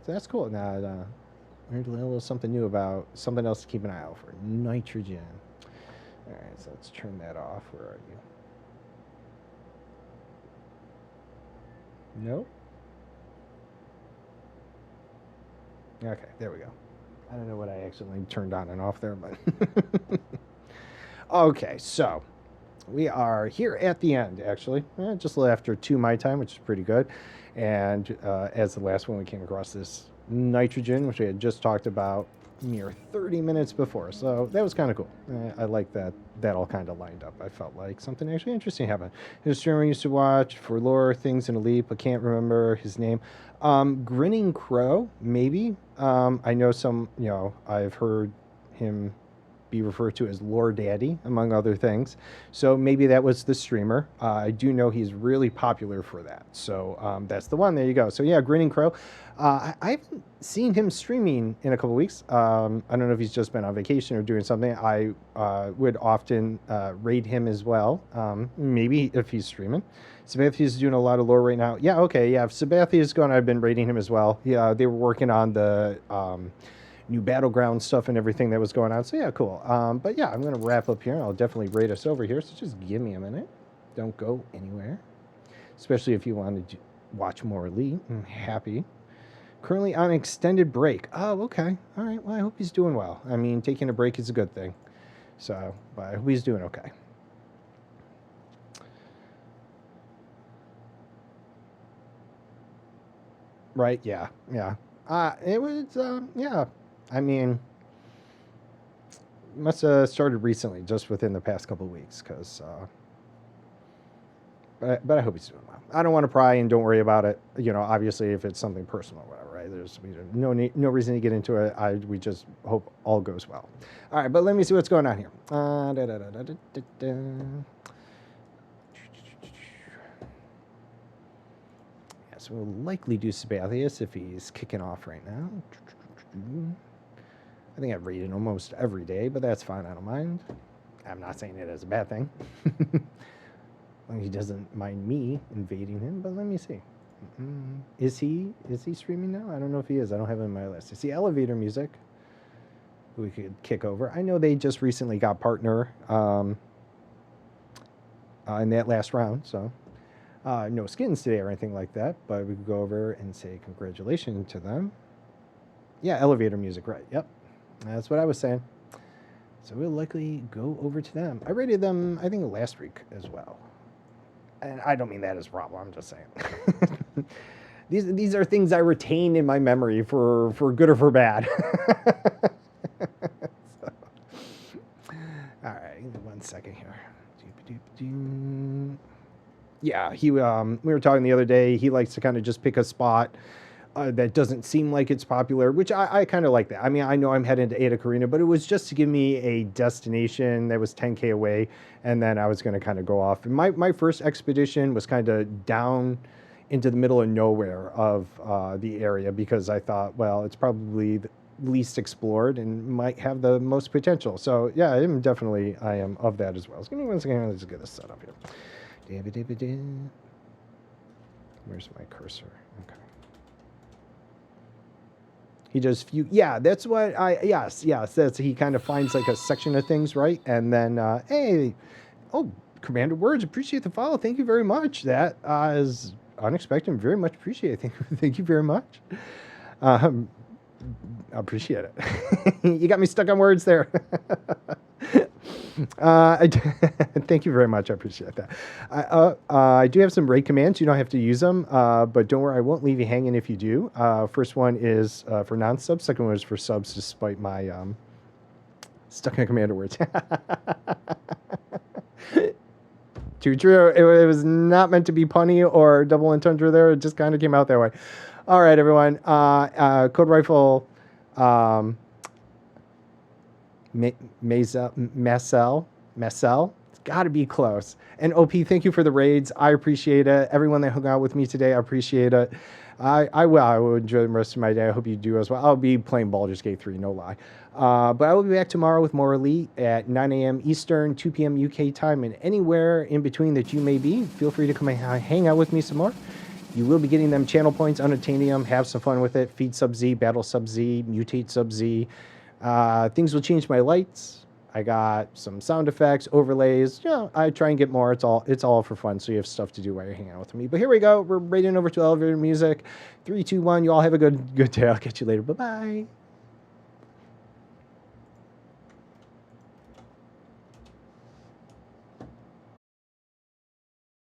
that's cool. Now, learned a little something new about something else to keep an eye out for. Nitrogen. All right, so let's turn that off. Where are you? Nope. Okay, there we go. I don't know what I accidentally turned on and off there, but... Okay, so we are here at the end, actually. Just a little after 2 my time, which is pretty good. And as the last one, we came across this nitrogen, which we had just talked about mere 30 minutes before. So that was kind of cool. I like that all kind of lined up. I felt like something actually interesting happened. His streamer used to watch for lore things in Elite, but can't remember his name. Grinning Crow, maybe. I know some, I've heard him be referred to as Lore Daddy, among other things. So maybe that was the streamer. I do know he's really popular for that. So that's the one. There you go. So yeah, Grinning Crow. I haven't seen him streaming in a couple weeks. I don't know if he's just been on vacation or doing something. I would often raid him as well. Maybe if he's streaming. Sabathia's doing a lot of lore right now. Yeah, okay. Yeah, if Sabathia's gone, I've been raiding him as well. Yeah, they were working on the... new battleground stuff and everything that was going on. So yeah, cool. But yeah, I'm going to wrap up here. I'll definitely rate us over here. So just give me a minute. Don't go anywhere. Especially if you want to watch more Elite. I'm happy. Currently on extended break. Oh, okay. All right. Well, I hope he's doing well. I mean, taking a break is a good thing. So, but I hope he's doing okay. Right. Yeah. Yeah. It was, yeah. I mean, must have started recently, just within the past couple of weeks, because, but I hope he's doing well. I don't want to pry and don't worry about it. Obviously, if it's something personal or whatever, right? There's no reason to get into it. We just hope all goes well. All right, but let me see what's going on here. Yeah, so we'll likely do Sabathius if he's kicking off right now. I think I've raided almost every day, but that's fine. I don't mind. I'm not saying it as a bad thing. Well, he doesn't mind me invading him, but let me see. Is he streaming now? I don't know if he is. I don't have him on my list. I see Elevator Music, who we could kick over. I know they just recently got partner in that last round, so no skins today or anything like that, but we could go over and say congratulations to them. Yeah, Elevator Music, right. Yep. That's what I was saying. So we'll likely go over to them. I rated them, I think, last week as well. And I don't mean that as a problem. I'm just saying. These are things I retain in my memory for good or for bad. So, all right, 1 second here. Yeah, we were talking the other day. He likes to kind of just pick a spot that doesn't seem like it's popular, which I kind of like that. I mean, I know I'm heading to Eta Carina, but it was just to give me a destination that was 10K away, and then I was going to kind of go off. And my first expedition was kind of down into the middle of nowhere of the area, because I thought, well, it's probably the least explored and might have the most potential. So yeah, I am of that as well. So give me 1 second. Let's get this set up here. Where's my cursor? Okay. He does few. Yeah, that's what yes. That's, he kind of finds like a section of things, right? And then, hey, Commander Words, appreciate the follow. Thank you very much. That is unexpected. Very much appreciated. Thank you very much. I appreciate it. You got me stuck on words there. Thank you very much. I appreciate that. I do have some raid commands. You don't have to use them, but don't worry, I won't leave you hanging if you do. First one is for non-subs. Second one is for subs, despite my stuck on commander words. Too true. It was not meant to be punny or double entendre there. It just kind of came out that way. All right, everyone. Code Rifle... Marcel. It's got to be close. And OP, thank you for the raids. I appreciate it. Everyone that hung out with me today, I appreciate it. I will enjoy the rest of my day. I hope you do as well. I'll be playing Baldur's Gate 3, no lie. But I will be back tomorrow with more Elite at 9 a.m. Eastern, 2 p.m. UK time, and anywhere in between that you may be. Feel free to come and hang out with me some more. You will be getting them channel points, unobtainium. Have some fun with it. Feed Sub-Z, Battle Sub-Z, Mutate Sub-Z. Things will change my lights. I got some sound effects, overlays. You know, I try and get more. It's all for fun, so you have stuff to do while you're hanging out with me. But here we go. We're raiding over to elevator music. 3, 2, 1. You all have a good day. I'll catch you later. Bye-bye.